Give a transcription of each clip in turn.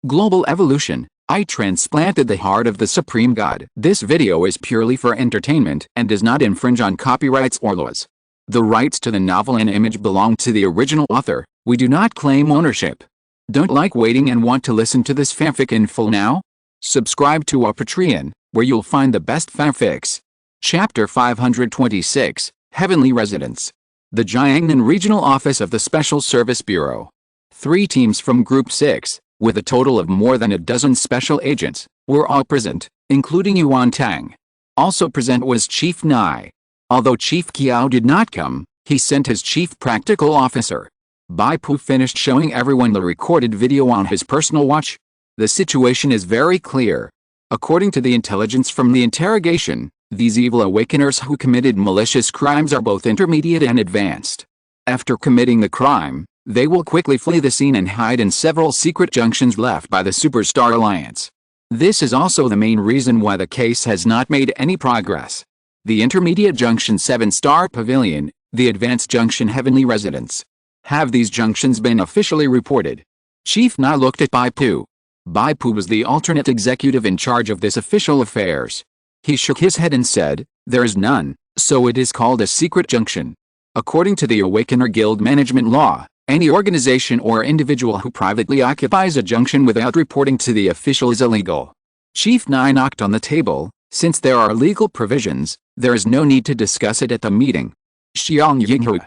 Global evolution. I transplanted the heart of the Supreme God. This video is purely for entertainment and does not infringe on copyrights or laws. The rights to the novel and image belong to the original author. We do not claim ownership. Don't like waiting and want to listen to this fanfic in full now? Subscribe to our Patreon, where you'll find the best fanfics. Chapter 526, Heavenly Residence. The Jiangnan Regional Office of the Special Service Bureau. 3 teams from Group 6, with a total of more than a dozen special agents, were all present, including Yuan Tang. Also present was Chief Nai. Although Chief Kiao did not come, he sent his chief practical officer. Bai Pu finished showing everyone the recorded video on his personal watch. The situation is very clear. According to the intelligence from the interrogation, these evil awakeners who committed malicious crimes are both intermediate and advanced. After committing the crime, they will quickly flee the scene and hide in several secret junctions left by the Superstar Alliance. This is also the main reason why the case has not made any progress. The Intermediate Junction 7-Star Pavilion, the Advanced Junction Heavenly Residence. Have these junctions been officially reported? Chief Na looked at Bai Pu. Bai Pu was the alternate executive in charge of this official affairs. He shook his head and said, "There is none, so it is called a secret junction. According to the Awakener Guild management law, any organization or individual who privately occupies a junction without reporting to the official is illegal." Chief Nai knocked on the table. Since there are legal provisions, there is no need to discuss it at the meeting. Xiang Yinghu.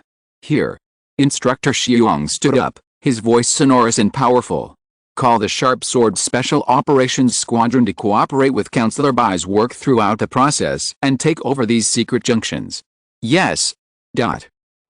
Here. Instructor Xiang stood up, his voice sonorous and powerful. Call the Sharp Sword Special Operations Squadron to cooperate with Counselor Bai's work throughout the process and take over these secret junctions. Yes.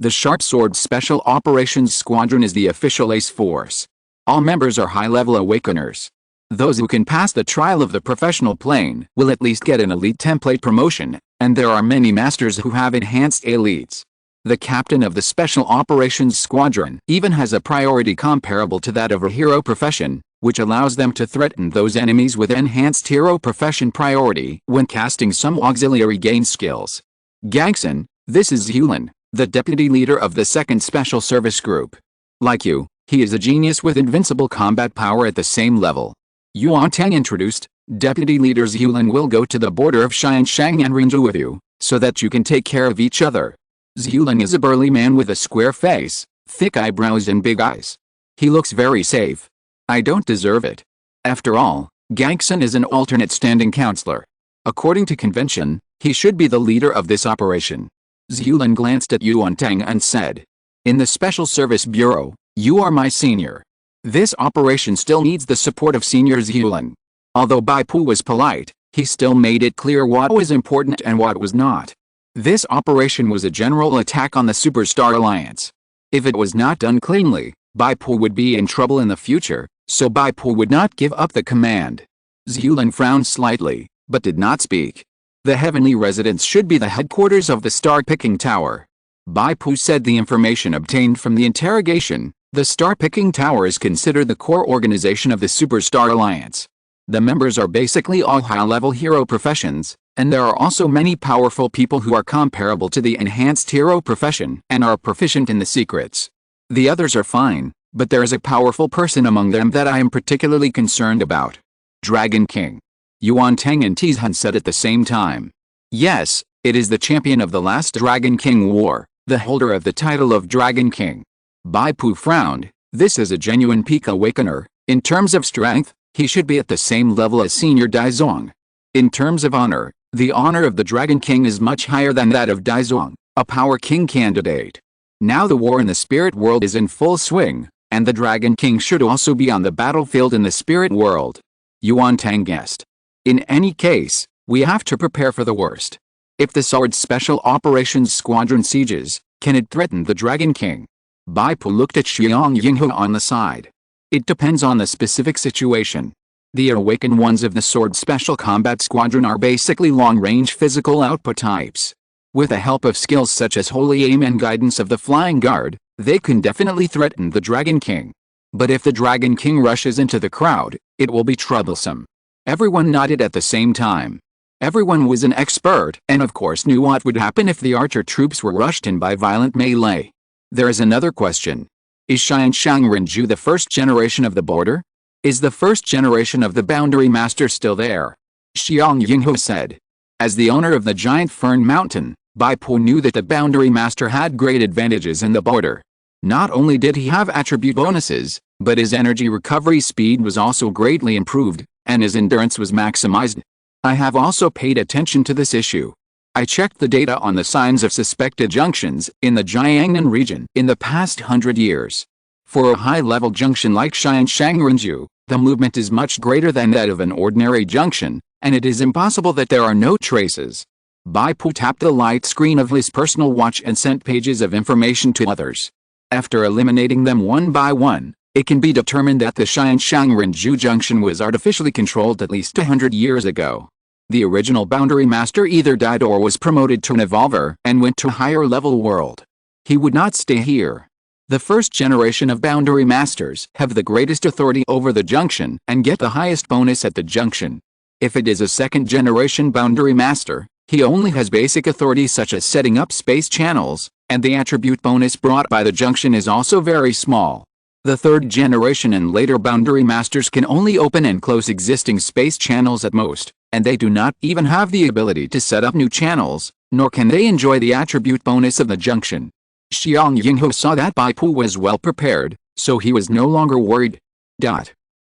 The Sharp Sword Special Operations Squadron is the official ace force. All members are high-level awakeners. Those who can pass the trial of the professional plane will at least get an elite template promotion, and there are many masters who have enhanced elites. The captain of the Special Operations Squadron even has a priority comparable to that of a hero profession, which allows them to threaten those enemies with enhanced hero profession priority when casting some auxiliary gain skills. Gangson, this is Yulin, the deputy leader of the 2nd Special Service Group. Like you, he is a genius with invincible combat power at the same level. Yuan Tang introduced, Deputy Leader Yulin will go to the border of Xianshan and Rinzhou with you, so that you can take care of each other. Yulin is a burly man with a square face, thick eyebrows and big eyes. He looks very safe. I don't deserve it. After all, Gangson is an alternate standing counselor. According to convention, he should be the leader of this operation. Yulin glanced at Yuan Tang and said, "In the Special Service Bureau, you are my senior. This operation still needs the support of Senior Yulin." Although Bai Pu was polite, he still made it clear what was important and what was not. This operation was a general attack on the Superstar Alliance. If it was not done cleanly, Bai Pu would be in trouble in the future, so Bai Pu would not give up the command. Yulin frowned slightly, but did not speak. The Heavenly Residence should be the headquarters of the Star-Picking Tower. Bai Pu said the information obtained from the interrogation. The Star-Picking Tower is considered the core organization of the Superstar Alliance. The members are basically all high-level hero professions, and there are also many powerful people who are comparable to the enhanced hero profession and are proficient in the secrets. The others are fine, but there is a powerful person among them that I am particularly concerned about. Dragon King. Yuan Tang and Tizhan said at the same time. Yes, it is the champion of the last Dragon King War, the holder of the title of Dragon King. Bai Pu frowned. This is a genuine peak awakener. In terms of strength, he should be at the same level as Senior Daizong. In terms of honor, the honor of the Dragon King is much higher than that of Daizong, a Power King candidate. Now the war in the spirit world is in full swing, and the Dragon King should also be on the battlefield in the spirit world. Yuan Tang guessed. In any case, we have to prepare for the worst. If the Sword Special Operations Squadron sieges, can it threaten the Dragon King? Bai Pu looked at Xiang Yinghu on the side. It depends on the specific situation. The awakened ones of the Sword Special Combat Squadron are basically long-range physical output types. With the help of skills such as Holy Aim and guidance of the Flying Guard, they can definitely threaten the Dragon King. But if the Dragon King rushes into the crowd, it will be troublesome. Everyone nodded at the same time. Everyone was an expert and of course knew what would happen if the archer troops were rushed in by violent melee. There is another question. Is Xianshan Rinzhou the first generation of the border? Is the first generation of the Boundary Master still there? Xiang Yinghu said. As the owner of the giant fern mountain, Bai Pu knew that the Boundary Master had great advantages in the border. Not only did he have attribute bonuses, but his energy recovery speed was also greatly improved, and his endurance was maximized. I have also paid attention to this issue. I checked the data on the signs of suspected junctions in the Jiangnan region in the past 100 years. For a high-level junction like Xianshanrenju, the movement is much greater than that of an ordinary junction, and it is impossible that there are no traces. Bai Pu tapped the light screen of his personal watch and sent pages of information to others. After eliminating them one by one, it can be determined that the Xianshanrenju junction was artificially controlled at least 100 years ago. The original Boundary Master either died or was promoted to an evolver and went to a higher-level world. He would not stay here. The first generation of Boundary Masters have the greatest authority over the junction and get the highest bonus at the junction. If it is a second-generation Boundary Master, he only has basic authority such as setting up space channels, and the attribute bonus brought by the junction is also very small. The third generation and later Boundary Masters can only open and close existing space channels at most, and they do not even have the ability to set up new channels, nor can they enjoy the attribute bonus of the junction. Xiang Yinghu saw that Bai Pu was well prepared, so he was no longer worried.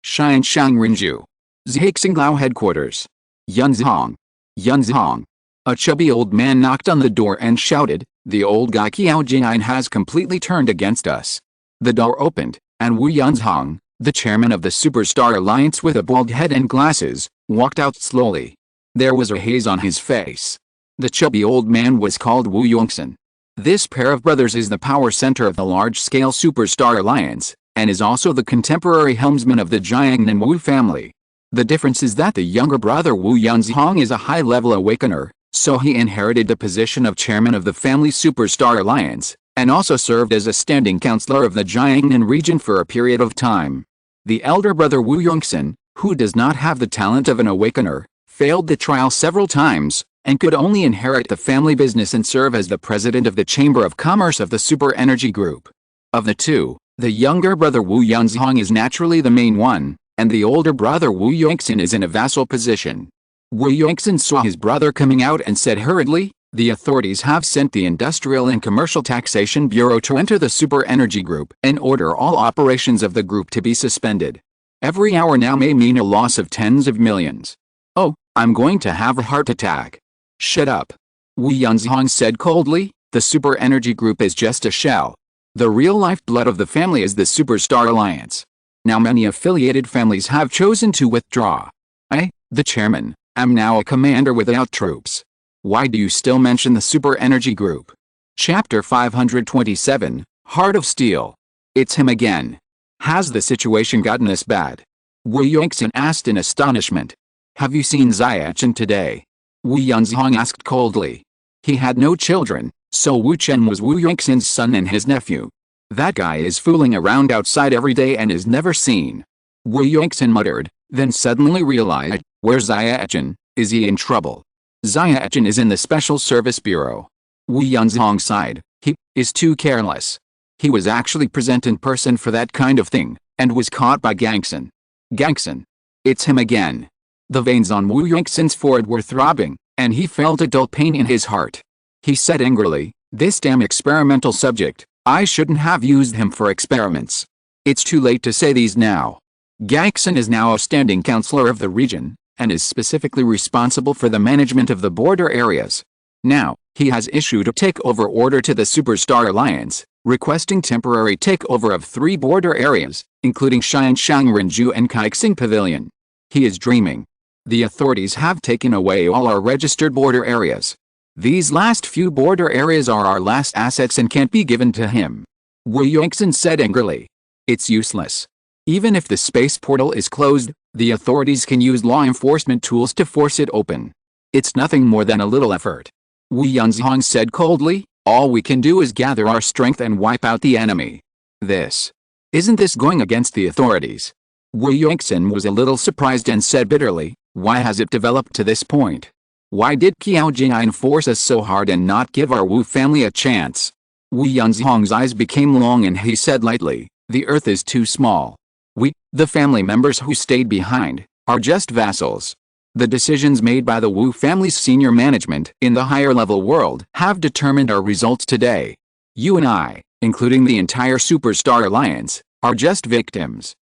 Xianshanrenju. Zhixinglao headquarters. Yunzhong. Yunzhong. A chubby old man knocked on the door and shouted, "The old guy Qiao Jian has completely turned against us." The door opened, and Wu Yunzhong, the chairman of the Superstar Alliance with a bald head and glasses, walked out slowly. There was a haze on his face. The chubby old man was called Wu Yongxin. This pair of brothers is the power center of the large-scale Superstar Alliance, and is also the contemporary helmsman of the Jiangnan Wu family. The difference is that the younger brother Wu Yunzhong is a high-level awakener, so he inherited the position of chairman of the family Superstar Alliance, and also served as a standing counselor of the Jiangnan region for a period of time. The elder brother Wu Yongxin, who does not have the talent of an awakener, failed the trial several times, and could only inherit the family business and serve as the president of the Chamber of Commerce of the Super Energy Group. Of the two, the younger brother Wu Yunzhong is naturally the main one, and the older brother Wu Yongxin is in a vassal position. Wu Yongxin saw his brother coming out and said hurriedly, "The authorities have sent the Industrial and Commercial Taxation Bureau to enter the Super Energy Group and order all operations of the group to be suspended. Every hour now may mean a loss of tens of millions. Oh, I'm going to have a heart attack." "Shut up," Wu Yunzhong said coldly, "the Super Energy Group is just a shell. The real lifeblood of the family is the Superstar Alliance. Now many affiliated families have chosen to withdraw. I, the chairman, am now a commander without troops. Why do you still mention the Super Energy Group?" Chapter 527, Heart of Steel. It's him again. Has the situation gotten this bad? Wu Yongxin asked in astonishment. Have you seen Xiachen today? Wu Yunzhong asked coldly. He had no children, so Wu Chen was Wu Yongxin's son and his nephew. That guy is fooling around outside every day and is never seen. Wu Yongxin muttered, then suddenly realized, where's Xiachen? Is he in trouble? Xiachen is in the Special Service Bureau. Wu Yunzhong sighed. He is too careless. He was actually present in person for that kind of thing, and was caught by Gangxin. Gangxin. It's him again. The veins on Wu Yongxin's forehead were throbbing, and he felt a dull pain in his heart. He said angrily, "This damn experimental subject, I shouldn't have used him for experiments. It's too late to say these now." Gangxin is now a standing counselor of the region, and is specifically responsible for the management of the border areas. Now, he has issued a takeover order to the Superstar Alliance, requesting temporary takeover of 3 border areas, including Xianshanrenju and Kaixing Pavilion. He is dreaming. The authorities have taken away all our registered border areas. These last few border areas are our last assets and can't be given to him. Wu Yongxin said angrily. It's useless. Even if the space portal is closed, the authorities can use law enforcement tools to force it open. It's nothing more than a little effort. Wu Yunzhong said coldly, all we can do is gather our strength and wipe out the enemy. Isn't this going against the authorities? Wu Yongxin was a little surprised and said bitterly, why has it developed to this point? Why did Qiao Jian force us so hard and not give our Wu family a chance? Wu Yunzhong's eyes became long and he said lightly, the earth is too small. We, the family members who stayed behind, are just vassals. The decisions made by the Wu family's senior management in the higher level world have determined our results today. You and I, including the entire Superstar Alliance, are just victims.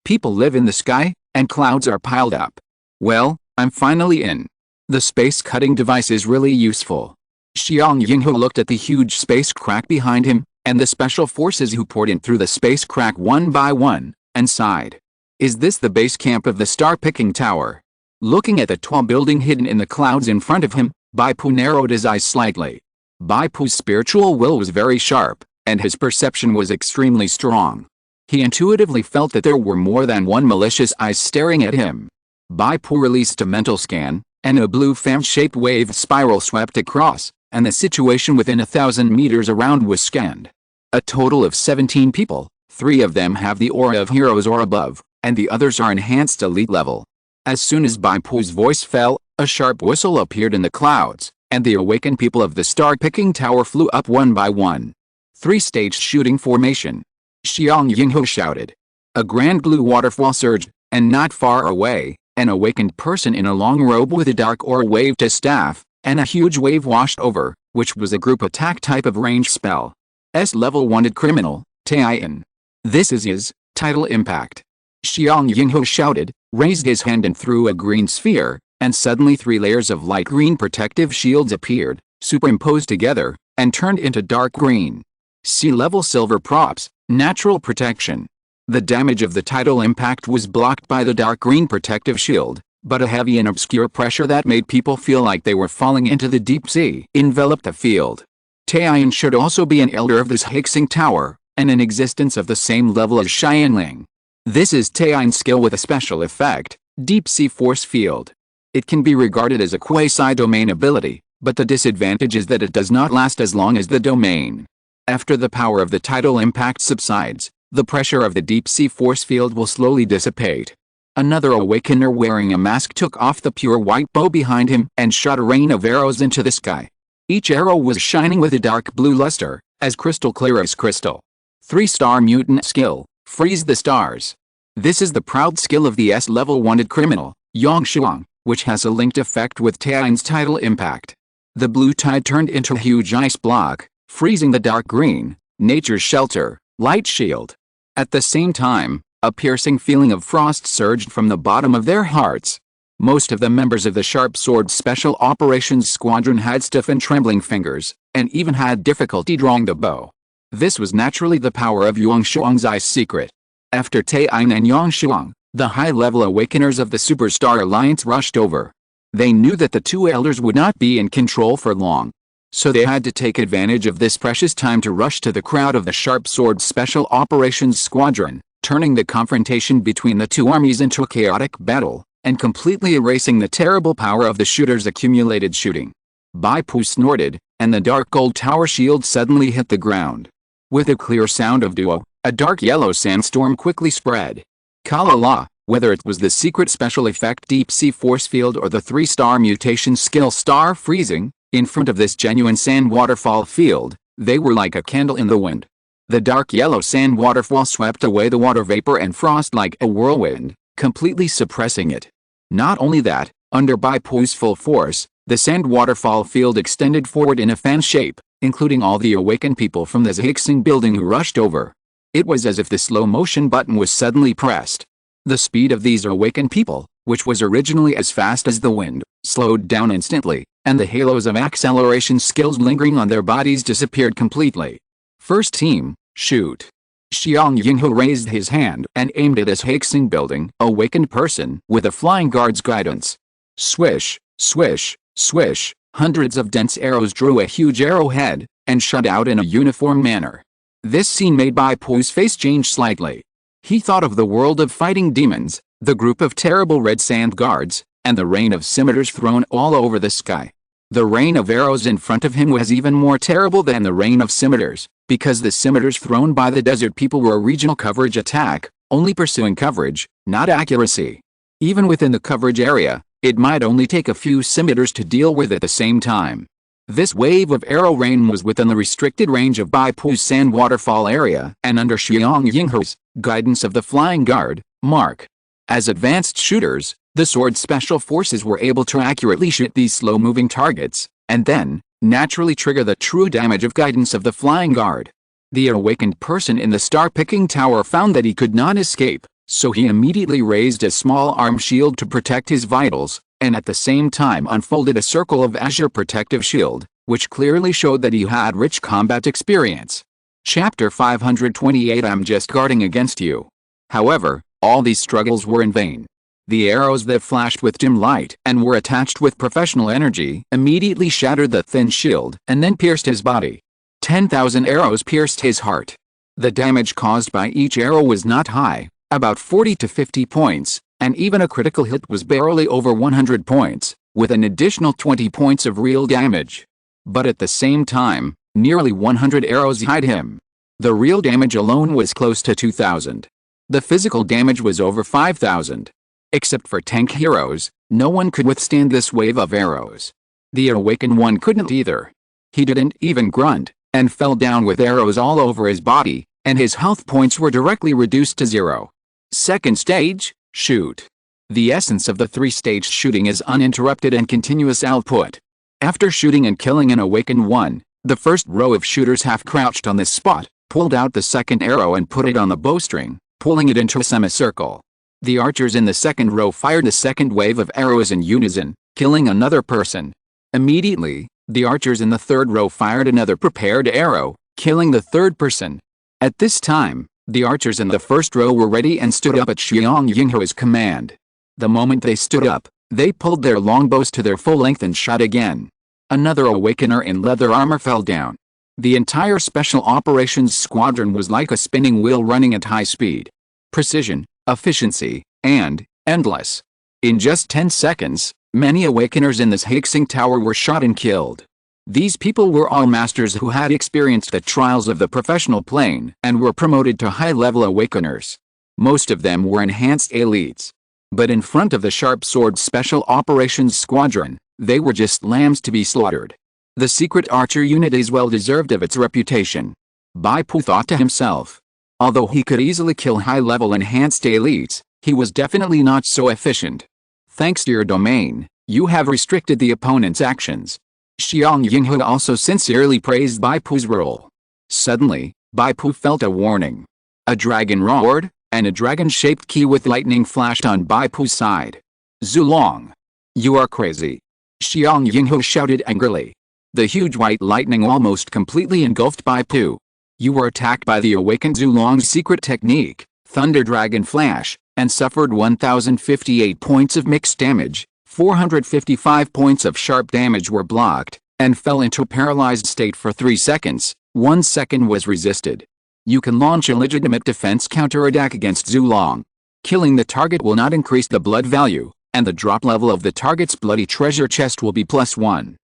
People live in the sky, and clouds are piled up. Well, I'm finally in. The space-cutting device is really useful. Xiang Yinghu looked at the huge space crack behind him, and the special forces who poured in through the space crack one by one, and sighed. Is this the base camp of the star-picking tower? Looking at the tall building hidden in the clouds in front of him, Bai Pu narrowed his eyes slightly. Bai Pu's spiritual will was very sharp, and his perception was extremely strong. He intuitively felt that there were more than one malicious eyes staring at him. Bai Pu released a mental scan, and a blue fan-shaped wave spiral swept across, and the situation within 1,000 meters around was scanned. A total of 17 people, 3 of them have the aura of heroes or above, and the others are enhanced elite level. As soon as Bai Pu's voice fell, a sharp whistle appeared in the clouds, and the awakened people of the star-picking tower flew up one by one. 3-stage shooting formation. Xiang Yinghu shouted. A grand blue waterfall surged, and not far away, an awakened person in a long robe with a dark aura waved his staff, and a huge wave washed over, which was a group attack type of range spell. S-level wanted criminal, Tian. This is his title impact. Xiang Yinghu shouted, raised his hand and threw a green sphere, and suddenly 3 layers of light green protective shields appeared, superimposed together, and turned into dark green. Sea-level silver props, natural protection. The damage of the tidal impact was blocked by the dark green protective shield, but a heavy and obscure pressure that made people feel like they were falling into the deep sea enveloped the field. Tian should also be an elder of this Hixing Tower, and in existence of the same level as Xianling. This is Tian's skill with a special effect, Deep Sea Force Field. It can be regarded as a quasi-domain ability, but the disadvantage is that it does not last as long as the domain. After the power of the tidal impact subsides, the pressure of the Deep Sea Force Field will slowly dissipate. Another awakener wearing a mask took off the pure white bow behind him and shot a rain of arrows into the sky. Each arrow was shining with a dark blue luster, as crystal clear as crystal. 3-star mutant skill. Freeze the stars. This is the proud skill of the S-level wanted criminal, Yang Shuang, which has a linked effect with Tian's tidal impact. The blue tide turned into a huge ice block, freezing the dark green, nature's shelter, light shield. At the same time, a piercing feeling of frost surged from the bottom of their hearts. Most of the members of the Sharp Sword Special Operations Squadron had stiff and trembling fingers, and even had difficulty drawing the bow. This was naturally the power of Yang Shuang's ice secret. After Tian and Yang Shuang, the high-level awakeners of the Superstar Alliance rushed over. They knew that the 2 elders would not be in control for long, so they had to take advantage of this precious time to rush to the crowd of the Sharp Sword Special Operations Squadron, turning the confrontation between the 2 armies into a chaotic battle, and completely erasing the terrible power of the shooters' accumulated shooting. Bai Pu snorted, and the dark gold tower shield suddenly hit the ground. With a clear sound of duo, a dark yellow sandstorm quickly spread. Kalala, whether it was the secret special effect Deep Sea Force Field or the 3-star mutation skill Star Freezing, in front of this genuine sand waterfall field, they were like a candle in the wind. The dark yellow sand waterfall swept away the water vapor and frost like a whirlwind, completely suppressing it. Not only that, under Bai Pu's full force, the sand waterfall field extended forward in a fan shape, including all the awakened people from the Zhixing building who rushed over. It was as if the slow motion button was suddenly pressed. The speed of these awakened people, which was originally as fast as the wind, slowed down instantly, and the halos of acceleration skills lingering on their bodies disappeared completely. First team, shoot. Xiang Yinghu raised his hand and aimed at his Hixing building, awakened person, with a flying guard's guidance. Swish, swish, swish, hundreds of dense arrows drew a huge arrowhead, and shot out in a uniform manner. This scene made Bai Pu's face change slightly. He thought of the world of fighting demons, the group of terrible red sand guards, and the rain of scimitars thrown all over the sky. The rain of arrows in front of him was even more terrible than the rain of scimitars, because the scimitars thrown by the desert people were a regional coverage attack, only pursuing coverage, not accuracy. Even within the coverage area, it might only take a few scimitars to deal with at the same time. This wave of arrow rain was within the restricted range of Bai Pu's sand waterfall area and under Xiang Yinghe's guidance of the flying guard, Mark. As advanced shooters, the sword special forces were able to accurately shoot these slow-moving targets, and then, naturally trigger the true damage of guidance of the flying guard. The awakened person in the star-picking tower found that he could not escape, so he immediately raised a small arm shield to protect his vitals, and at the same time unfolded a circle of azure protective shield, which clearly showed that he had rich combat experience. Chapter 528 I'm just guarding against you. However, all these struggles were in vain. The arrows that flashed with dim light and were attached with professional energy immediately shattered the thin shield and then pierced his body. 10,000 arrows pierced his heart. The damage caused by each arrow was not high, about 40 to 50 points, and even a critical hit was barely over 100 points, with an additional 20 points of real damage. But at the same time, nearly 100 arrows hit him. The real damage alone was close to 2,000. The physical damage was over 5,000. Except for tank heroes, no one could withstand this wave of arrows. The awakened one couldn't either. He didn't even grunt, and fell down with arrows all over his body, and his health points were directly reduced to 0. Second stage, shoot. The essence of the three-stage shooting is uninterrupted and continuous output. After shooting and killing an awakened one, the first row of shooters half-crouched on this spot, pulled out the second arrow and put it on the bowstring, pulling it into a semicircle. The archers in the second row fired a second wave of arrows in unison, killing another person. Immediately, the archers in the third row fired another prepared arrow, killing the third person. At this time, the archers in the first row were ready and stood up at Xiang Yinghe's command. The moment they stood up, they pulled their longbows to their full length and shot again. Another awakener in leather armor fell down. The entire Special Operations Squadron was like a spinning wheel running at high speed. Precision, efficiency, and endless. In just 10 seconds, many awakeners in this Hexing Tower were shot and killed. These people were all masters who had experienced the trials of the professional plane and were promoted to high-level awakeners. Most of them were enhanced elites. But in front of the Sharp Sword Special Operations Squadron, they were just lambs to be slaughtered. The secret archer unit is well deserved of its reputation. Bai Pu thought to himself. Although he could easily kill high-level enhanced elites, he was definitely not so efficient. Thanks to your domain, you have restricted the opponent's actions. Xiang Yinghe also sincerely praised Bai Pu's role. Suddenly, Bai Pu felt a warning. A dragon roared, and a dragon-shaped key with lightning flashed on Bai Pu's side. Zulong! You are crazy! Xiang Yinghe shouted angrily. The huge white lightning almost completely engulfed Bai Pu. You were attacked by the awakened Zulong's secret technique, Thunder Dragon Flash, and suffered 1,058 points of mixed damage. 455 points of sharp damage were blocked, and fell into a paralyzed state for 3 seconds. 1 second was resisted. You can launch a legitimate defense counterattack against Zulong. Killing the target will not increase the blood value, and the drop level of the target's bloody treasure chest will be +1.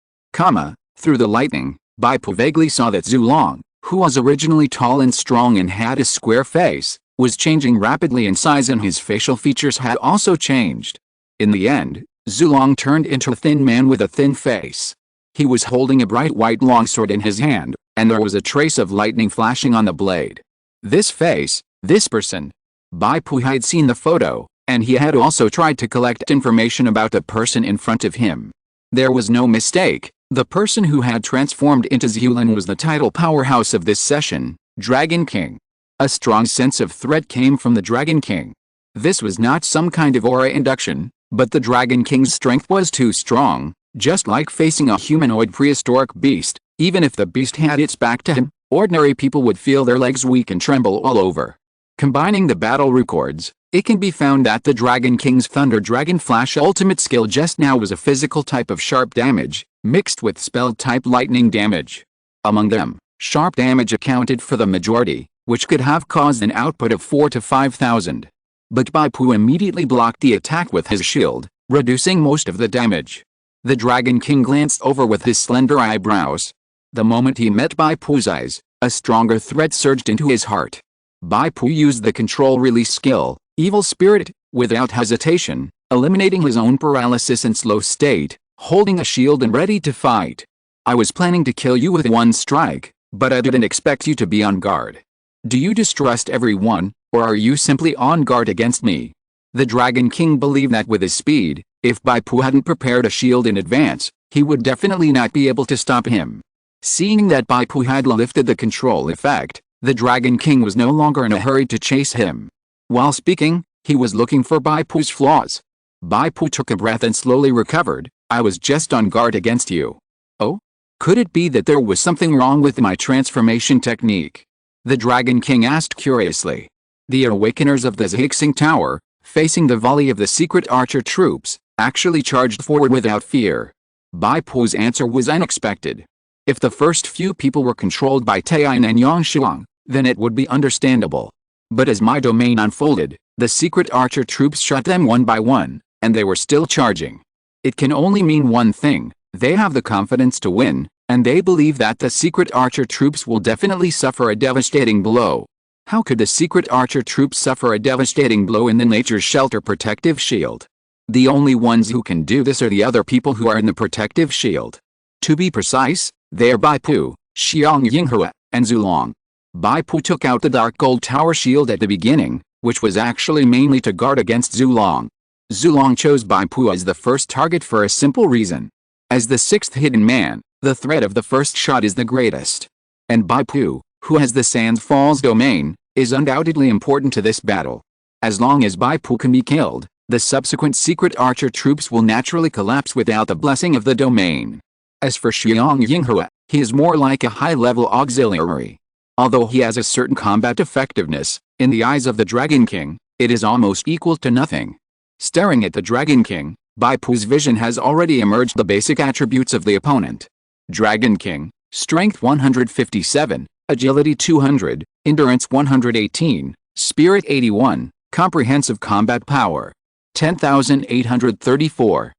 Through the lightning, Bai Pu vaguely saw that Zulong, who was originally tall and strong and had a square face, was changing rapidly in size and his facial features had also changed. In the end, Zulong turned into a thin man with a thin face. He was holding a bright white longsword in his hand, and there was a trace of lightning flashing on the blade. This face, this person. Bai Pu had seen the photo, and he had also tried to collect information about the person in front of him. There was no mistake, the person who had transformed into Zulong was the title powerhouse of this session, Dragon King. A strong sense of threat came from the Dragon King. This was not some kind of aura induction, but the Dragon King's strength was too strong, just like facing a humanoid prehistoric beast. Even if the beast had its back to him, ordinary people would feel their legs weak and tremble all over. Combining the battle records, it can be found that the Dragon King's Thunder Dragon Flash ultimate skill just now was a physical type of sharp damage, mixed with spell type lightning damage. Among them, sharp damage accounted for the majority, which could have caused an output of 4,000 to 5,000. But Bai Pu immediately blocked the attack with his shield, reducing most of the damage. The Dragon King glanced over with his slender eyebrows. The moment he met Bai Pu's eyes, a stronger threat surged into his heart. Bai Pu used the control release skill, Evil Spirit, without hesitation, eliminating his own paralysis and slow state, holding a shield and ready to fight. I was planning to kill you with one strike, but I didn't expect you to be on guard. Do you distrust everyone, or are you simply on guard against me? The Dragon King believed that with his speed, if Bai Pu hadn't prepared a shield in advance, he would definitely not be able to stop him. Seeing that Bai Pu had lifted the control effect, the Dragon King was no longer in a hurry to chase him. While speaking, he was looking for Bai Pu's flaws. Bai Pu took a breath and slowly recovered. I was just on guard against you. Oh? Could it be that there was something wrong with my transformation technique? The Dragon King asked curiously. The awakeners of the Zhixing Tower, facing the volley of the secret archer troops, actually charged forward without fear. Bai Pu's answer was unexpected. If the first few people were controlled by Tian and Yangshuang, then it would be understandable. But as my domain unfolded, the secret archer troops shot them one by one, and they were still charging. It can only mean one thing: they have the confidence to win, and they believe that the secret archer troops will definitely suffer a devastating blow. How could the secret archer troops suffer a devastating blow in the Nature's Shelter protective shield? The only ones who can do this are the other people who are in the protective shield. To be precise, they are Bai Pu, Xiang Yinghua, and Zulong. Bai Pu took out the dark gold tower shield at the beginning, which was actually mainly to guard against Zulong. Zulong chose Bai Pu as the first target for a simple reason. As the sixth hidden man, the threat of the first shot is the greatest. And Bai Pu, who has the Sand Falls domain, is undoubtedly important to this battle. As long as Bai Pu can be killed, the subsequent secret archer troops will naturally collapse without the blessing of the domain. As for Xiang Yinghua, he is more like a high-level auxiliary. Although he has a certain combat effectiveness, in the eyes of the Dragon King, it is almost equal to nothing. Staring at the Dragon King, Bai Pu's vision has already emerged the basic attributes of the opponent. Dragon King, Strength 157, Agility 200, Endurance 118, Spirit 81, Comprehensive Combat Power 10,834.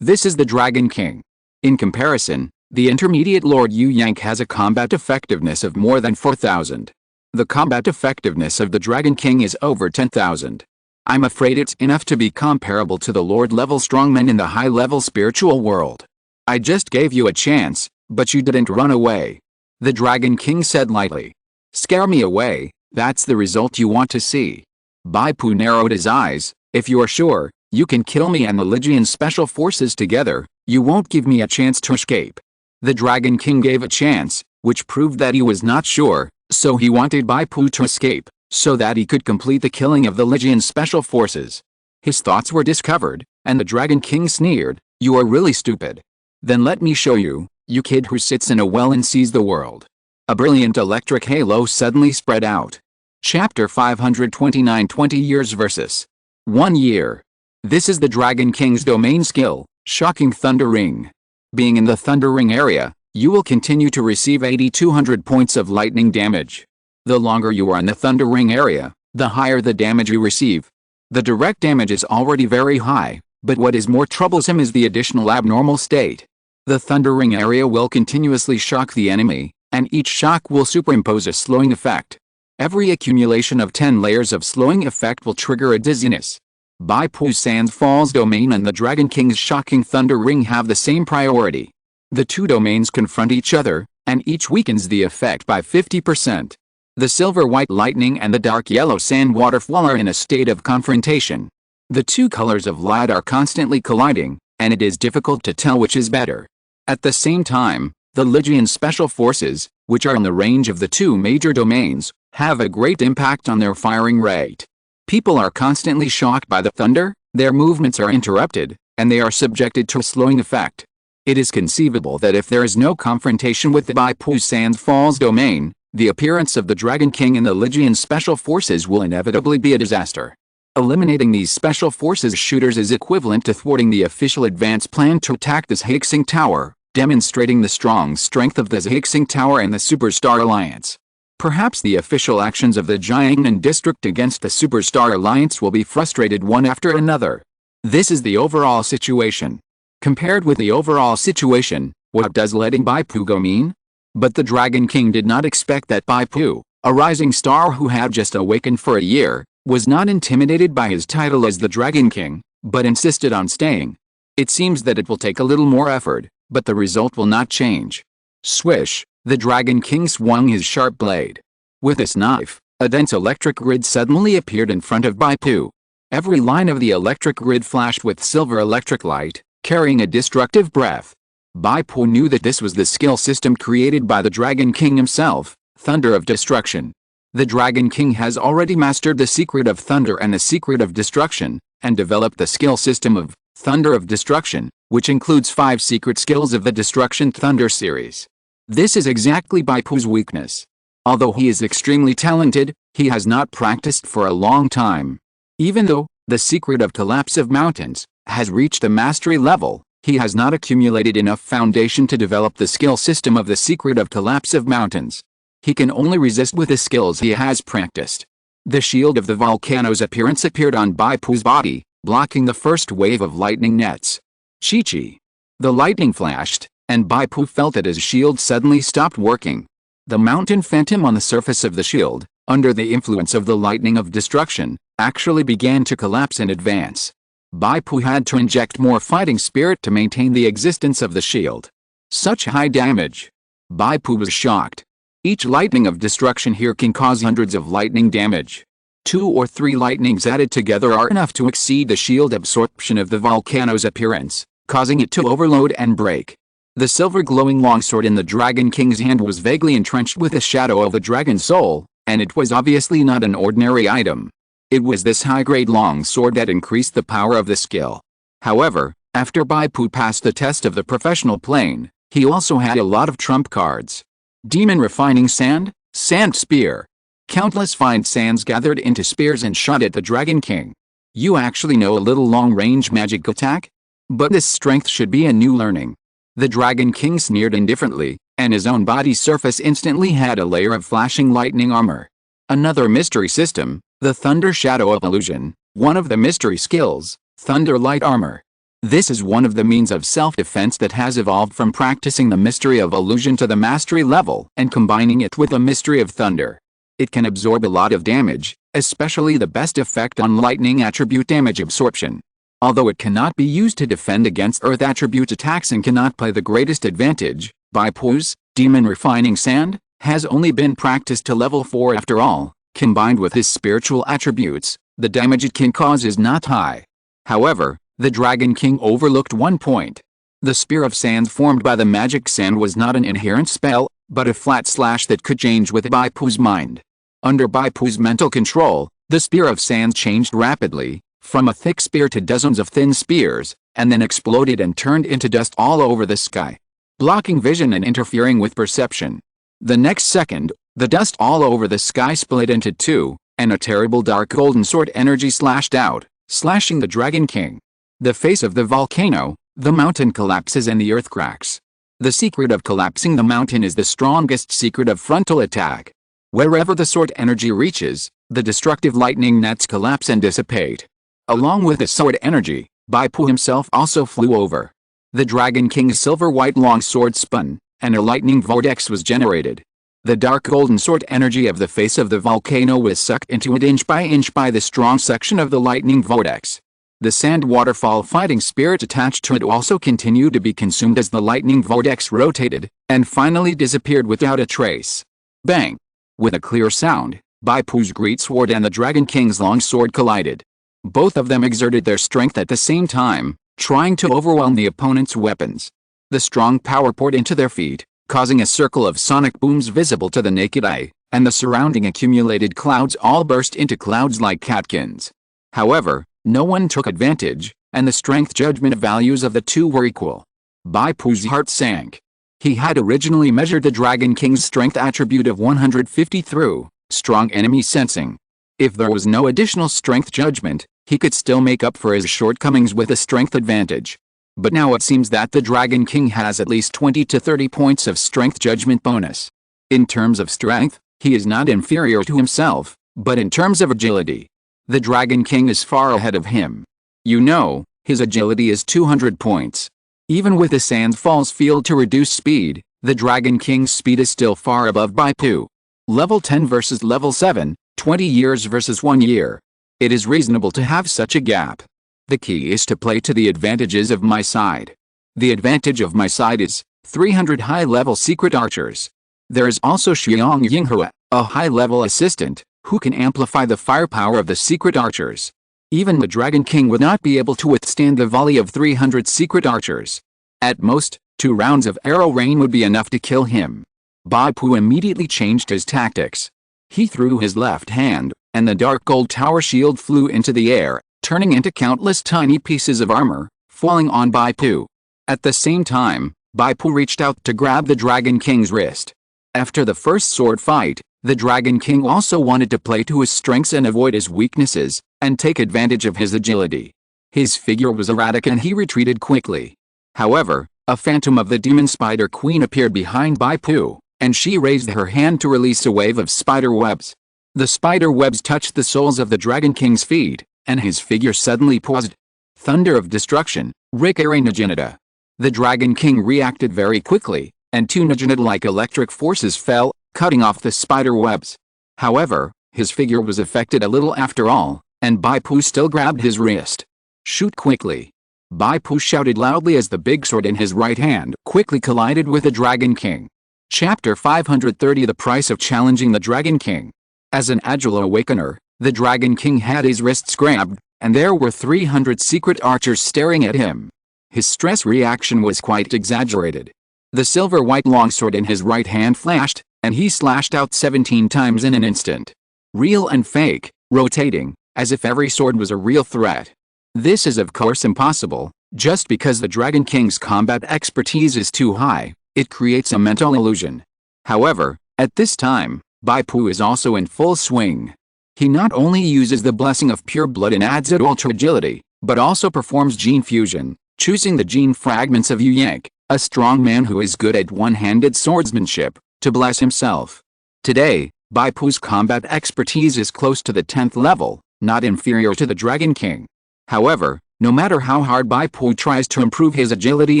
This is the Dragon King. In comparison, the intermediate Lord Yu Yang has a combat effectiveness of more than 4,000. The combat effectiveness of the Dragon King is over 10,000. I'm afraid it's enough to be comparable to the Lord-level strongmen in the high-level spiritual world. I just gave you a chance, but you didn't run away. The Dragon King said lightly. Scare me away, that's the result you want to see. Bai Pu narrowed his eyes. If you are sure, you can kill me and the Legion Special Forces together, you won't give me a chance to escape. The Dragon King gave a chance, which proved that he was not sure, so he wanted Bai Pu to escape, so that he could complete the killing of the Legion Special Forces. His thoughts were discovered, and the Dragon King sneered, "You are really stupid. Then let me show you, you kid who sits in a well and sees the world." A brilliant electric halo suddenly spread out. Chapter 529 20 years versus 1 year. This is the Dragon King's domain skill, Shocking Thunder Ring. Being in the Thunder Ring area, you will continue to receive 8,200 points of lightning damage. The longer you are in the Thunder Ring area, the higher the damage you receive. The direct damage is already very high, but what is more troublesome is the additional abnormal state. The Thunder Ring area will continuously shock the enemy, and each shock will superimpose a slowing effect. Every accumulation of 10 layers of slowing effect will trigger a dizziness. Bai Pu's Sand Falls domain and the Dragon King's Shocking Thunder Ring have the same priority. The two domains confront each other, and each weakens the effect by 50%. The silver-white lightning and the dark yellow sand waterfall are in a state of confrontation. The two colors of light are constantly colliding, and it is difficult to tell which is better. At the same time, the Legion Special Forces, which are in the range of the two major domains, have a great impact on their firing rate. People are constantly shocked by the thunder, their movements are interrupted, and they are subjected to a slowing effect. It is conceivable that if there is no confrontation with the Bai Pu Sand Falls domain, the appearance of the Dragon King and the Legion Special Forces will inevitably be a disaster. Eliminating these Special Forces shooters is equivalent to thwarting the official advance plan to attack the Zhixing Tower, demonstrating the strong strength of the Zhixing Tower and the Superstar Alliance. Perhaps the official actions of the Jiangnan district against the Superstar Alliance will be frustrated one after another. This is the overall situation. Compared with the overall situation, what does letting Bai Pu go mean? But the Dragon King did not expect that Bai Pu, a rising star who had just awakened for a year, was not intimidated by his title as the Dragon King, but insisted on staying. It seems that it will take a little more effort, but the result will not change. Swish, the Dragon King swung his sharp blade. With this knife, a dense electric grid suddenly appeared in front of Bai Pu. Every line of the electric grid flashed with silver electric light, carrying a destructive breath. Bai Pu knew that this was the skill system created by the Dragon King himself, Thunder of Destruction. The Dragon King has already mastered the secret of thunder and the secret of destruction, and developed the skill system of Thunder of Destruction, which includes 5 secret skills of the Destruction Thunder series. This is exactly Bai Pu's weakness. Although he is extremely talented, he has not practiced for a long time. Even though the secret of collapse of mountains has reached the mastery level, he has not accumulated enough foundation to develop the skill system of the secret of collapse of mountains. He can only resist with the skills he has practiced. The shield of the volcano's appearance appeared on Bai Pu's body, blocking the first wave of lightning nets. Chi-chi. The lightning flashed, and Bai Pu felt that his shield suddenly stopped working. The mountain phantom on the surface of the shield, under the influence of the lightning of destruction, actually began to collapse and advance. Bai Pu had to inject more fighting spirit to maintain the existence of the shield. Such high damage. Bai Pu was shocked. Each lightning of destruction here can cause hundreds of lightning damage. 2 or 3 lightnings added together are enough to exceed the shield absorption of the volcano's appearance, causing it to overload and break. The silver glowing longsword in the Dragon King's hand was vaguely entrenched with the shadow of a dragon soul, and it was obviously not an ordinary item. It was this high-grade longsword that increased the power of the skill. However, after Bai Pu passed the test of the professional plane, he also had a lot of trump cards. Demon refining sand, sand spear. Countless fine sands gathered into spears and shot at the Dragon King. You actually know a little long-range magic attack? But this strength should be a new learning. The Dragon King sneered indifferently, and his own body's surface instantly had a layer of flashing lightning armor. Another mystery system, the Thunder Shadow of Illusion, one of the mystery skills, Thunder Light Armor. This is one of the means of self-defense that has evolved from practicing the mystery of illusion to the mastery level and combining it with the mystery of thunder. It can absorb a lot of damage, especially the best effect on lightning attribute damage absorption. Although it cannot be used to defend against earth attribute attacks and cannot play the greatest advantage, Bai Pu's Demon Refining Sand has only been practiced to level 4 after all. Combined with his spiritual attributes, the damage it can cause is not high. However, the Dragon King overlooked one point. The Spear of Sands formed by the magic sand was not an inherent spell, but a flat slash that could change with Bai Pu's mind. Under Bai Pu's mental control, the Spear of Sands changed rapidly, from a thick spear to dozens of thin spears, and then exploded and turned into dust all over the sky, blocking vision and interfering with perception. The next second, the dust all over the sky split into 2, and a terrible dark golden sword energy slashed out, slashing the Dragon King. The face of the volcano, the mountain collapses and the earth cracks. The secret of collapsing the mountain is the strongest secret of frontal attack. Wherever the sword energy reaches, the destructive lightning nets collapse and dissipate. Along with the sword energy, Bai Pu himself also flew over. The Dragon King's silver-white longsword spun, and a lightning vortex was generated. The dark golden sword energy of the face of the volcano was sucked into it inch by the strong section of the lightning vortex. The sand waterfall fighting spirit attached to it also continued to be consumed as the lightning vortex rotated, and finally disappeared without a trace. Bang! With a clear sound, Bai Pu's great sword and the Dragon King's longsword collided. Both of them exerted their strength at the same time, trying to overwhelm the opponent's weapons. The strong power poured into their feet, causing a circle of sonic booms visible to the naked eye, and the surrounding accumulated clouds all burst into clouds like catkins. However, no one took advantage, and the strength judgment values of the two were equal. Bai Pu's heart sank. He had originally measured the Dragon King's strength attribute of 150 through strong enemy sensing. If there was no additional strength judgment, he could still make up for his shortcomings with a strength advantage. But now it seems that the Dragon King has at least 20 to 30 points of strength judgment bonus. In terms of strength, he is not inferior to himself, but in terms of agility, the Dragon King is far ahead of him. You know, his agility is 200 points. Even with the Sand Falls field to reduce speed, the Dragon King's speed is still far above Bai Pu. Level 10 versus level 7, 20 years versus 1 year. It is reasonable to have such a gap. The key is to play to the advantages of my side. The advantage of my side is 300 high-level secret archers. There is also Xiang Yinghua, a high-level assistant, who can amplify the firepower of the secret archers. Even the Dragon King would not be able to withstand the volley of 300 secret archers. At most, 2 rounds of arrow rain would be enough to kill him. Bai Pu immediately changed his tactics. He threw his left hand, and the dark gold tower shield flew into the air, turning into countless tiny pieces of armor, falling on Bai Pu. At the same time, Bai Pu reached out to grab the Dragon King's wrist. After the first sword fight, the Dragon King also wanted to play to his strengths and avoid his weaknesses, and take advantage of his agility. His figure was erratic and he retreated quickly. However, a phantom of the demon spider queen appeared behind Bai Pu, and she raised her hand to release a wave of spider webs. The spider webs touched the soles of the Dragon King's feet, and his figure suddenly paused. Thunder of destruction, Rikari Naginata. The Dragon King reacted very quickly, and 2 Naginata-like electric forces fell, cutting off the spider webs. However, his figure was affected a little after all, and Bai Pu still grabbed his wrist. Shoot quickly. Bai Pu shouted loudly as the big sword in his right hand quickly collided with the Dragon King. Chapter 530 The Price of Challenging the Dragon King. As an agile awakener, the Dragon King had his wrists grabbed, and there were 300 secret archers staring at him. His stress reaction was quite exaggerated. The silver-white longsword in his right hand flashed, and he slashed out 17 times in an instant. Real and fake, rotating, as if every sword was a real threat. This is of course impossible, just because the Dragon King's combat expertise is too high, it creates a mental illusion. However, at this time, Bai Pu is also in full swing. He not only uses the blessing of pure blood and adds it ultra agility, but also performs gene fusion, choosing the gene fragments of Yu Yang, a strong man who is good at one-handed swordsmanship, to bless himself. Today, Bai Pu's combat expertise is close to the 10th level, not inferior to the Dragon King. However, no matter how hard Bai Pu tries to improve his agility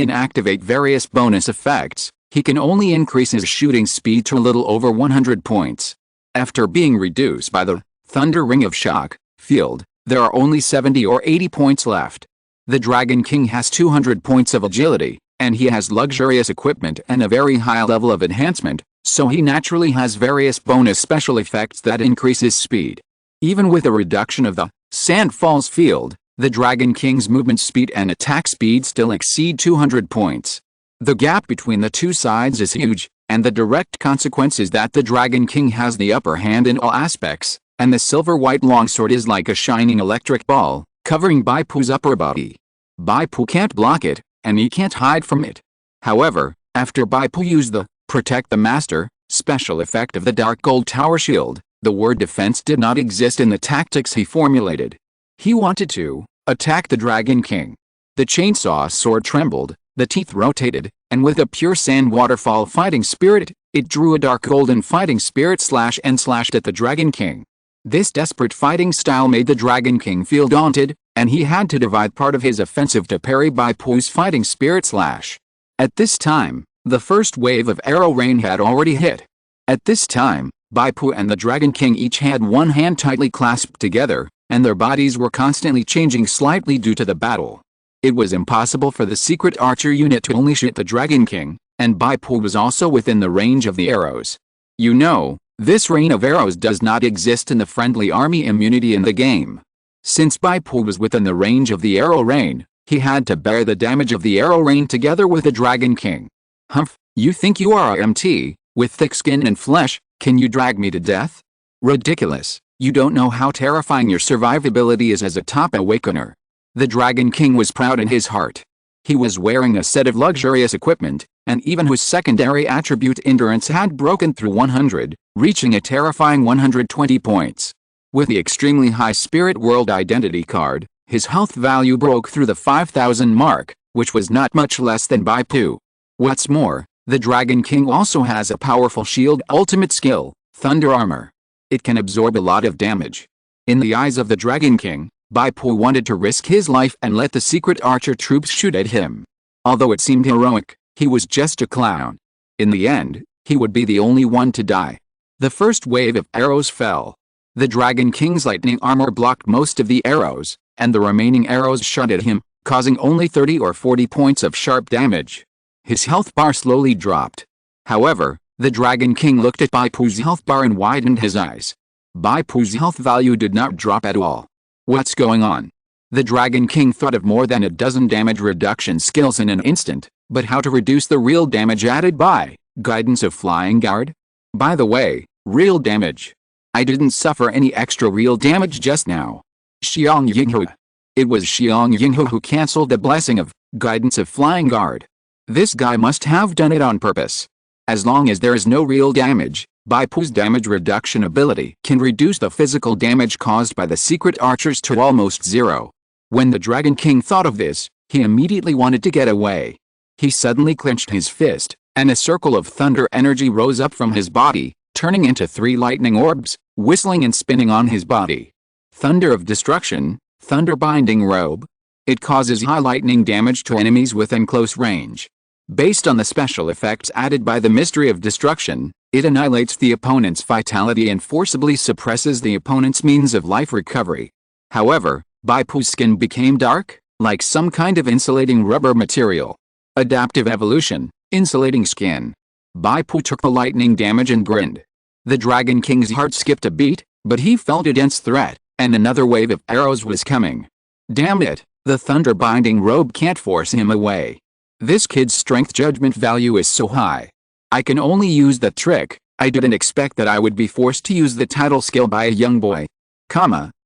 and activate various bonus effects, he can only increase his shooting speed to a little over 100 points. After being reduced by the Thunder Ring of Shock field, there are only 70 or 80 points left. The Dragon King has 200 points of agility, and he has luxurious equipment and a very high level of enhancement, so he naturally has various bonus special effects that increase his speed. Even with a reduction of the Sand Falls field, the Dragon King's movement speed and attack speed still exceed 200 points. The gap between the two sides is huge, and the direct consequence is that the Dragon King has the upper hand in all aspects, and the silver-white longsword is like a shining electric ball, covering Bai Pu's upper body. Bai Pu can't block it, and he can't hide from it. However, after Bai Pu used the Protect the Master special effect of the Dark Gold Tower Shield, the word defense did not exist in the tactics he formulated. He wanted to attack the Dragon King. The chainsaw sword trembled, the teeth rotated, and with a pure sand waterfall fighting spirit, it drew a dark golden fighting spirit slash and slashed at the Dragon King. This desperate fighting style made the Dragon King feel daunted, and he had to divide part of his offensive to parry Bai Pu's fighting spirit slash. At this time, the first wave of arrow rain had already hit. At this time, Bai Pu and the Dragon King each had one hand tightly clasped together, and their bodies were constantly changing slightly due to the battle. It was impossible for the secret archer unit to only shoot the Dragon King, and Bai Pu was also within the range of the arrows. You know, this rain of arrows does not exist in the friendly army immunity in the game. Since Bai Pu was within the range of the arrow rain, he had to bear the damage of the arrow rain together with the Dragon King. Humph, you think you are a MT, with thick skin and flesh, can you drag me to death? Ridiculous. You don't know how terrifying your survivability is as a top awakener. The Dragon King was proud in his heart. He was wearing a set of luxurious equipment, and even his secondary attribute endurance had broken through 100, reaching a terrifying 120 points. With the extremely high Spirit World Identity card, his health value broke through the 5,000 mark, which was not much less than Bai Pu. What's more, the Dragon King also has a powerful shield ultimate skill, Thunder Armor. It can absorb a lot of damage. In the eyes of the Dragon King, Bai Pu wanted to risk his life and let the secret archer troops shoot at him. Although it seemed heroic, he was just a clown. In the end, he would be the only one to die. The first wave of arrows fell. The Dragon King's lightning armor blocked most of the arrows, and the remaining arrows shot at him, causing only 30 or 40 points of sharp damage. His health bar slowly dropped. However, the Dragon King looked at Bai Pu's health bar and widened his eyes. Bai Pu's health value did not drop at all. What's going on? The Dragon King thought of more than a dozen damage reduction skills in an instant, but how to reduce the real damage added by guidance of flying guard? By the way, real damage. I didn't suffer any extra real damage just now. Xiang Yinghu. It was Xiang Yinghu who cancelled the blessing of guidance of flying guard. This guy must have done it on purpose. As long as there is no real damage, Bai Pu's damage reduction ability can reduce the physical damage caused by the secret archers to almost zero. When the Dragon King thought of this, he immediately wanted to get away. He suddenly clenched his fist, and a circle of thunder energy rose up from his body, turning into 3 lightning orbs, whistling and spinning on his body. Thunder of Destruction, Thunder Binding Robe. It causes high lightning damage to enemies within close range. Based on the special effects added by the Mystery of Destruction, it annihilates the opponent's vitality and forcibly suppresses the opponent's means of life recovery. However, Bai Pu's skin became dark, like some kind of insulating rubber material. Adaptive evolution, insulating skin. Bai Pu took the lightning damage and grinned. The Dragon King's heart skipped a beat, but he felt a dense threat, and another wave of arrows was coming. Damn it, the thunder binding robe can't force him away. This kid's strength judgment value is so high. I can only use the trick. I didn't expect that I would be forced to use the title skill by a young boy.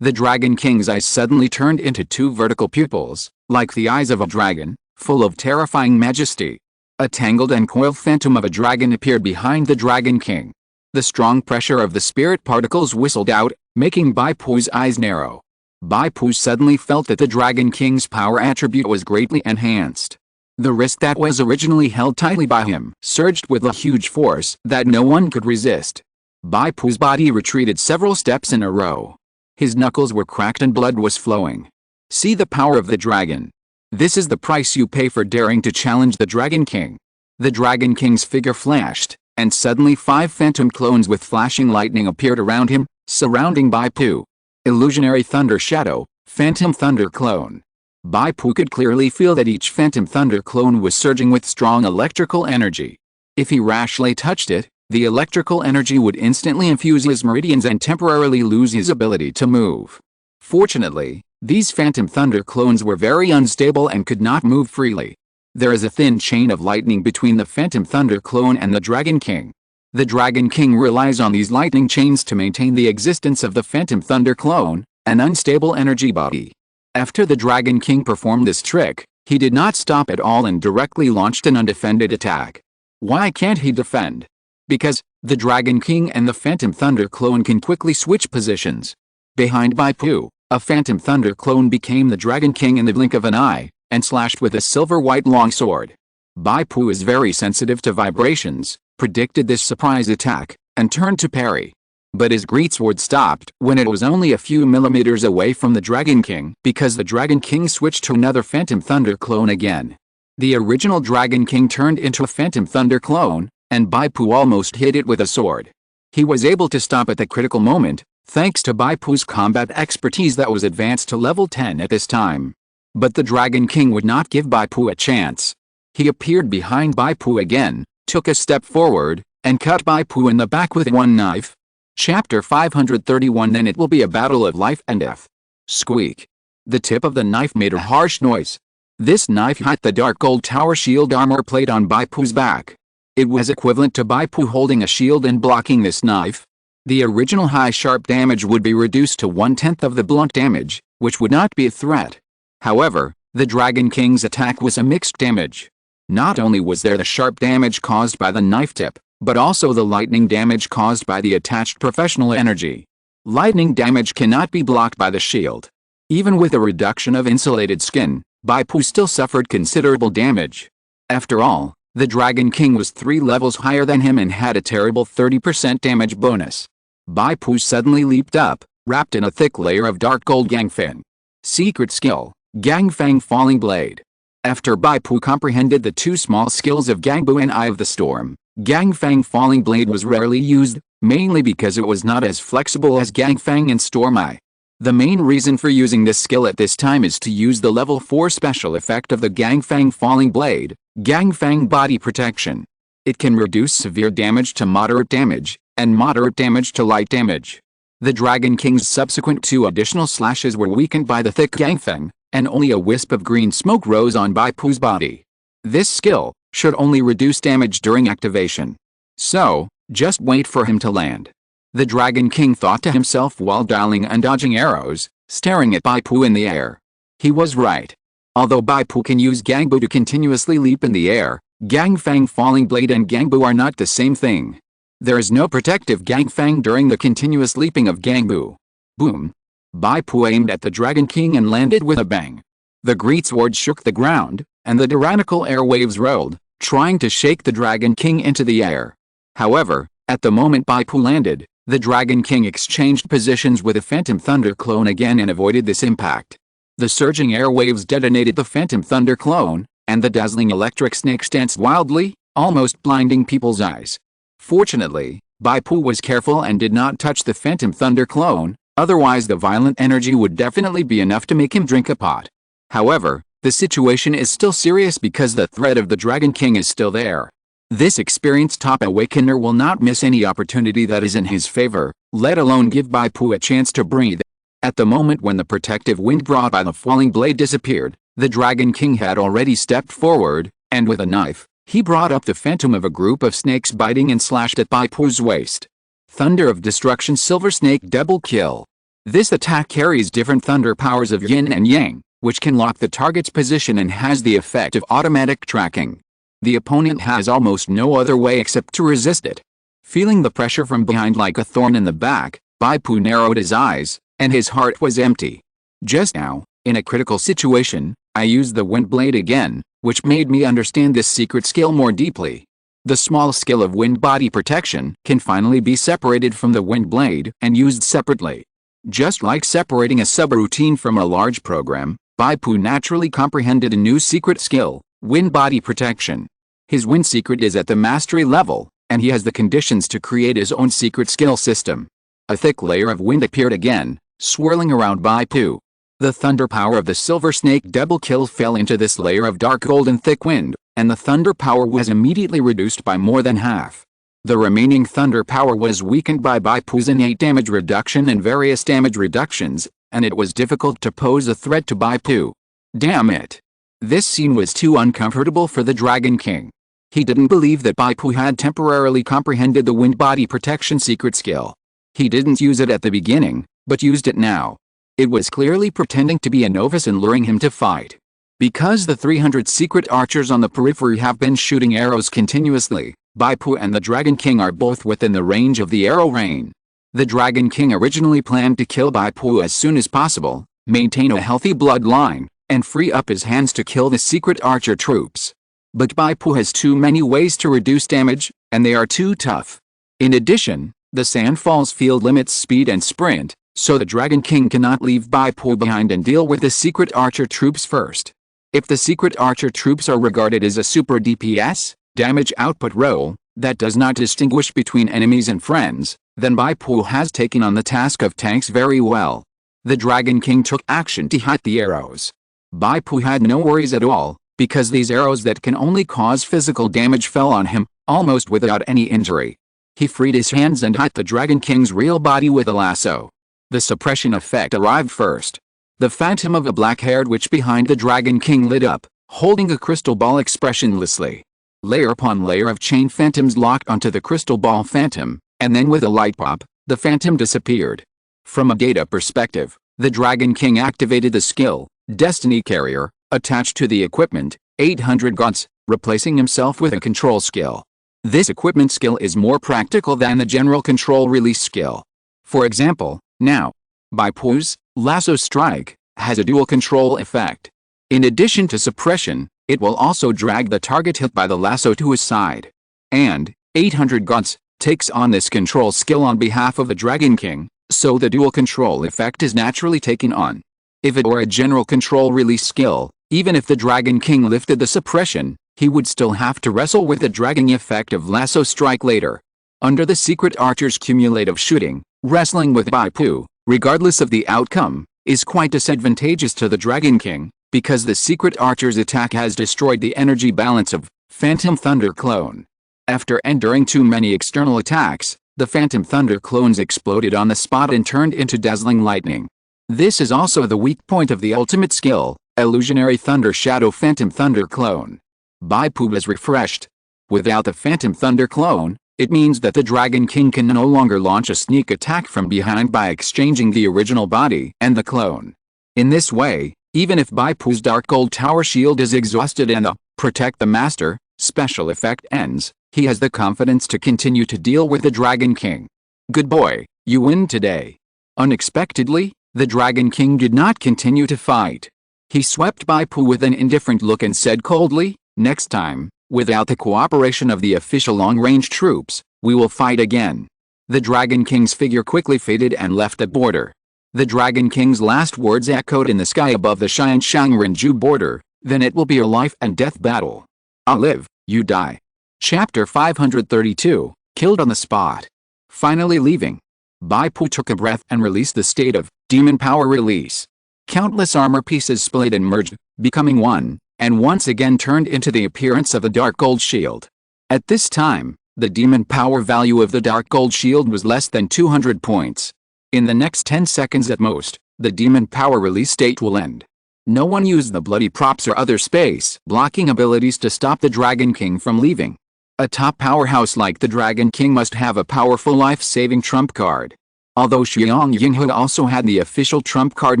The Dragon King's eyes suddenly turned into 2 vertical pupils, like the eyes of a dragon, full of terrifying majesty. A tangled and coiled phantom of a dragon appeared behind the Dragon King. The strong pressure of the spirit particles whistled out, making Bai Pu's eyes narrow. Bai Pu suddenly felt that the Dragon King's power attribute was greatly enhanced. The wrist that was originally held tightly by him surged with a huge force that no one could resist. Bai Pu's body retreated several steps in a row. His knuckles were cracked and blood was flowing. See the power of the dragon. This is the price you pay for daring to challenge the Dragon King. The Dragon King's figure flashed, and suddenly 5 phantom clones with flashing lightning appeared around him, surrounding Bai Pu. Illusionary Thunder Shadow, Phantom Thunder Clone. Bai Pu could clearly feel that each Phantom Thunder clone was surging with strong electrical energy. If he rashly touched it, the electrical energy would instantly infuse his meridians and temporarily lose his ability to move. Fortunately, these Phantom Thunder clones were very unstable and could not move freely. There is a thin chain of lightning between the Phantom Thunder clone and the Dragon King. The Dragon King relies on these lightning chains to maintain the existence of the Phantom Thunder clone, an unstable energy body. After the Dragon King performed this trick, he did not stop at all and directly launched an undefended attack. Why can't he defend? Because the Dragon King and the Phantom Thunder clone can quickly switch positions. Behind Bai Pu, a Phantom Thunder clone became the Dragon King in the blink of an eye, and slashed with a silver-white longsword. Bai Pu is very sensitive to vibrations, predicted this surprise attack, and turned to parry. But his greatsword stopped when it was only a few millimeters away from the Dragon King because the Dragon King switched to another Phantom Thunder clone again. The original Dragon King turned into a Phantom Thunder clone, and Bai Pu almost hit it with a sword. He was able to stop at the critical moment, thanks to Bai Pu's combat expertise that was advanced to level 10 at this time. But the Dragon King would not give Bai Pu a chance. He appeared behind Bai Pu again, took a step forward, and cut Bai Pu in the back with one knife. Chapter 531. Then it will be a battle of life and death. Squeak. The tip of the knife made a harsh noise. This knife hit the dark gold tower shield armor plate on Bai Pu's back. It was equivalent to Bai Pu holding a shield and blocking this knife. The original high sharp damage would be reduced to 1/10 of the blunt damage, which would not be a threat. However, the Dragon King's attack was a mixed damage. Not only was there the sharp damage caused by the knife tip, but also the lightning damage caused by the attached professional energy. Lightning damage cannot be blocked by the shield. Even with a reduction of insulated skin, Bai Pu still suffered considerable damage. After all, the Dragon King was 3 levels higher than him and had a terrible 30% damage bonus. Bai Pu suddenly leaped up, wrapped in a thick layer of dark gold Gangfang. Secret skill, Gangfang Falling Blade. After Bai Pu comprehended the 2 small skills of Gangbu and Eye of the Storm, Gangfang Falling Blade was rarely used, mainly because it was not as flexible as Gangfang and Storm Eye. The main reason for using this skill at this time is to use the level 4 special effect of the Gangfang Falling Blade, Gangfang Body Protection. It can reduce severe damage to moderate damage, and moderate damage to light damage. The Dragon King's subsequent 2 additional slashes were weakened by the thick Gangfang, and only a wisp of green smoke rose on Bai Pu's body. This skill should only reduce damage during activation. So, just wait for him to land. The Dragon King thought to himself while dialing and dodging arrows, staring at Bai Pu in the air. He was right. Although Bai Pu can use Gangbu to continuously leap in the air, Gangfang Falling Blade and Gangbu are not the same thing. There is no protective Gangfang during the continuous leaping of Gangbu. Boom! Bai Pu aimed at the Dragon King and landed with a bang. The greatsword shook the ground, and the tyrannical airwaves rolled, trying to shake the Dragon King into the air. However, at the moment Bai Pu landed, the Dragon King exchanged positions with a Phantom Thunder clone again and avoided this impact. The surging airwaves detonated the Phantom Thunder clone, and the dazzling electric snakes danced wildly, almost blinding people's eyes. Fortunately, Bai Pu was careful and did not touch the Phantom Thunder clone, otherwise the violent energy would definitely be enough to make him drink a pot. However, the situation is still serious because the threat of the Dragon King is still there. This experienced top awakener will not miss any opportunity that is in his favor, let alone give Bai Pu a chance to breathe. At the moment when the protective wind brought by the falling blade disappeared, the Dragon King had already stepped forward, and with a knife, he brought up the phantom of a group of snakes biting and slashed at Bai Pu's waist. Thunder of Destruction Silver Snake Double Kill. This attack carries different thunder powers of yin and yang, which can lock the target's position and has the effect of automatic tracking. The opponent has almost no other way except to resist it. Feeling the pressure from behind like a thorn in the back, Bai Pu narrowed his eyes, and his heart was empty. Just now, in a critical situation, I used the wind blade again, which made me understand this secret skill more deeply. The small skill of wind body protection can finally be separated from the wind blade and used separately. Just like separating a subroutine from a large program, Bai Pu naturally comprehended a new secret skill, wind body protection. His wind secret is at the mastery level, and he has the conditions to create his own secret skill system. A thick layer of wind appeared again, swirling around Bai Pu. The thunder power of the Silver Snake Double Kill fell into this layer of dark golden thick wind, and the thunder power was immediately reduced by more than half. The remaining thunder power was weakened by Bai Pu's innate damage reduction and various damage reductions, and it was difficult to pose a threat to Bai Pu. Damn it! This scene was too uncomfortable for the Dragon King. He didn't believe that Bai Pu had temporarily comprehended the wind body protection secret skill. He didn't use it at the beginning, but used it now. It was clearly pretending to be a novice and luring him to fight. Because the 300 secret archers on the periphery have been shooting arrows continuously, Bai Pu and the Dragon King are both within the range of the arrow rain. The Dragon King originally planned to kill Bai Pu as soon as possible, maintain a healthy bloodline, and free up his hands to kill the secret archer troops. But Bai Pu has too many ways to reduce damage, and they are too tough. In addition, the Sandfall's field limits speed and sprint, so the Dragon King cannot leave Bai Pu behind and deal with the secret archer troops first. If the secret archer troops are regarded as a super DPS, damage output role, that does not distinguish between enemies and friends, then Bai Pu has taken on the task of tanks very well. The Dragon King took action to hit the arrows. Bai Pu had no worries at all, because these arrows that can only cause physical damage fell on him, almost without any injury. He freed his hands and hit the Dragon King's real body with a lasso. The suppression effect arrived first. The phantom of a black-haired witch behind the Dragon King lit up, holding a crystal ball expressionlessly. Layer upon layer of chain phantoms locked onto the crystal ball phantom, and then with a light pop, the phantom disappeared. From a data perspective, the Dragon King activated the skill, Destiny Carrier, attached to the equipment, 800 gaunts, replacing himself with a control skill. This equipment skill is more practical than the general control release skill. For example, now, Bai Pu's Lasso Strike has a dual control effect. In addition to suppression, it will also drag the target hit by the lasso to his side. And 800 gaunts takes on this control skill on behalf of the Dragon King, so the dual control effect is naturally taken on. If it were a general control release skill, even if the Dragon King lifted the suppression, he would still have to wrestle with the dragging effect of Lasso Strike later. Under the secret archer's cumulative shooting, wrestling with Bai Pu regardless of the outcome, is quite disadvantageous to the Dragon King, because the Secret Archer's attack has destroyed the energy balance of Phantom Thunder clone. After enduring too many external attacks, the Phantom Thunder clones exploded on the spot and turned into dazzling lightning. This is also the weak point of the ultimate skill, Illusionary Thunder Shadow Phantom Thunder clone. Bai Pu was refreshed. Without the Phantom Thunder clone, it means that the Dragon King can no longer launch a sneak attack from behind by exchanging the original body and the clone. In this way, even if Bai Pu's Dark Gold Tower shield is exhausted and the Protect the Master special effect ends, he has the confidence to continue to deal with the Dragon King. Good boy, you win today. Unexpectedly, the Dragon King did not continue to fight. He swept Bai Pu with an indifferent look and said coldly, "Next time, without the cooperation of the official long-range troops, we will fight again." The Dragon King's figure quickly faded and left the border. The Dragon King's last words echoed in the sky above the Xianshan border, "Then it will be a life and death battle. I live, you die." Chapter 532, Killed on the Spot. Finally leaving, Bai Pu took a breath and released the state of Demon Power Release. Countless armor pieces split and merged, becoming one, and once again turned into the appearance of a dark gold shield. At this time, the demon power value of the dark gold shield was less than 200 points. In the next 10 seconds at most, the demon power release state will end. No one used the bloody props or other space blocking abilities to stop the Dragon King from leaving. A top powerhouse like the Dragon King must have a powerful life-saving trump card. Although Xiang Yinghe also had the official trump card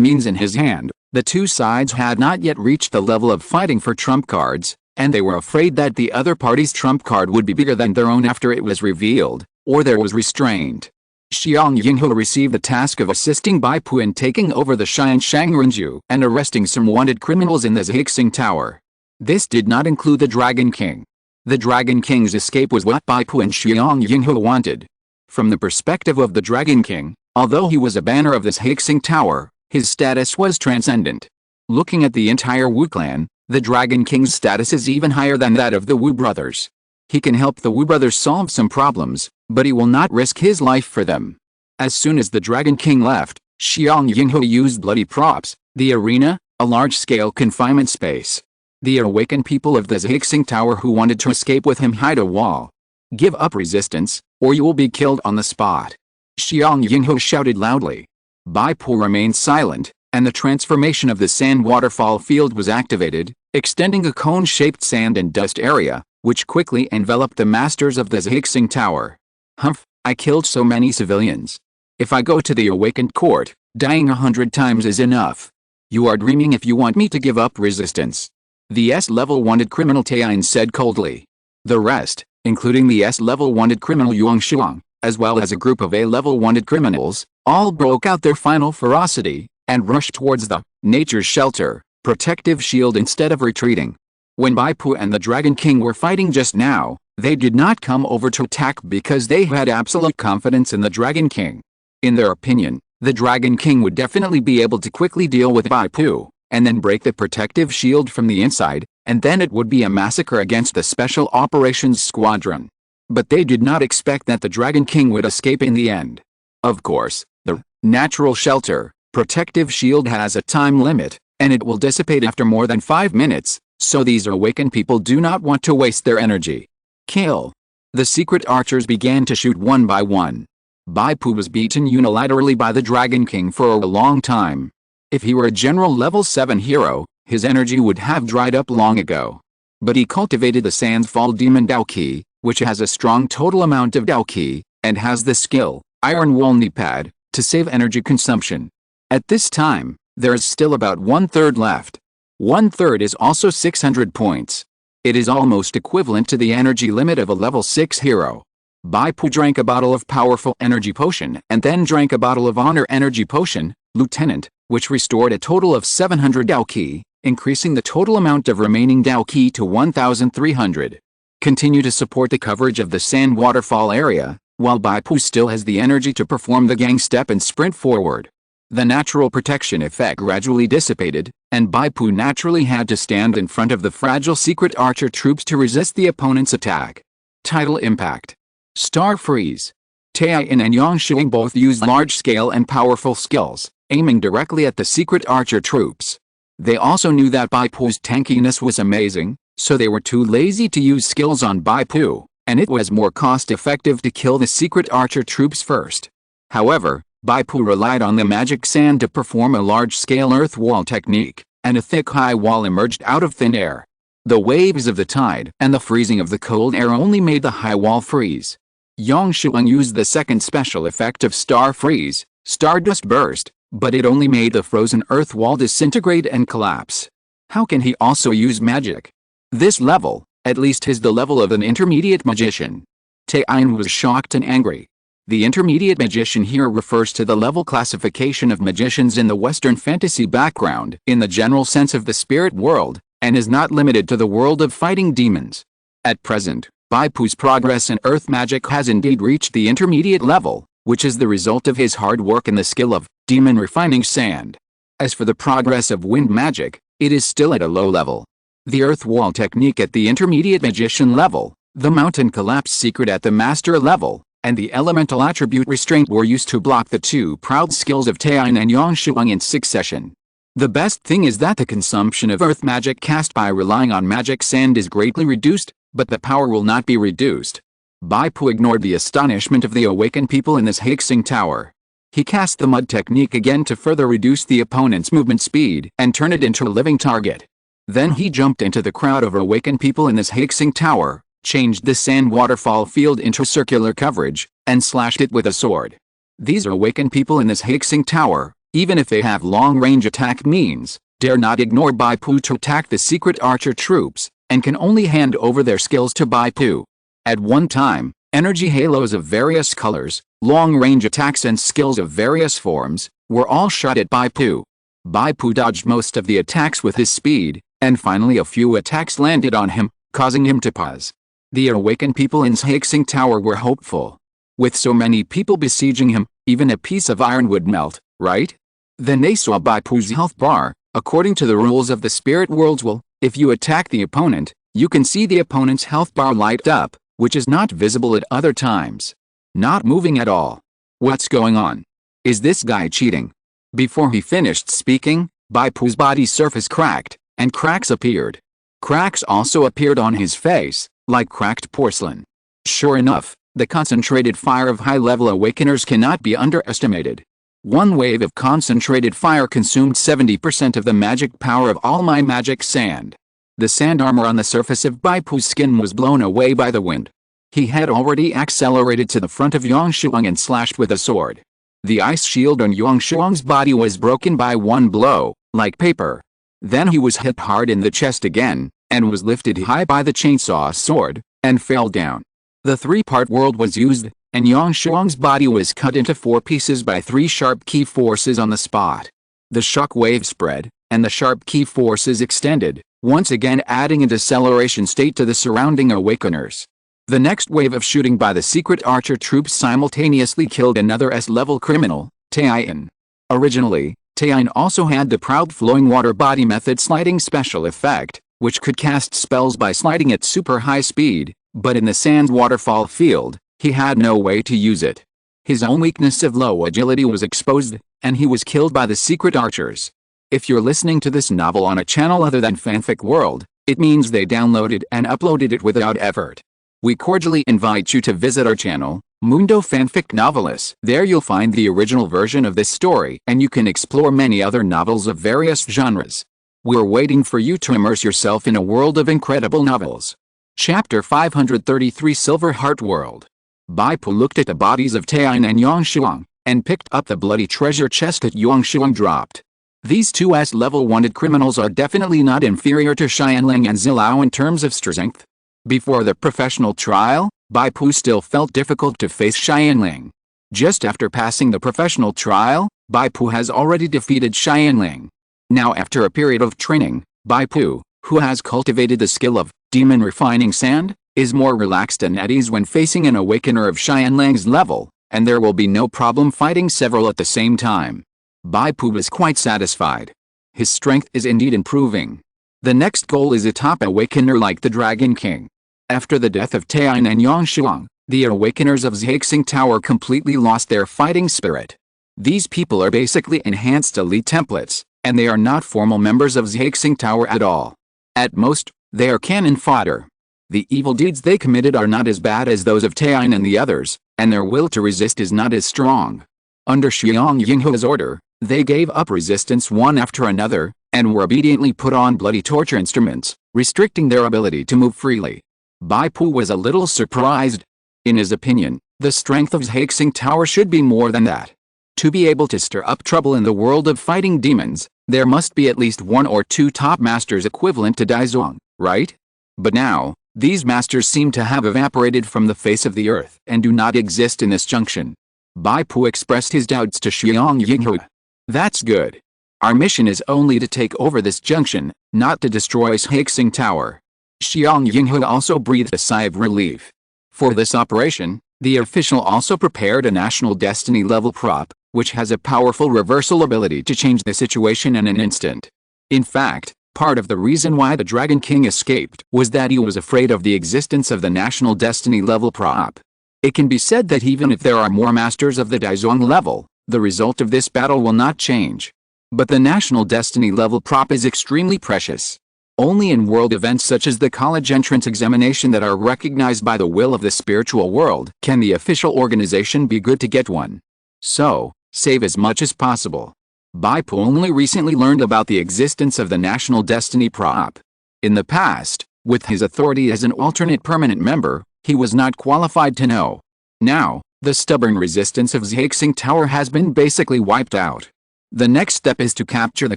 means in his hand, the two sides had not yet reached the level of fighting for trump cards, and they were afraid that the other party's trump card would be bigger than their own after it was revealed, or there was restraint. Xiang Yinghe received the task of assisting Bai Pu in taking over the Xianshan and arresting some wanted criminals in the Zhixing Tower. This did not include the Dragon King. The Dragon King's escape was what Bai Pu and Xiang Yinghe wanted. From the perspective of the Dragon King, although he was a banner of the Zhixing Tower, his status was transcendent. Looking at the entire Wu clan, the Dragon King's status is even higher than that of the Wu brothers. He can help the Wu brothers solve some problems, but he will not risk his life for them. As soon as the Dragon King left, Xiang Yinghe used bloody props, the arena, a large-scale confinement space. The awakened people of the Zhixing Tower who wanted to escape with him hide a wall. "Give up resistance, or you will be killed on the spot." Xiang Yinghe shouted loudly. Bai Pu remained silent, and the transformation of the sand waterfall field was activated, extending a cone-shaped sand and dust area, which quickly enveloped the masters of the Zhixing Tower. "Humph, I killed so many civilians. If I go to the awakened court, dying 100 times is enough. You are dreaming if you want me to give up resistance." The S-level wanted criminal Tian said coldly. The rest, including the S-level wanted criminal Yuang Shuang, as well as a group of A-level wanted criminals, all broke out their final ferocity, and rushed towards the nature's shelter, protective shield instead of retreating. When Bai Pu and the Dragon King were fighting just now, they did not come over to attack because they had absolute confidence in the Dragon King. In their opinion, the Dragon King would definitely be able to quickly deal with Bai Pu, and then break the protective shield from the inside, and then it would be a massacre against the Special Operations Squadron. But they did not expect that the Dragon King would escape in the end. Of course, the natural shelter, protective shield has a time limit, and it will dissipate after more than 5 minutes, so these awakened people do not want to waste their energy. Kill. The secret archers began to shoot one by one. Bai Pu was beaten unilaterally by the Dragon King for a long time. If he were a general level 7 hero, his energy would have dried up long ago. But he cultivated the Sandsfall Demon Dao Qi, which has a strong total amount of Dao Qi, and has the skill, Iron Wool Knee Pad, to save energy consumption. At this time, there is still about 1/3 left. 1/3 is also 600 points. It is almost equivalent to the energy limit of a level 6 hero. Bai Pu drank a bottle of powerful energy potion and then drank a bottle of honor energy potion, Lieutenant, which restored a total of 700 Dao Qi, increasing the total amount of remaining Dao Qi to 1,300. Continue to support the coverage of the sand waterfall area, while Bai Pu still has the energy to perform the gang step and sprint forward. The natural protection effect gradually dissipated, and Bai Pu naturally had to stand in front of the fragile secret archer troops to resist the opponent's attack. Title Impact. Star Freeze. Tian and Yangshuang both used large-scale and powerful skills, aiming directly at the secret archer troops. They also knew that Bai Pu's tankiness was amazing, so they were too lazy to use skills on Bai Pu, and it was more cost-effective to kill the secret archer troops first. However, Bai Pu relied on the magic sand to perform a large-scale earth wall technique, and a thick high wall emerged out of thin air. The waves of the tide and the freezing of the cold air only made the high wall freeze. Yangshuang used the second special effect of star freeze, stardust burst, but it only made the frozen earth wall disintegrate and collapse. How can he also use magic? This level, at least, is the level of an intermediate magician. Tian was shocked and angry. The intermediate magician here refers to the level classification of magicians in the Western fantasy background in the general sense of the spirit world, and is not limited to the world of fighting demons. At present, Bai Pu's progress in earth magic has indeed reached the intermediate level, which is the result of his hard work and the skill of demon refining sand. As for the progress of wind magic, it is still at a low level. The earth wall technique at the intermediate magician level, the mountain collapse secret at the master level, and the elemental attribute restraint were used to block the two proud skills of Tian and Yangshuang in succession. The best thing is that the consumption of earth magic cast by relying on magic sand is greatly reduced, but the power will not be reduced. Bai Pu ignored the astonishment of the awakened people in this Haixing tower. He cast the mud technique again to further reduce the opponent's movement speed and turn it into a living target. Then he jumped into the crowd of awakened people in this Haixing tower, changed the sand waterfall field into circular coverage, and slashed it with a sword. These awakened people in this Haixing tower, even if they have long-range attack means, dare not ignore Bai Pu to attack the secret archer troops, and can only hand over their skills to Bai Pu. At one time, energy halos of various colors, long-range attacks and skills of various forms, were all shot at Bai Pu. Bai Pu dodged most of the attacks with his speed, and finally a few attacks landed on him, causing him to pause. The awakened people in Haixing Tower were hopeful. With so many people besieging him, even a piece of iron would melt, right? Then they saw Bai Pu's health bar. According to the rules of the spirit world's will, if you attack the opponent, you can see the opponent's health bar light up, which is not visible at other times. Not moving at all. What's going on? Is this guy cheating? Before he finished speaking, Bai Pu's body surface cracked, and cracks appeared. Cracks also appeared on his face, like cracked porcelain. Sure enough, the concentrated fire of high-level awakeners cannot be underestimated. One wave of concentrated fire consumed 70% of the magic power of all my magic sand. The sand armor on the surface of Bai Pu's skin was blown away by the wind. He had already accelerated to the front of Yangshuang and slashed with a sword. The ice shield on Yangshuang's body was broken by one blow, like paper. Then he was hit hard in the chest again, and was lifted high by the chainsaw sword, and fell down. The three-part world was used, and Yangshuang's body was cut into 4 pieces by 3 sharp key forces on the spot. The shock wave spread, and the sharp key forces extended, once again adding a deceleration state to the surrounding awakeners. The next wave of shooting by the secret archer troops simultaneously killed another S-level criminal, Tian. Originally, Tian also had the proud flowing water body method sliding special effect, which could cast spells by sliding at super high speed, but in the sand waterfall field, he had no way to use it. His own weakness of low agility was exposed, and he was killed by the secret archers. If you're listening to this novel on a channel other than Fanfic World, it means they downloaded and uploaded it without effort. We cordially invite you to visit our channel, Mundo Fanfic Novelist. There you'll find the original version of this story, and you can explore many other novels of various genres. We're waiting for you to immerse yourself in a world of incredible novels. Chapter 533 Silver Heart World. Bai Pu looked at the bodies of Tian and Yangshuang, and picked up the bloody treasure chest that Yangshuang dropped. These 2 S-level wanted criminals are definitely not inferior to Xianling and Zilao in terms of strength. Before the professional trial, Bai Pu still felt difficult to face Xianling. Just after passing the professional trial, Bai Pu has already defeated Xianling. Now after a period of training, Bai Pu, who has cultivated the skill of demon refining sand, is more relaxed and at ease when facing an awakener of Xianling's level, and there will be no problem fighting several at the same time. Bai Pu was quite satisfied. His strength is indeed improving. The next goal is a top awakener like the Dragon King. After the death of Tian and Yangshuang, The awakeners of Zhaixing Tower completely lost their fighting spirit. These people are basically enhanced elite templates, and they are not formal members of Zhaixing Tower at all. At most, they are cannon fodder. The evil deeds they committed are not as bad as those of Tian and the others, and their will to resist is not as strong. Under Xiang Yinghua's order, they gave up resistance one after another, and were obediently put on bloody torture instruments, restricting their ability to move freely. Bai Pu was a little surprised. In his opinion, the strength of Zhaixing Tower should be more than that. To be able to stir up trouble in the world of fighting demons, there must be at least one or two top masters equivalent to Daizong, right? But now, these masters seem to have evaporated from the face of the earth and do not exist in this junction. Bai Pu expressed his doubts to Xiang Yinghua. That's good. Our mission is only to take over this junction, not to destroy Zhaixing Tower. Xiang Yinghua also breathed a sigh of relief. For this operation, the official also prepared a national destiny level prop, which has a powerful reversal ability to change the situation in an instant. In fact, part of the reason why the Dragon King escaped was that he was afraid of the existence of the national destiny level prop. It can be said that even if there are more masters of the Daizong level, the result of this battle will not change. But the national destiny level prop is extremely precious. Only in world events such as the college entrance examination that are recognized by the will of the spiritual world can the official organization be good to get one. So, save as much as possible. Bai Pu only recently learned about the existence of the National Destiny Prop. In the past, with his authority as an alternate permanent member, he was not qualified to know. Now, the stubborn resistance of Zhaixing Tower has been basically wiped out. The next step is to capture the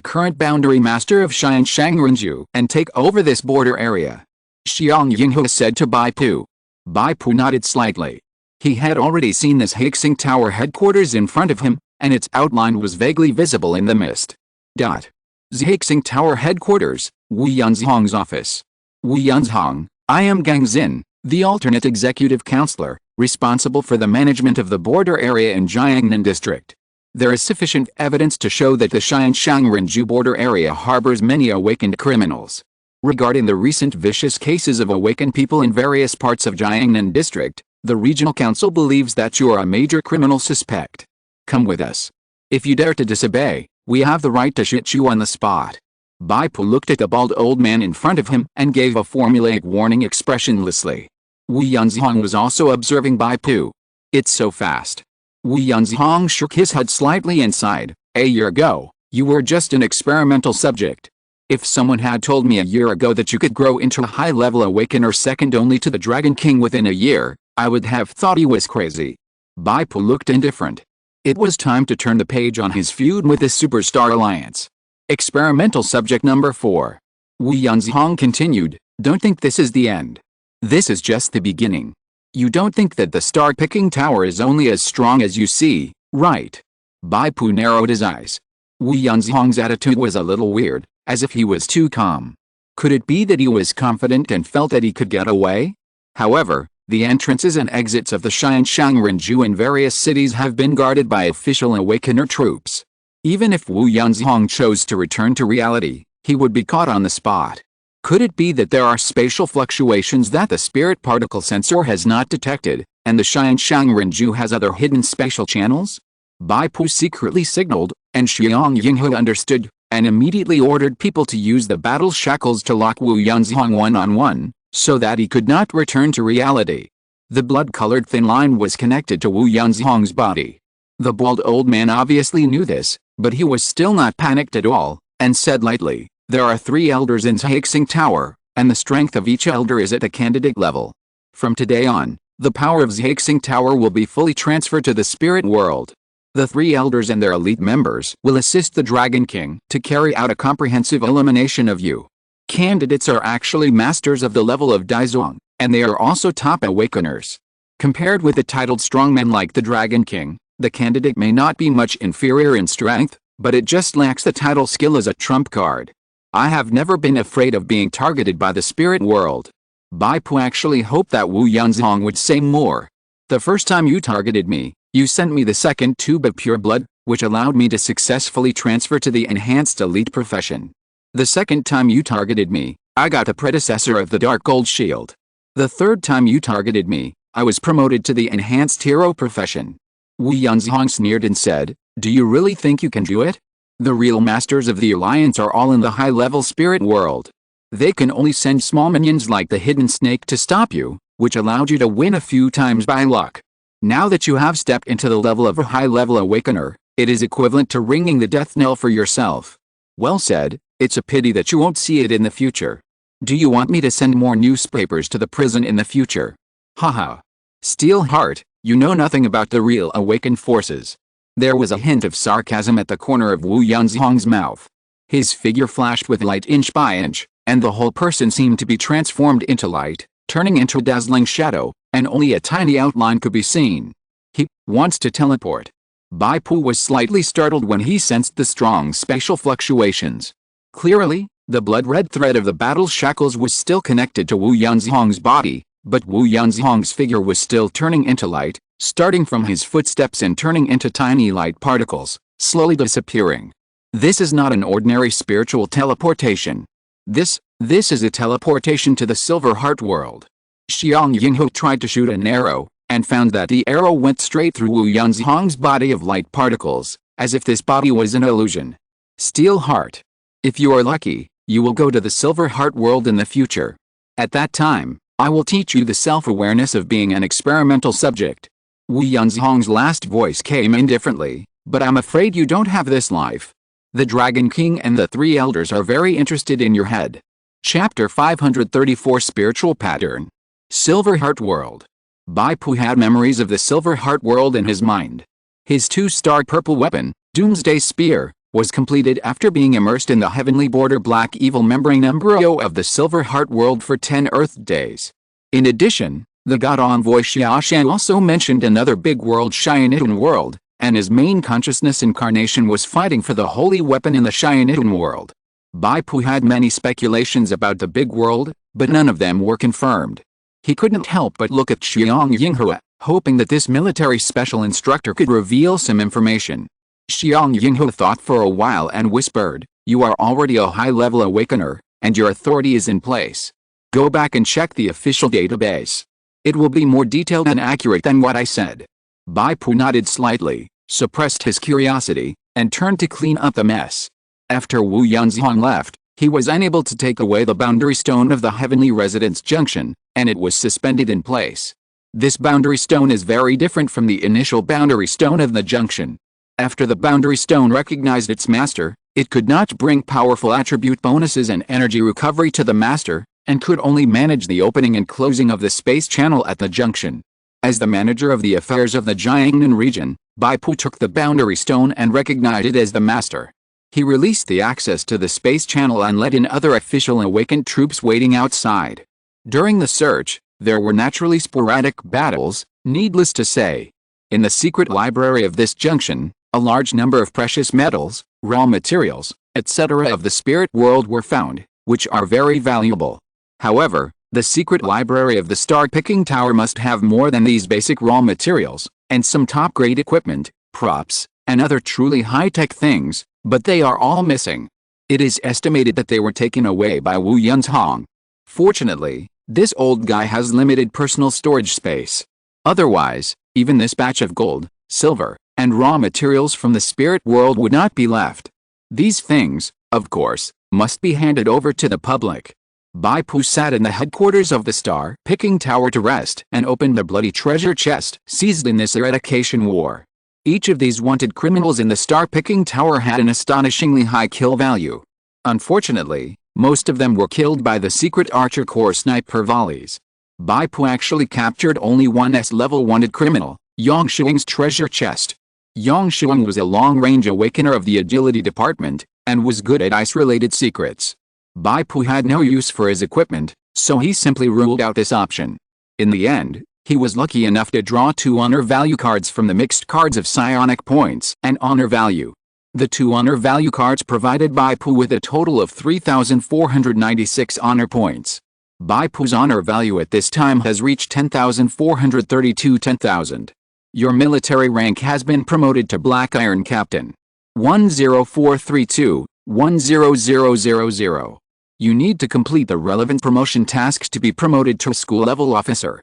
current boundary master of Xianshan Renju and take over this border area. Xiang Yinghua said to Bai Pu. Bai Pu nodded slightly. He had already seen this Zhaixing Tower headquarters in front of him, and its outline was vaguely visible in the mist. Zhaixing Tower headquarters, Wu Yunzhong's office. Wu Yunzhong, I am Gang Xin, the alternate executive counselor, responsible for the management of the border area in Jiangnan district. There is sufficient evidence to show that the Xianshan Renju border area harbors many awakened criminals. Regarding the recent vicious cases of awakened people in various parts of Jiangnan district, the regional council believes that you are a major criminal suspect. Come with us. If you dare to disobey, we have the right to shoot you on the spot. Bai Pu looked at the bald old man in front of him and gave a formulaic warning expressionlessly. Wu Yunzhong was also observing Bai Pu. It's so fast. Wu Yunzhong shook his head slightly and sighed. A year ago, you were just an experimental subject. If someone had told me a year ago that you could grow into a high-level awakener second only to the Dragon King within a year, I would have thought he was crazy. Bai Pu looked indifferent. It was time to turn the page on his feud with the Superstar Alliance. Experimental subject number 4. Wu Yunzhong continued, don't think this is the end. This is just the beginning. You don't think that the star-picking tower is only as strong as you see, right? Bai Pu narrowed his eyes. Wu Yunzhong's attitude was a little weird, as if he was too calm. Could it be that he was confident and felt that he could get away? However, the entrances and exits of the Xianshan Renju in various cities have been guarded by official awakener troops. Even if Wu Yunzhong chose to return to reality, he would be caught on the spot. Could it be that there are spatial fluctuations that the spirit particle sensor has not detected, and the Xianshan Renju has other hidden spatial channels? Bai Pu secretly signaled, and Xiang Yinghua understood, and immediately ordered people to use the battle shackles to lock Wu Yunzhong one-on-one, so that he could not return to reality. The blood-colored thin line was connected to Wu Yunzhong's body. The bald old man obviously knew this, but he was still not panicked at all, and said lightly, there are 3 elders in Zhaixing Tower, and the strength of each elder is at a candidate level. From today on, the power of Zhaixing Tower will be fully transferred to the spirit world. The 3 elders and their elite members will assist the Dragon King to carry out a comprehensive elimination of you. Candidates are actually masters of the level of Daizong, and they are also top awakeners. Compared with the titled strongmen like the Dragon King, the candidate may not be much inferior in strength, but it just lacks the title skill as a trump card. I have never been afraid of being targeted by the spirit world. Bai Pu actually hoped that Wu Yunzhong would say more. The first time you targeted me, you sent me the second tube of pure blood, which allowed me to successfully transfer to the enhanced elite profession. The second time you targeted me, I got the predecessor of the Dark Gold Shield. The third time you targeted me, I was promoted to the enhanced hero profession. Wu Yunzhong sneered and said, do you really think you can do it? The real masters of the Alliance are all in the high-level spirit world. They can only send small minions like the hidden snake to stop you, which allowed you to win a few times by luck. Now that you have stepped into the level of a high-level awakener, it is equivalent to ringing the death knell for yourself. Well said, it's a pity that you won't see it in the future. Do you want me to send more newspapers to the prison in the future? Haha. Steel Heart, you know nothing about the real awakened forces. There was a hint of sarcasm at the corner of Wu Yunzhong's mouth. His figure flashed with light inch by inch, and the whole person seemed to be transformed into light, turning into a dazzling shadow, and only a tiny outline could be seen. He wants to teleport. Bai Pu was slightly startled when he sensed the strong spatial fluctuations. Clearly, the blood-red thread of the battle's shackles was still connected to Wu Yunzhong's body, but Wu Yunzhong's figure was still turning into light, starting from his footsteps and turning into tiny light particles, slowly disappearing. This is not an ordinary spiritual teleportation. This is a teleportation to the Silver Heart world. Xiang Yinghu tried to shoot an arrow, and found that the arrow went straight through Wu Yunzhong's body of light particles, as if this body was an illusion. Steel Heart. If you are lucky, you will go to the Silver Heart world in the future. At that time, I will teach you the self-awareness of being an experimental subject. Wu Yunzhong's last voice came indifferently, but I'm afraid you don't have this life. The Dragon King and the three elders are very interested in your head. Chapter 534 Spiritual Pattern. Silver Heart World. Bai Pu had memories of the Silver Heart World in his mind. His two-star purple weapon, Doomsday Spear, was completed after being immersed in the heavenly border black evil membrane embryo of the Silver Heart World for 10 Earth days. In addition, the god envoy Xiaoshan also mentioned another big world, Xianitun world, and his main consciousness incarnation was fighting for the holy weapon in the Xianitun world. Bai Pu had many speculations about the big world, but none of them were confirmed. He couldn't help but look at Xiang Yinghu, hoping that this military special instructor could reveal some information. Xiang Yinghu thought for a while and whispered, you are already a high-level awakener, and your authority is in place. Go back and check the official database. It will be more detailed and accurate than what I said. Bai Pu nodded slightly, suppressed his curiosity, and turned to clean up the mess. After Wu Yunzhong left, he was unable to take away the boundary stone of the Heavenly Residence Junction, and it was suspended in place. This boundary stone is very different from the initial boundary stone of the junction. After the boundary stone recognized its master, it could not bring powerful attribute bonuses and energy recovery to the master, and could only manage the opening and closing of the space channel at the junction. As the manager of the affairs of the Jiangnan region, Bai Pu took the boundary stone and recognized it as the master. He released the access to the space channel and let in other official awakened troops waiting outside. During the search, there were naturally sporadic battles, needless to say. In the secret library of this junction, a large number of precious metals, raw materials, etc. of the spirit world were found, which are very valuable. However, the secret library of the star-picking tower must have more than these basic raw materials, and some top-grade equipment, props, and other truly high-tech things, but they are all missing. It is estimated that they were taken away by Wu Yunzhong. Fortunately, this old guy has limited personal storage space. Otherwise, even this batch of gold, silver, and raw materials from the spirit world would not be left. These things, of course, must be handed over to the public. Bai Pu sat in the headquarters of the star-picking tower to rest and opened the bloody treasure chest seized in this eradication war. Each of these wanted criminals in the star-picking tower had an astonishingly high kill value. Unfortunately, most of them were killed by the secret Archer Corps sniper volleys. Bai Pu actually captured only one S-level wanted criminal, Yang Shuang's treasure chest. Yang Shuang was a long-range awakener of the agility department, and was good at ice-related secrets. Bai Pu had no use for his equipment, so he simply ruled out this option. In the end, he was lucky enough to draw 2 honor value cards from the mixed cards of psionic points and honor value. The 2 honor value cards provided Bai Pu with a total of 3,496 honor points. Bai Pu's honor value at this time has reached 10,432. 10,000. Your military rank has been promoted to Black Iron Captain. 10432, 10000. You need to complete the relevant promotion tasks to be promoted to school level officer.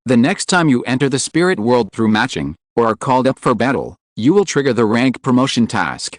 The next time you enter the spirit world through matching, or are called up for battle, you will trigger the rank promotion task.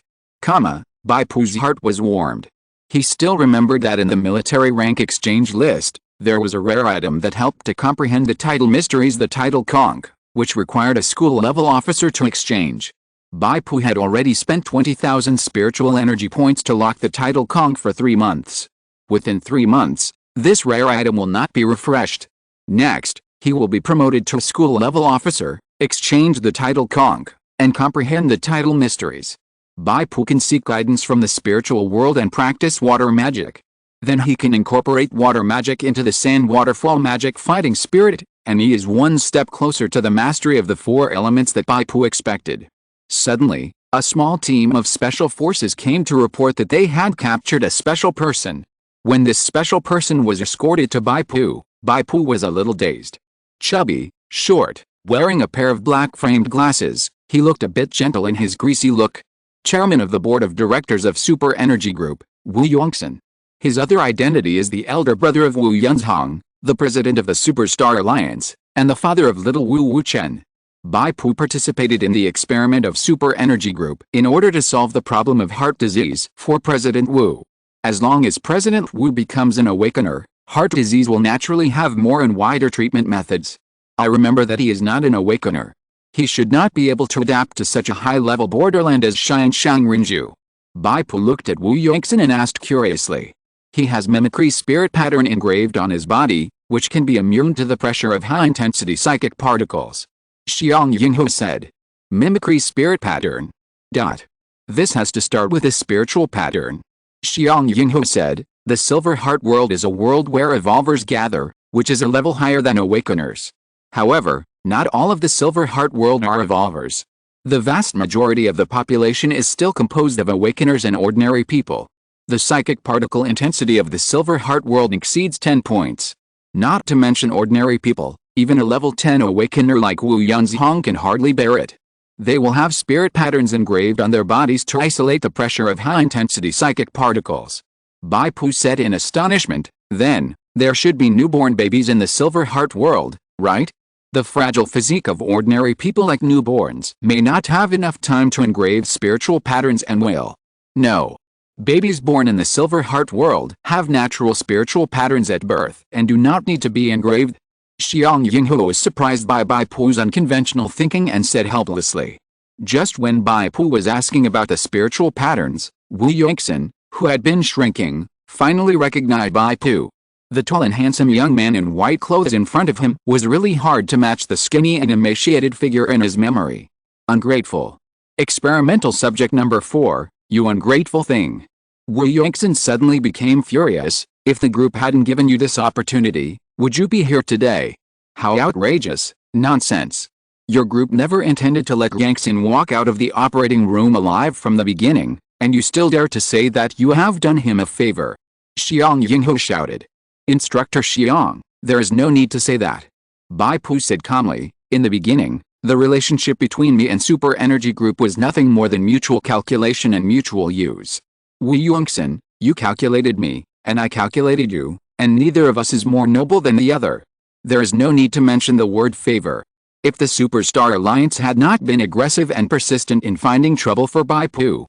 Bai Pu's heart was warmed. He still remembered that in the military rank exchange list, there was a rare item that helped to comprehend the title mysteries, the title conch, which required a school-level officer to exchange. Bai Pu had already spent 20,000 spiritual energy points to lock the title conch for 3 months. Within 3 months, this rare item will not be refreshed. Next, he will be promoted to school-level officer, exchange the title conch, and comprehend the title mysteries. Bai Pu can seek guidance from the spiritual world and practice water magic. Then he can incorporate water magic into the sand waterfall magic fighting spirit, and he is one step closer to the mastery of the 4 elements that Bai Pu expected. Suddenly, a small team of special forces came to report that they had captured a special person. When this special person was escorted to Bai Pu was a little dazed. Chubby, short, wearing a pair of black-framed glasses, he looked a bit gentle in his greasy look. Chairman of the board of directors of Super Energy Group, Wu Yongxin. His other identity is the elder brother of Wu Yunzhong, the president of the Superstar Alliance, and the father of little Wu Wuchen. Bai Pu participated in the experiment of Super Energy Group in order to solve the problem of heart disease for President Wu. As long as President Wu becomes an awakener, heart disease will naturally have more and wider treatment methods. I remember that he is not an awakener. He should not be able to adapt to such a high-level borderland as Xianshan Rinju. Bai Pu looked at Wu Yongxin and asked curiously. He has mimicry spirit pattern engraved on his body, which can be immune to the pressure of high-intensity psychic particles. Xiang Yinghu said. Mimicry spirit pattern. This has to start with a spiritual pattern. Xiang Yinghu said, the Silver Heart world is a world where evolvers gather, which is a level higher than awakeners. However, not all of the Silver Heart world are evolvers. The vast majority of the population is still composed of awakeners and ordinary people. The psychic particle intensity of the Silver Heart world exceeds 10 points. Not to mention ordinary people, even a level 10 awakener like Wu Yunzhong can hardly bear it. They will have spirit patterns engraved on their bodies to isolate the pressure of high-intensity psychic particles. Bai Pu said in astonishment, then, there should be newborn babies in the Silver Heart world, right? The fragile physique of ordinary people like newborns may not have enough time to engrave spiritual patterns and will. No. Babies born in the Silver Heart world have natural spiritual patterns at birth and do not need to be engraved. Xiang Yinghu was surprised by Bai Pu's unconventional thinking and said helplessly. Just when Bai Pu was asking about the spiritual patterns, Wu Yongxin, who had been shrinking, finally recognized Bai Pu. The tall and handsome young man in white clothes in front of him was really hard to match the skinny and emaciated figure in his memory. Ungrateful. Experimental subject number 4, you ungrateful thing. Wu Yongxin suddenly became furious. If the group hadn't given you this opportunity, would you be here today? How outrageous, nonsense. Your group never intended to let Yangxin walk out of the operating room alive from the beginning, and you still dare to say that you have done him a favor. Xiang Yinghu shouted. Instructor Xiang, there is no need to say that. Bai Pu said calmly, in the beginning, the relationship between me and Super Energy Group was nothing more than mutual calculation and mutual use. Wu Yongxin, you calculated me, and I calculated you, and neither of us is more noble than the other. There is no need to mention the word favor. If the Superstar Alliance had not been aggressive and persistent in finding trouble for Bai Pu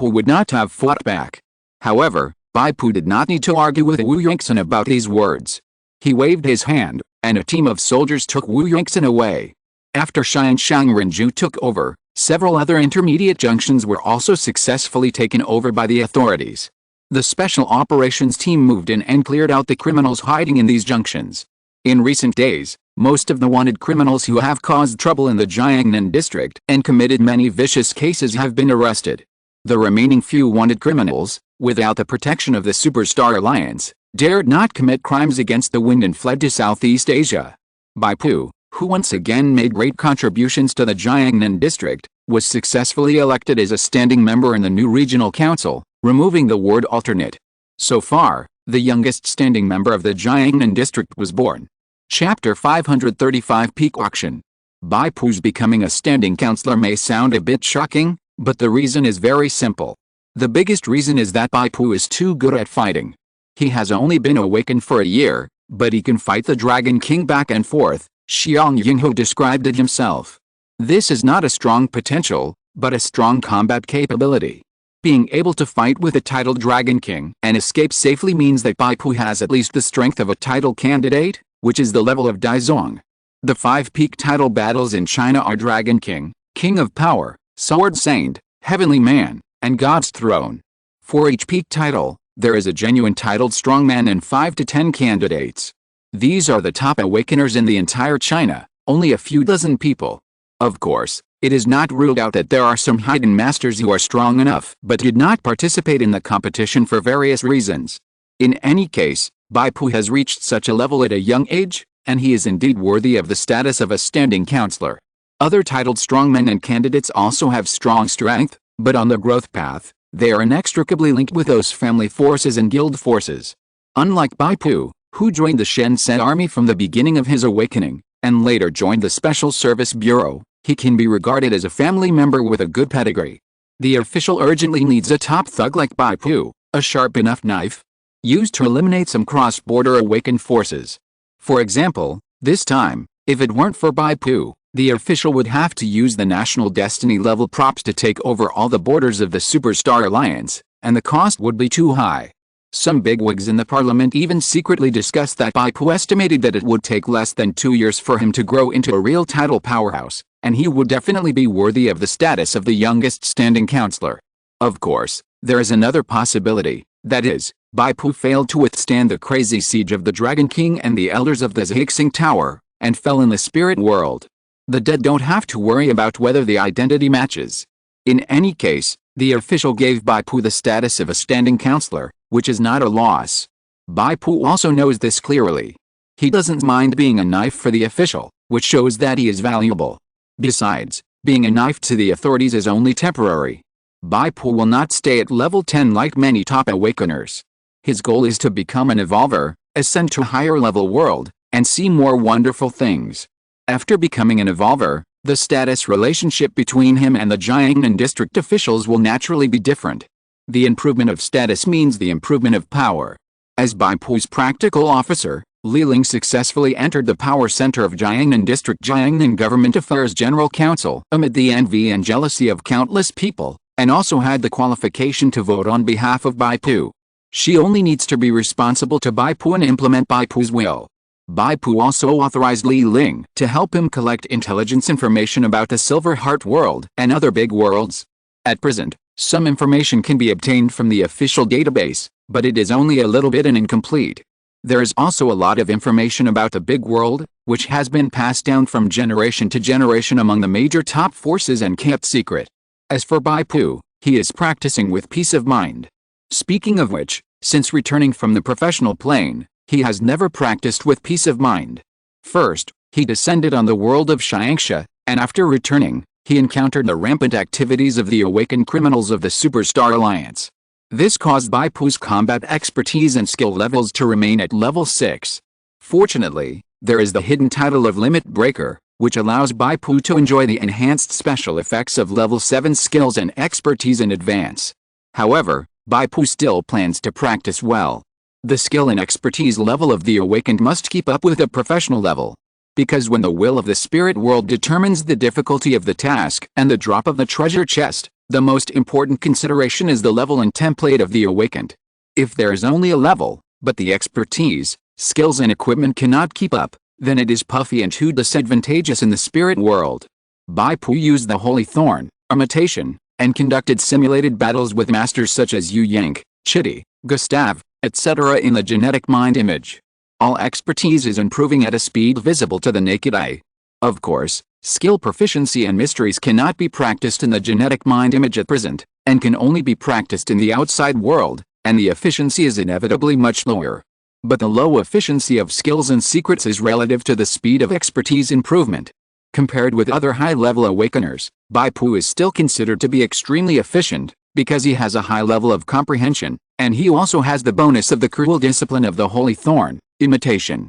would not have fought back. However, Bai Pu did not need to argue with Wu Yongxin about these words. He waved his hand, and a team of soldiers took Wu Yongxin away. After Xianshan Rinju took over, several other intermediate junctions were also successfully taken over by the authorities. The special operations team moved in and cleared out the criminals hiding in these junctions. In recent days, most of the wanted criminals who have caused trouble in the Jiangnan district and committed many vicious cases have been arrested. The remaining few wanted criminals, without the protection of the Superstar Alliance, dared not commit crimes against the wind and fled to Southeast Asia. Bai Pu, who once again made great contributions to the Jiangnan district, was successfully elected as a standing member in the new regional council, removing the word alternate. So far, the youngest standing member of the Jiangnan district was born. Chapter 535 Peak Auction. Bai Pu's becoming a standing councillor may sound a bit shocking, but the reason is very simple. The biggest reason is that Bai Pu is too good at fighting. He has only been awakened for a year, but he can fight the Dragon King back and forth, Xiang Yinghu described it himself. This is not a strong potential, but a strong combat capability. Being able to fight with a titled Dragon King and escape safely means that Bai Pu has at least the strength of a title candidate, which is the level of Daizong. The 5 peak title battles in China are Dragon King, King of Power, Sword Saint, Heavenly Man, and God's Throne. For each peak title, there is a genuine titled strongman and 5 to 10 candidates. These are the top awakeners in the entire China, only a few dozen people. Of course, it is not ruled out that there are some hidden masters who are strong enough but did not participate in the competition for various reasons. In any case, Bai Pu has reached such a level at a young age, and he is indeed worthy of the status of a standing counselor. Other titled strongmen and candidates also have strong strength, but on the growth path, they are inextricably linked with those family forces and guild forces. Unlike Bai Pu, who joined the Shenzhen army from the beginning of his awakening, and later joined the Special Service Bureau, he can be regarded as a family member with a good pedigree. The official urgently needs a top thug like Bai Pu, a sharp enough knife, used to eliminate some cross-border awakened forces. For example, this time, if it weren't for Bai Pu, the official would have to use the National Destiny level props to take over all the borders of the Superstar Alliance, and the cost would be too high. Some bigwigs in the parliament even secretly discussed that Bai Pu estimated that it would take less than 2 years for him to grow into a real title powerhouse, and he would definitely be worthy of the status of the youngest standing counselor. Of course, there is another possibility, that is, Bai Pu failed to withstand the crazy siege of the Dragon King and the elders of the Zhixing Tower, and fell in the spirit world. The dead don't have to worry about whether the identity matches. In any case, the official gave Bai Pu the status of a standing counselor, which is not a loss. Bai Pu also knows this clearly. He doesn't mind being a knife for the official, which shows that he is valuable. Besides, being a knife to the authorities is only temporary. Bai Pu will not stay at level 10 like many top awakeners. His goal is to become an evolver, ascend to a higher level world, and see more wonderful things. After becoming an evolver, the status relationship between him and the Jiangnan district officials will naturally be different. The improvement of status means the improvement of power. As Bai Pu's practical officer, Li Ling successfully entered the power center of Jiangnan District Jiangnan Government Affairs General Council amid the envy and jealousy of countless people, and also had the qualification to vote on behalf of Bai Pu. She only needs to be responsible to Bai Pu and implement Bai Pu's will. Bai Pu also authorized Li Ling to help him collect intelligence information about the Silver Heart world and other big worlds. At present, some information can be obtained from the official database, but it is only a little bit and incomplete. There is also a lot of information about the big world, which has been passed down from generation to generation among the major top forces and kept secret. As for Bai Pu, he is practicing with peace of mind. Speaking of which, since returning from the professional plane, he has never practiced with peace of mind. First, he descended on the world of Xiangsha, and after returning, he encountered the rampant activities of the awakened criminals of the Superstar Alliance. This caused Bai Pu's combat expertise and skill levels to remain at level 6. Fortunately, there is the hidden title of Limit Breaker, which allows Bai Pu to enjoy the enhanced special effects of level 7 skills and expertise in advance. However, Bai Pu still plans to practice well. The skill and expertise level of the awakened must keep up with the professional level. Because when the will of the spirit world determines the difficulty of the task and the drop of the treasure chest, the most important consideration is the level and template of the awakened. If there is only a level, but the expertise, skills and equipment cannot keep up, then it is puffy and too disadvantageous in the spirit world. Bai Pu used the Holy Thorn, imitation, and conducted simulated battles with masters such as Yu Yang, Chitty, Gustave, etc. in the genetic mind image. All expertise is improving at a speed visible to the naked eye. Of course, skill proficiency and mysteries cannot be practiced in the genetic mind image at present, and can only be practiced in the outside world, and the efficiency is inevitably much lower. But the low efficiency of skills and secrets is relative to the speed of expertise improvement. Compared with other high-level awakeners, Bai Pu is still considered to be extremely efficient, because he has a high level of comprehension, and he also has the bonus of the cruel discipline of the Holy Thorn, imitation.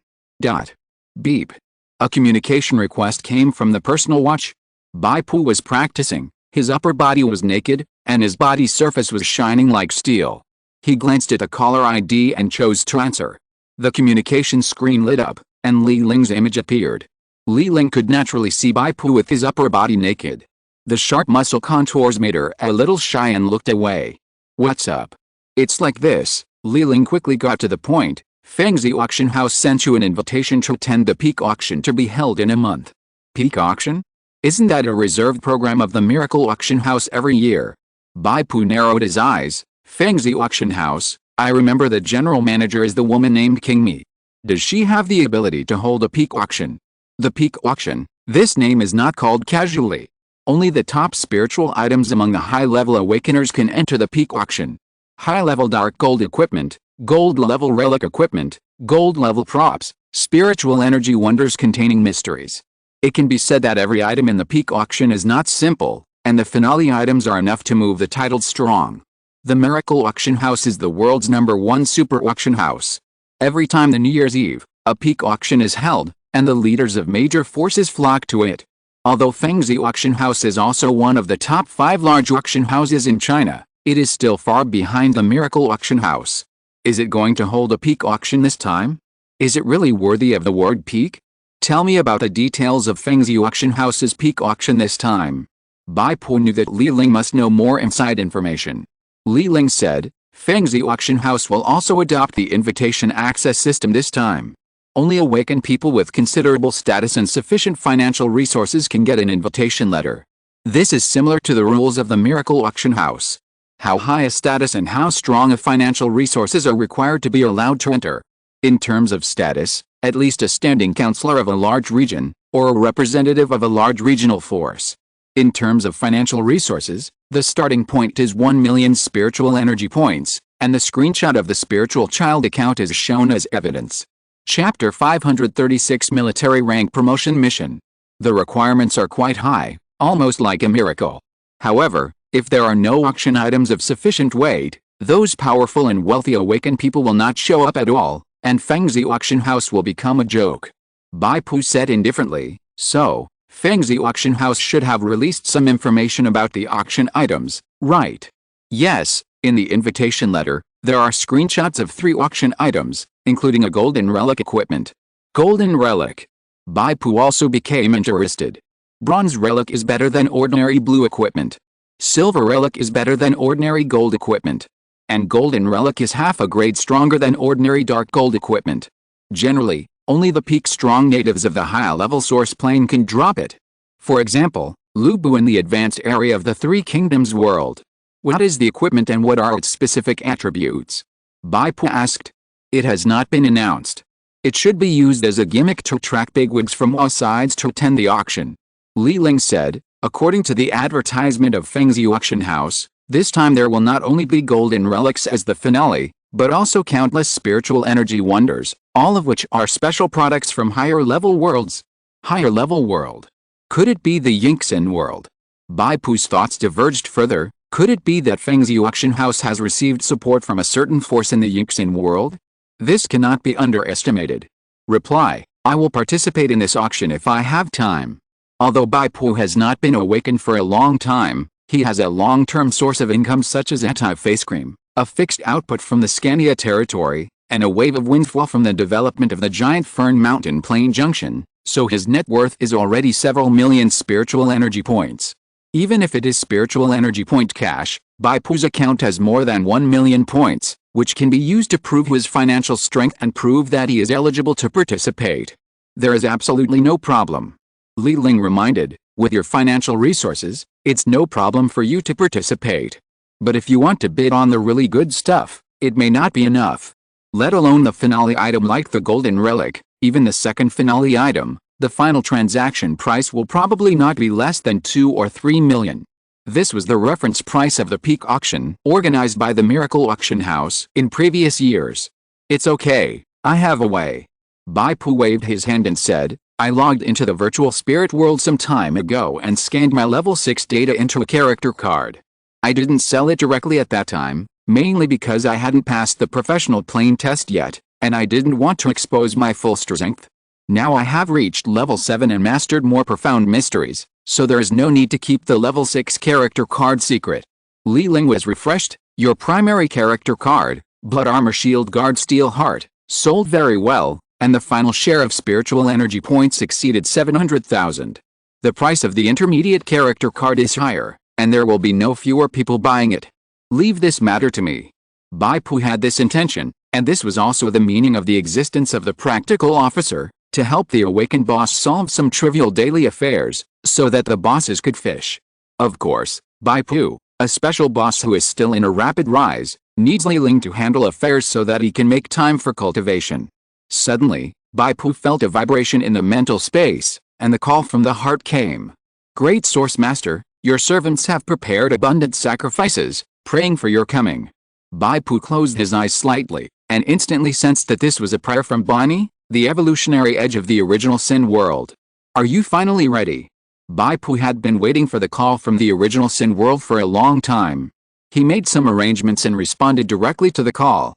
Beep. A communication request came from the personal watch. Bai Pu was practicing, his upper body was naked, and his body surface was shining like steel. He glanced at the caller ID and chose to answer. The communication screen lit up, and Li Ling's image appeared. Li Ling could naturally see Bai Pu with his upper body naked. The sharp muscle contours made her a little shy and looked away. "What's up?" "It's like this," Li Ling quickly got to the point. "Fengzi Auction House sent you an invitation to attend the peak auction to be held in a month." "Peak auction? Isn't that a reserved program of the Miracle Auction House every year?" Bai Pu narrowed his eyes. "Fengzi Auction House, I remember the general manager is the woman named King Mi. Does she have the ability to hold a peak auction?" "The peak auction, this name is not called casually. Only the top spiritual items among the high-level awakeners can enter the peak auction. High-level dark gold equipment, gold-level relic equipment, gold-level props, spiritual energy wonders containing mysteries. It can be said that every item in the peak auction is not simple, and the finale items are enough to move the title strong. The Miracle Auction House is the world's #1 super auction house. Every time the New Year's Eve, a peak auction is held, and the leaders of major forces flock to it. Although Fengzi Auction House is also one of the top 5 large auction houses in China, it is still far behind the Miracle Auction House. Is it going to hold a peak auction this time? Is it really worthy of the word peak? Tell me about the details of Fengzi Auction House's peak auction this time." Bai Pu knew that Li Ling must know more inside information. Li Ling said, "Fengzi Auction House will also adopt the invitation access system this time. Only awakened people with considerable status and sufficient financial resources can get an invitation letter. This is similar to the rules of the Miracle Auction House. How high a status and how strong a financial resources are required to be allowed to enter. In terms of status, at least a standing councillor of a large region, or a representative of a large regional force. In terms of financial resources, the starting point is 1 million spiritual energy points, and the screenshot of the spiritual child account is shown as evidence." Chapter 536 Military Rank Promotion Mission. The requirements are quite high, almost like a miracle. However, if there are no auction items of sufficient weight, those powerful and wealthy awakened people will not show up at all, and Fengzi Auction House will become a joke. Bai Pu said indifferently, "So, Fengzi Auction House should have released some information about the auction items, right?" "Yes, in the invitation letter, there are screenshots of 3 auction items, including a golden relic equipment." "Golden relic?" Bai Pu also became interested. "Bronze relic is better than ordinary blue equipment. Silver relic is better than ordinary gold equipment. And golden relic is half a grade stronger than ordinary dark gold equipment. Generally, only the peak strong natives of the high-level source plane can drop it. For example, Lu Bu in the advanced area of the Three Kingdoms world. What is the equipment and what are its specific attributes?" Bai Pu asked. "It has not been announced. It should be used as a gimmick to attract bigwigs from all sides to attend the auction." Li Ling said, "According to the advertisement of Fengzi Auction House, this time there will not only be golden relics as the finale, but also countless spiritual energy wonders, all of which are special products from higher-level worlds." Higher-level world? Could it be the Yingxin world? Bai Pu's thoughts diverged further. Could it be that Fengzi Auction House has received support from a certain force in the Yingxin world? This cannot be underestimated. Reply: I will participate in this auction if I have time. Although Bai Pu has not been awakened for a long time, he has a long-term source of income such as anti-face cream, a fixed output from the Scania territory, and a wave of windfall from the development of the giant Fern Mountain Plain Junction, so his net worth is already several million spiritual energy points. Even if it is spiritual energy point cash, Bai Pu's account has more than 1 million points, which can be used to prove his financial strength and prove that he is eligible to participate. There is absolutely no problem. Li Ling reminded, with your financial resources, it's no problem for you to participate. But if you want to bid on the really good stuff, it may not be enough. Let alone the finale item like the golden relic, even the second finale item, the final transaction price will probably not be less than 2 or 3 million. This was the reference price of the peak auction organized by the Miracle Auction House in previous years. It's okay, I have a way. Bai Pu waved his hand and said, I logged into the virtual spirit world some time ago and scanned my level 6 data into a character card. I didn't sell it directly at that time, mainly because I hadn't passed the professional plane test yet, and I didn't want to expose my full strength. Now I have reached level 7 and mastered more profound mysteries, so there is no need to keep the level 6 character card secret. Li Ling was refreshed. Your primary character card, Blood Armor Shield Guard Steel Heart, sold very well, and the final share of spiritual energy points exceeded 700,000. The price of the intermediate character card is higher, and there will be no fewer people buying it. Leave this matter to me. Bai Pu had this intention, and this was also the meaning of the existence of the practical officer, to help the awakened boss solve some trivial daily affairs, so that the bosses could fish. Of course, Bai Pu, a special boss who is still in a rapid rise, needs Li-Ling to handle affairs so that he can make time for cultivation. Suddenly, Bai Pu felt a vibration in the mental space, and the call from the heart came. Great Source Master, your servants have prepared abundant sacrifices, praying for your coming. Bai Pu closed his eyes slightly, and instantly sensed that this was a prayer from Bani, the evolutionary edge of the original Sin world. Are you finally ready? Bai Pu had been waiting for the call from the original Sin world for a long time. He made some arrangements and responded directly to the call.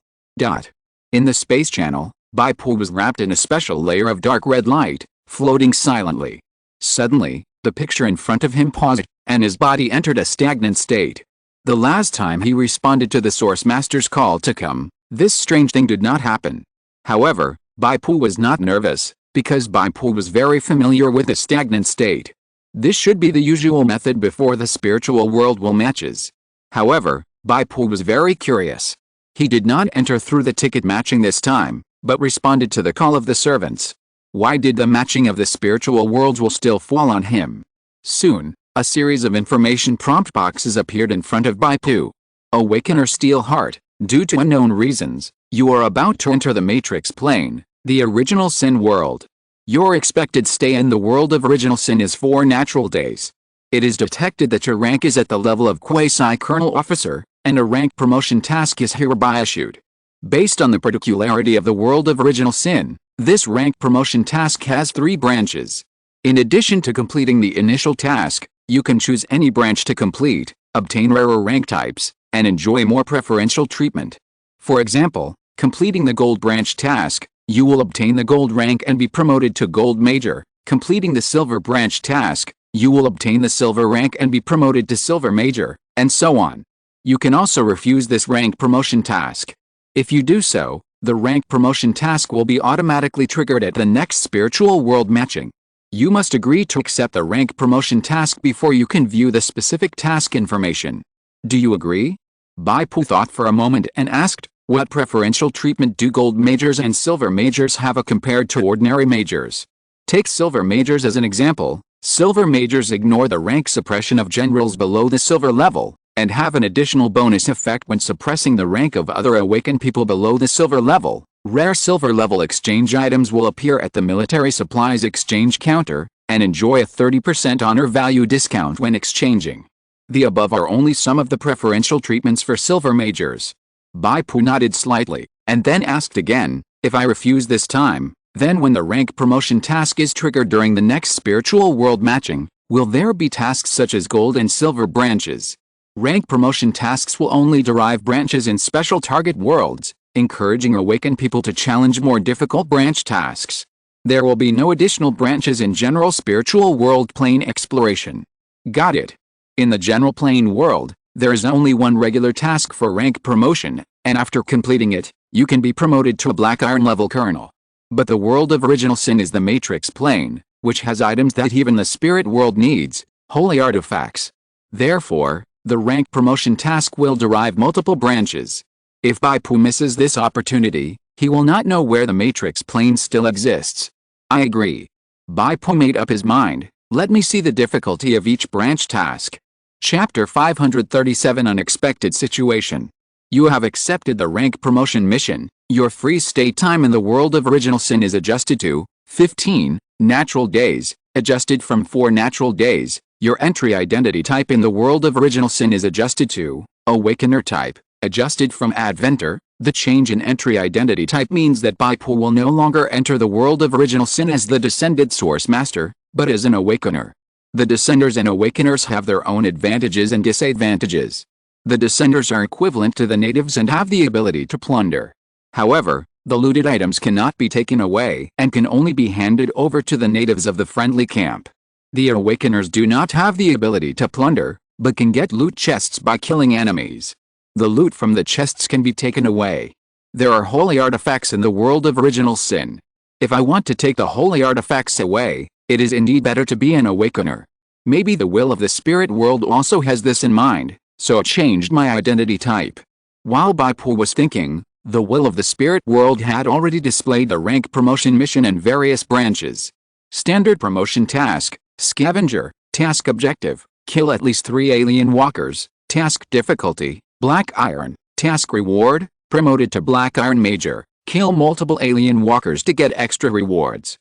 In the space channel, Bai Pu was wrapped in a special layer of dark red light, floating silently. Suddenly, the picture in front of him paused, and his body entered a stagnant state. The last time he responded to the Source Master's call to come, this strange thing did not happen. However, Bai Pu was not nervous, because Bai Pu was very familiar with the stagnant state. This should be the usual method before the spiritual world will matches. However, Bai Pu was very curious. He did not enter through the ticket matching this time, but responded to the call of the servants. Why did the matching of the spiritual worlds will still fall on him? Soon, a series of information prompt boxes appeared in front of Bai Pu. Awakener Steel Heart, due to unknown reasons, you are about to enter the Matrix plane, the original Sin world. Your expected stay in the world of original Sin is 4 natural days. It is detected that your rank is at the level of Quasi-Colonel Officer, and a rank promotion task is hereby issued. Based on the particularity of the world of original Sin, this rank promotion task has 3 branches. In addition to completing the initial task, you can choose any branch to complete, obtain rarer rank types, and enjoy more preferential treatment. For example, completing the Gold branch task, you will obtain the Gold rank and be promoted to Gold Major. Completing the Silver branch task, you will obtain the Silver rank and be promoted to Silver Major, and so on. You can also refuse this rank promotion task. If you do so, the rank promotion task will be automatically triggered at the next spiritual world matching. You must agree to accept the rank promotion task before you can view the specific task information. Do you agree? Bai Pu thought for a moment and asked, what preferential treatment do Gold Majors and Silver Majors have compared to ordinary Majors? Take Silver Majors as an example. Silver Majors ignore the rank suppression of generals below the Silver level, and have an additional bonus effect when suppressing the rank of other awakened people below the Silver level. Rare Silver level exchange items will appear at the military supplies exchange counter, and enjoy a 30% honor value discount when exchanging. The above are only some of the preferential treatments for Silver Majors. Bai Pu nodded slightly, and then asked again, if I refuse this time, then when the rank promotion task is triggered during the next spiritual world matching, will there be tasks such as Gold and Silver branches? Rank promotion tasks will only derive branches in special target worlds, encouraging awakened people to challenge more difficult branch tasks. There will be no additional branches in general spiritual world plane exploration. Got it. In the general plane world, there is only one regular task for rank promotion, and after completing it, you can be promoted to a Black Iron level Colonel. But the world of original Sin is the Matrix plane, which has items that even the spirit world needs, holy artifacts. Therefore, the rank promotion task will derive multiple branches. If Bai Pu misses this opportunity, he will not know where the Matrix plane still exists. I agree. Bai Pu made up his mind. Let me see the difficulty of each branch task. Chapter 537 Unexpected Situation. You have accepted the rank promotion mission. Your free stay time in the world of original Sin is adjusted to 15 natural days, adjusted from 4 natural days. Your entry identity type in the world of original Sin is adjusted to Awakener type, adjusted from Adventor. The change in entry identity type means that Bai Pu will no longer enter the world of original Sin as the Descended Source Master, but as an Awakener. The Descenders and Awakeners have their own advantages and disadvantages. The Descenders are equivalent to the natives and have the ability to plunder. However, the looted items cannot be taken away and can only be handed over to the natives of the friendly camp. The Awakeners do not have the ability to plunder, but can get loot chests by killing enemies. The loot from the chests can be taken away. There are holy artifacts in the world of original Sin. If I want to take the holy artifacts away, it is indeed better to be an awakener. Maybe the will of the spirit world also has this in mind, so it changed my identity type. While Bai Pu was thinking, the will of the spirit world had already displayed the rank promotion mission and various branches. Standard promotion task, scavenger, task objective, kill at least 3 alien walkers, task difficulty, black iron, task reward, promoted to black iron major, kill multiple alien walkers to get extra rewards.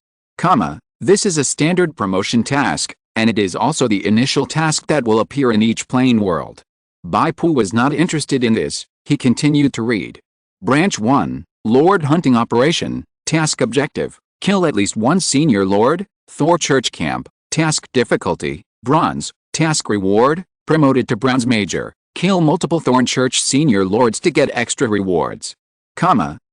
This is a standard promotion task, and it is also the initial task that will appear in each plane world. Bai Pu was not interested in this, he continued to read. Branch 1, Lord Hunting Operation, task objective, kill at least 1 senior lord, Thor Church Camp, task difficulty, bronze, task reward, promoted to bronze major, kill multiple Thorn Church senior lords to get extra rewards.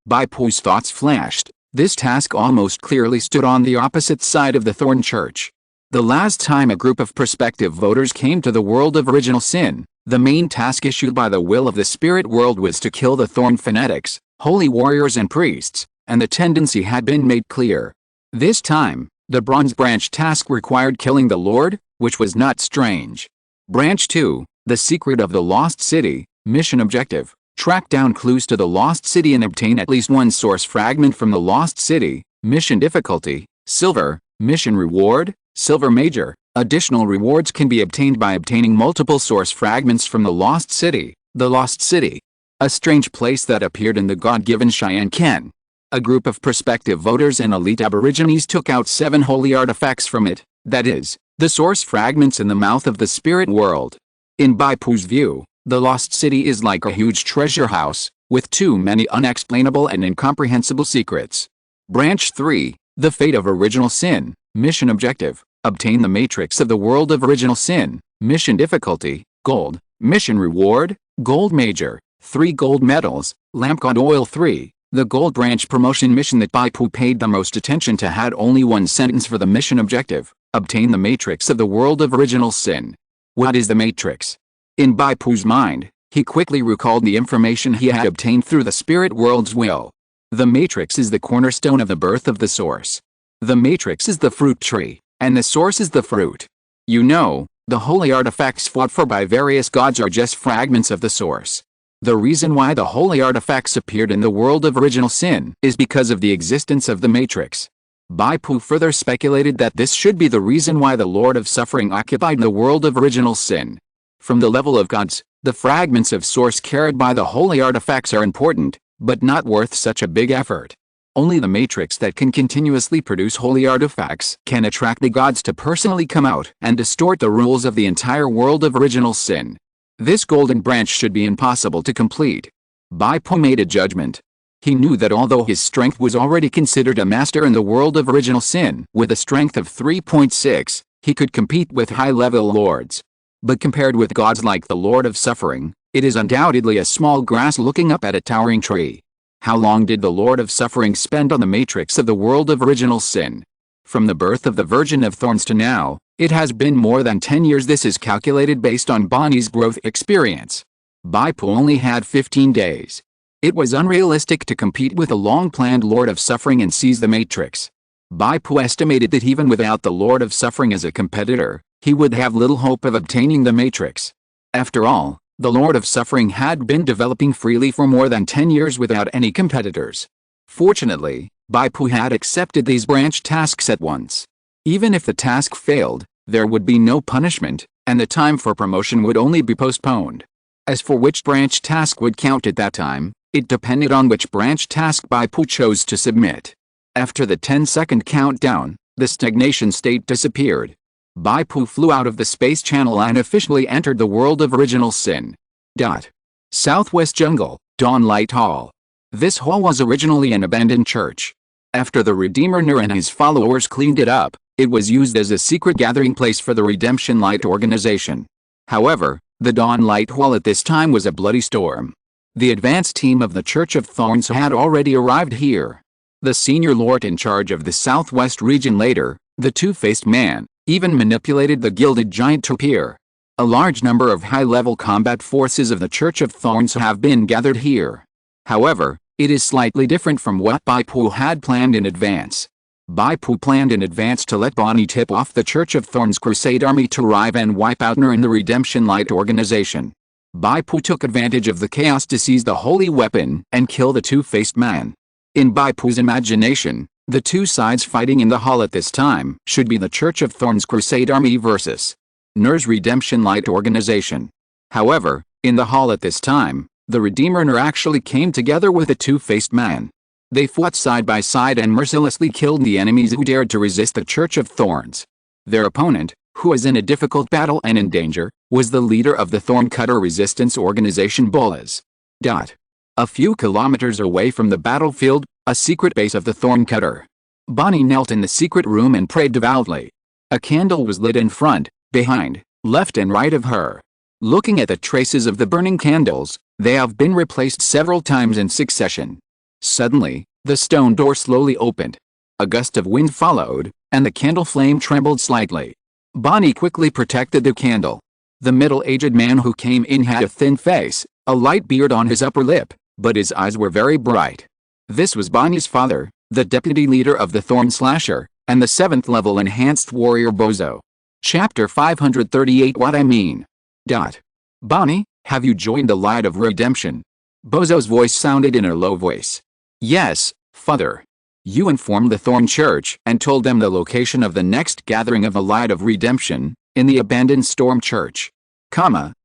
Bai Pu's thoughts flashed. This task almost clearly stood on the opposite side of the Thorn Church. The last time a group of prospective voters came to the world of original sin, the main task issued by the will of the spirit world was to kill the Thorn fanatics, holy warriors and priests, and the tendency had been made clear. This time, the Bronze Branch task required killing the Lord, which was not strange. Branch 2, The Secret of the Lost City, mission objective. Track down clues to the Lost City and obtain at least 1 source fragment from the Lost City. Mission difficulty, silver. Mission reward, silver major. Additional rewards can be obtained by obtaining multiple source fragments from the Lost City. The Lost City. A strange place that appeared in the God-given Cheyenne Ken. A group of prospective voters and elite aborigines took out 7 holy artifacts from it, that is, the source fragments in the mouth of the spirit world. In Bai Pu's view, the Lost City is like a huge treasure house, with too many unexplainable and incomprehensible secrets. Branch 3, The Fate of Original Sin, mission objective. Obtain the matrix of the world of original sin. Mission difficulty, gold. Mission reward, gold major. 3 gold medals, lamp god oil 3. The gold branch promotion mission that Bai Pu paid the most attention to had only 1 sentence for the mission objective. Obtain the matrix of the world of original sin. What is the matrix? In Bai Pu's mind, he quickly recalled the information he had obtained through the spirit world's will. The matrix is the cornerstone of the birth of the source. The matrix is the fruit tree, and the source is the fruit. You know, the holy artifacts fought for by various gods are just fragments of the source. The reason why the holy artifacts appeared in the world of original sin is because of the existence of the matrix. Bai Pu further speculated that this should be the reason why the Lord of Suffering occupied the world of original sin. From the level of gods, the fragments of source carried by the holy artifacts are important, but not worth such a big effort. Only the matrix that can continuously produce holy artifacts can attract the gods to personally come out and distort the rules of the entire world of original sin. This golden branch should be impossible to complete. Bai Pu made a judgment. He knew that although his strength was already considered a master in the world of original sin with a strength of 3.6, he could compete with high-level lords. But compared with gods like the Lord of Suffering, it is undoubtedly a small grass looking up at a towering tree. How long did the Lord of Suffering spend on the matrix of the world of original sin? From the birth of the Virgin of Thorns to now, it has been more than 10 years. This is calculated based on Bonnie's growth experience. Bai Pu only had 15 days. It was unrealistic to compete with a long-planned Lord of Suffering and seize the matrix. Bai Pu estimated that even without the Lord of Suffering as a competitor, he would have little hope of obtaining the matrix. After all, the Lord of Suffering had been developing freely for more than 10 years without any competitors. Fortunately, Bai Pu had accepted these branch tasks at once. Even if the task failed, there would be no punishment, and the time for promotion would only be postponed. As for which branch task would count at that time, it depended on which branch task Bai Pu chose to submit. After the 10-second countdown, the stagnation state disappeared. Bai Pu flew out of the space channel and officially entered the world of original sin. Southwest Jungle, Dawn Light Hall. This hall was originally an abandoned church. After the Redeemer Nur and his followers cleaned it up, it was used as a secret gathering place for the Redemption Light organization. However, the Dawn Light Hall at this time was a bloody storm. The advance team of the Church of Thorns had already arrived here. The senior lord in charge of the Southwest region later, the two-faced man, even manipulated the gilded giant to appear. A large number of high-level combat forces of the Church of Thorns have been gathered here. However, it is slightly different from what Bai Pu had planned in advance. Bai Pu planned in advance to let Bonnie tip off the Church of Thorns Crusade army to arrive and wipe out Nur and the Redemption Light organization. Bai Pu took advantage of the chaos to seize the holy weapon and kill the two-faced man. In Bai Pu's imagination, the two sides fighting in the hall at this time should be the Church of Thorns Crusade army versus Nur's Redemption Light organization. However, in the hall at this time, the Redeemer Nur actually came together with the two-faced man. They fought side by side and mercilessly killed the enemies who dared to resist the Church of Thorns. Their opponent, who was in a difficult battle and in danger, was the leader of the Thorncutter Resistance Organization Bolas. A few kilometers away from the battlefield, a secret base of the Thorncutter. Bonnie knelt in the secret room and prayed devoutly. A candle was lit in front, behind, left and right of her. Looking at the traces of the burning candles, they have been replaced several times in succession. Suddenly, the stone door slowly opened. A gust of wind followed, and the candle flame trembled slightly. Bonnie quickly protected the candle. The middle-aged man who came in had a thin face, a light beard on his upper lip, but his eyes were very bright. This was Bonnie's father, the deputy leader of the Thorn Slasher, and the 7th level enhanced warrior Bozo. Chapter 538 What I Mean. Bonnie, have you joined the Light of Redemption? Bozo's voice sounded in a low voice. Yes, father. You informed the Thorn Church and told them the location of the next gathering of the Light of Redemption, in the abandoned Storm Church.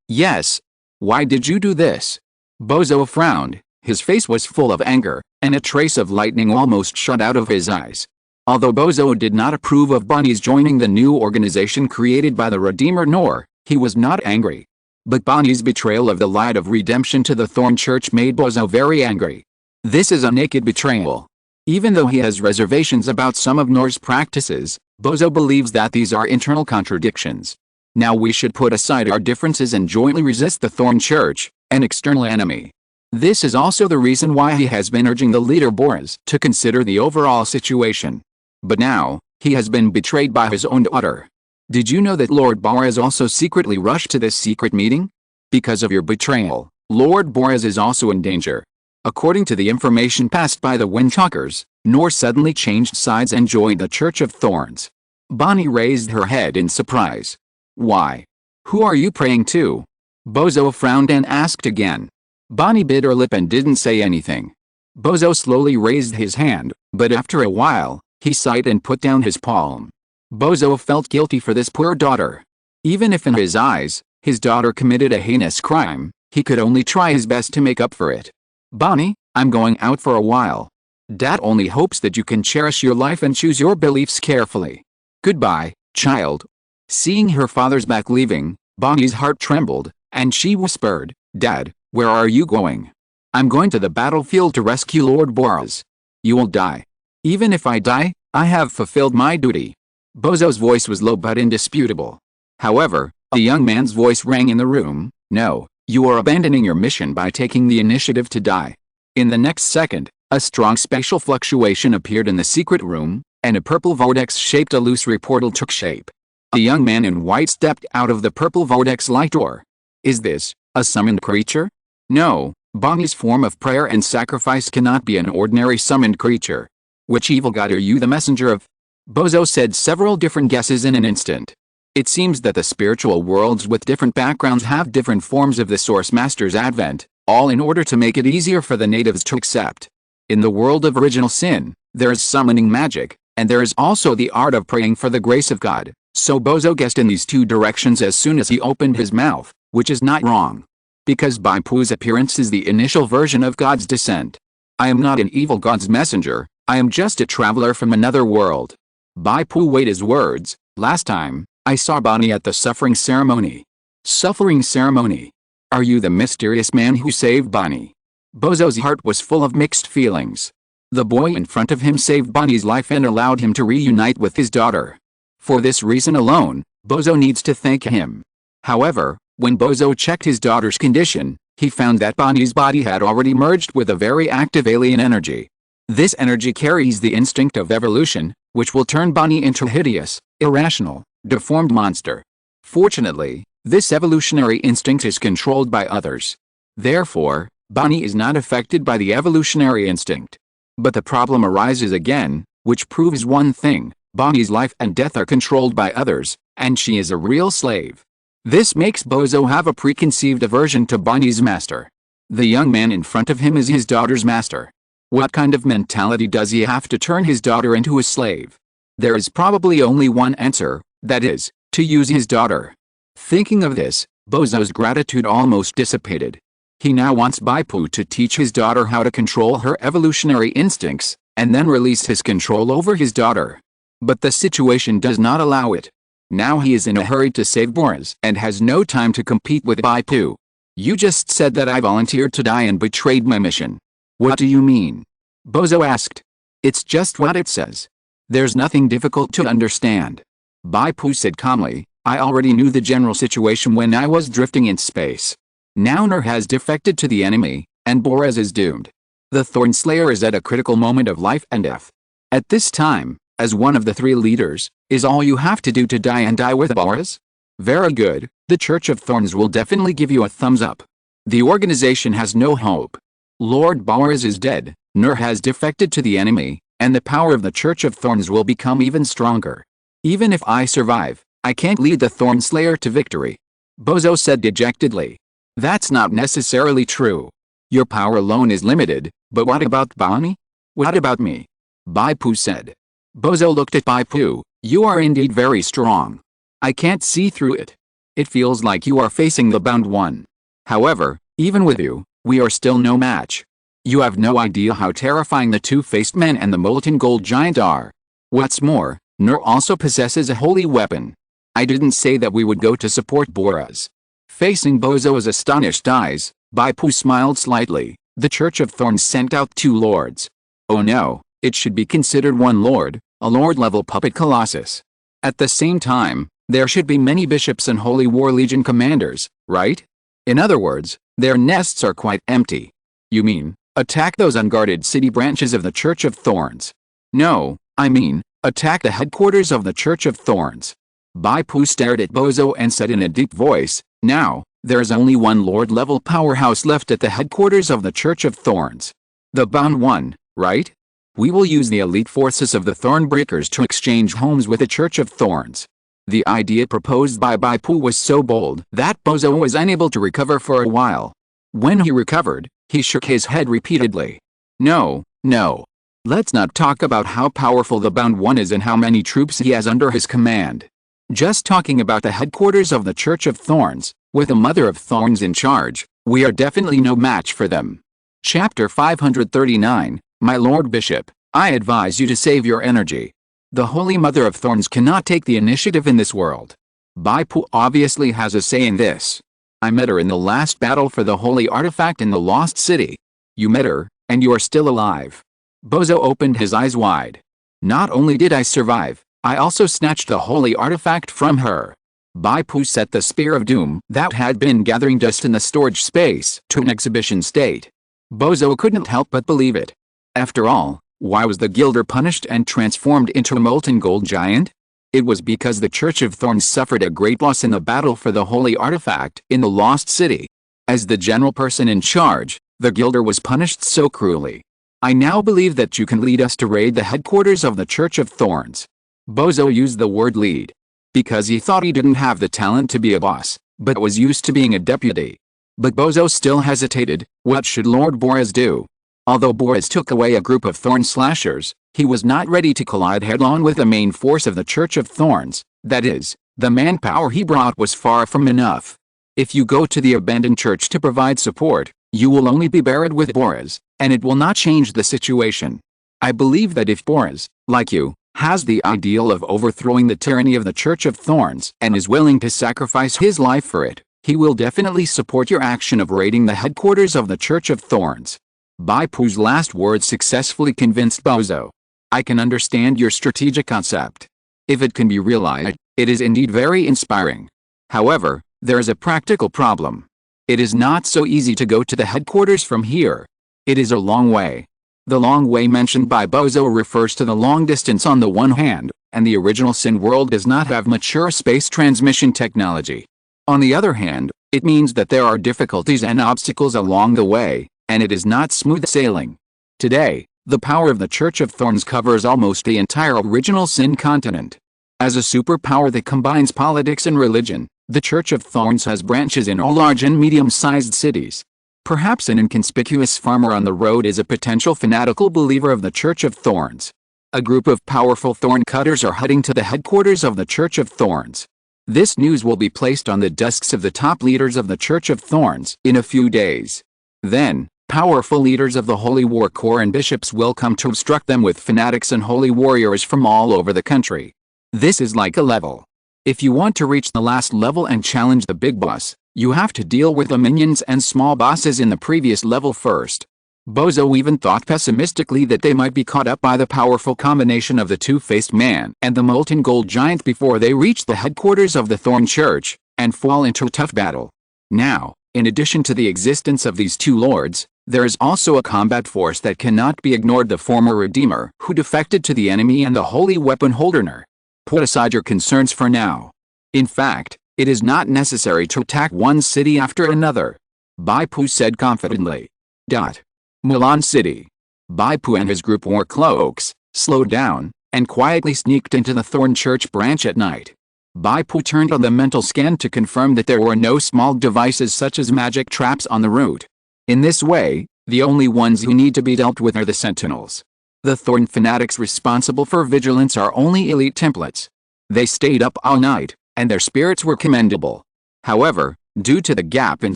Yes. Why did you do this? Bozo frowned. His face was full of anger, and a trace of lightning almost shot out of his eyes. Although Bozo did not approve of Bonnie's joining the new organization created by the Redeemer Nur, he was not angry. But Bonnie's betrayal of the Light of Redemption to the Thorn Church made Bozo very angry. This is a naked betrayal. Even though he has reservations about some of Nur's practices, Bozo believes that these are internal contradictions. Now we should put aside our differences and jointly resist the Thorn Church, an external enemy. This is also the reason why he has been urging the leader Boras to consider the overall situation. But now, he has been betrayed by his own daughter. Did you know that Lord Boras also secretly rushed to this secret meeting? Because of your betrayal, Lord Boras is also in danger. According to the information passed by the Windtalkers, Nur suddenly changed sides and joined the Church of Thorns. Bonnie raised her head in surprise. Why? Who are you praying to? Bozo frowned and asked again. Bonnie bit her lip and didn't say anything. Bozo slowly raised his hand, but after a while, he sighed and put down his palm. Bozo felt guilty for this poor daughter. Even if in his eyes, his daughter committed a heinous crime, he could only try his best to make up for it. Bonnie, I'm going out for a while. Dad only hopes that you can cherish your life and choose your beliefs carefully. Goodbye, child. Seeing her father's back leaving, Bonnie's heart trembled, and she whispered, Dad, where are you going? I'm going to the battlefield to rescue Lord Boras. You will die. Even if I die, I have fulfilled my duty. Bozo's voice was low but indisputable. However, a young man's voice rang in the room. No, you are abandoning your mission by taking the initiative to die. In the next second, a strong spatial fluctuation appeared in the secret room, and a purple vortex-shaped illusory portal took shape. A young man in white stepped out of the purple vortex light door. Is this a summoned creature? No, Bonnie's form of prayer and sacrifice cannot be an ordinary summoned creature. Which evil god are you the messenger of? Bozo said several different guesses in an instant. It seems that the spiritual worlds with different backgrounds have different forms of the Source Master's advent, all in order to make it easier for the natives to accept. In the world of original sin, there is summoning magic, and there is also the art of praying for the grace of God, so Bozo guessed in these two directions as soon as he opened his mouth, which is not wrong. Because Bai Pu's appearance is the initial version of God's descent. I am not an evil God's messenger, I am just a traveler from another world. Bai Pu weighed his words. Last time, I saw Bonnie at the suffering ceremony. Suffering ceremony? Are you the mysterious man who saved Bonnie? Bozo's heart was full of mixed feelings. The boy in front of him saved Bonnie's life and allowed him to reunite with his daughter. For this reason alone, Bozo needs to thank him. However, when Bozo checked his daughter's condition, he found that Bonnie's body had already merged with a very active alien energy. This energy carries the instinct of evolution, which will turn Bonnie into a hideous, irrational, deformed monster. Fortunately, this evolutionary instinct is controlled by others. Therefore, Bonnie is not affected by the evolutionary instinct. But the problem arises again, Which proves one thing: Bonnie's life and death are controlled by others, and she is a real slave. This makes Bozo have a preconceived aversion to Bonnie's master. The young man in front of him is his daughter's master. What kind of mentality does he have to turn his daughter into a slave? There is probably only one answer, that is, to use his daughter. Thinking of this, Bozo's gratitude almost dissipated. He now wants Bai Pu to teach his daughter how to control her evolutionary instincts, and then release his control over his daughter. But the situation does not allow it. Now he is in a hurry to save Boris and has no time to compete with Bai Pu. You just said that I volunteered to die and betrayed my mission. What do you mean? Bozo asked. It's just what it says. There's nothing difficult to understand. Bai Pu said calmly, I already knew the general situation when I was drifting in space. Now Nur has defected to the enemy, and Boris is doomed. The Thorn Slayer is at a critical moment of life and death. At this time, as one of the three leaders, is all you have to do to die and die with Boris? Very good, the Church of Thorns will definitely give you a thumbs up. The organization has no hope. Lord Boris is dead, Nur has defected to the enemy, and the power of the Church of Thorns will become even stronger. Even if I survive, I can't lead the Thorn Slayer to victory. Bozo said dejectedly. That's not necessarily true. Your power alone is limited, but what about Bonnie? What about me? Bai Pu said. Bozo looked at Bai Pu. You are indeed very strong. I can't see through it. It feels like you are facing the bound one. However, even with you, we are still no match. You have no idea how terrifying the two-faced man and the molten gold giant are. What's more, Nur also possesses a holy weapon. I didn't say that we would go to support Boris. Facing Bozo's astonished eyes, Bai Pu smiled slightly. The Church of Thorns sent out 2 lords. Oh no, it should be considered 1 lord, a lord-level puppet colossus. At the same time, there should be many bishops and Holy War Legion commanders, right? In other words, their nests are quite empty. You mean, attack those unguarded city branches of the Church of Thorns? No, I mean, attack the headquarters of the Church of Thorns. Bai Pu stared at Bozo and said in a deep voice, now, there's only 1 lord-level powerhouse left at the headquarters of the Church of Thorns. The bound one, right? We will use the elite forces of the Thornbreakers to exchange homes with the Church of Thorns. The idea proposed by Bai Pu was so bold that Bozo was unable to recover for a while. When he recovered, he shook his head repeatedly. No, no. Let's not talk about how powerful the bound one is and how many troops he has under his command. Just talking about the headquarters of the Church of Thorns, with the Mother of Thorns in charge, we are definitely no match for them. Chapter 539, My Lord Bishop, I advise you to save your energy. The Holy Mother of Thorns cannot take the initiative in this world. Bai Pu obviously has a say in this. I met her in the last battle for the holy artifact in the Lost City. You met her, and you are still alive. Bozo opened his eyes wide. Not only did I survive, I also snatched the holy artifact from her. Bai Pu set the Spear of Doom that had been gathering dust in the storage space to an exhibition state. Bozo couldn't help but believe it. After all, why was the Gilder punished and transformed into a molten gold giant? It was because the Church of Thorns suffered a great loss in the battle for the holy artifact in the Lost City. As the general person in charge, the Gilder was punished so cruelly. I now believe that you can lead us to raid the headquarters of the Church of Thorns. Bozo used the word lead. Because he thought he didn't have the talent to be a boss, but was used to being a deputy. But Bozo still hesitated. What should Lord Boris do? Although Boris took away a group of Thorn Slashers, he was not ready to collide head-on with the main force of the Church of Thorns. That is, the manpower he brought was far from enough. If you go to the abandoned church to provide support, you will only be buried with Boris, and it will not change the situation. I believe that if Boris, like you, has the ideal of overthrowing the tyranny of the Church of Thorns and is willing to sacrifice his life for it, he will definitely support your action of raiding the headquarters of the Church of Thorns. Bai Pu's last words successfully convinced Bozo. I can understand your strategic concept. If it can be realized, it is indeed very inspiring. However, there is a practical problem. It is not so easy to go to the headquarters from here. It is a long way. The long way mentioned by Bozo refers to the long distance on the one hand, and the original Sin world does not have mature space transmission technology. On the other hand, it means that there are difficulties and obstacles along the way, and it is not smooth sailing. Today, The power of the Church of Thorns covers almost the entire original Sin continent. As a superpower that combines politics and religion, the Church of Thorns has branches in all large and medium-sized cities. Perhaps an inconspicuous farmer on the road is a potential fanatical believer of the Church of Thorns. A group of powerful thorn cutters are heading to the headquarters of the Church of Thorns. This news will be placed on the desks of the top leaders of the Church of Thorns in a few days. Then, powerful leaders of the Holy War Corps and bishops will come to instruct them with fanatics and holy warriors from all over the country. This is like a level. If you want to reach the last level and challenge the big boss, you have to deal with the minions and small bosses in the previous level first. Bozo even thought pessimistically that they might be caught up by the powerful combination of the two-faced man and the molten gold giant before they reach the headquarters of the Thorn Church, and fall into a tough battle. Now, in addition to the existence of these two lords, there is also a combat force that cannot be ignored: the former Redeemer who defected to the enemy and the Holy Weapon Holder. Put aside your concerns for now. In fact, it is not necessary to attack one city after another, Bai Pu said confidently. Mulan City. Bai Pu and his group wore cloaks, slowed down, and quietly sneaked into the Thorn Church branch at night. Bai Pu turned on the mental scan to confirm that there were no small devices such as magic traps on the route. In this way, the only ones who need to be dealt with are the Sentinels. The Thorn fanatics responsible for vigilance are only elite templates. They stayed up all night, and their spirits were commendable. However, due to the gap in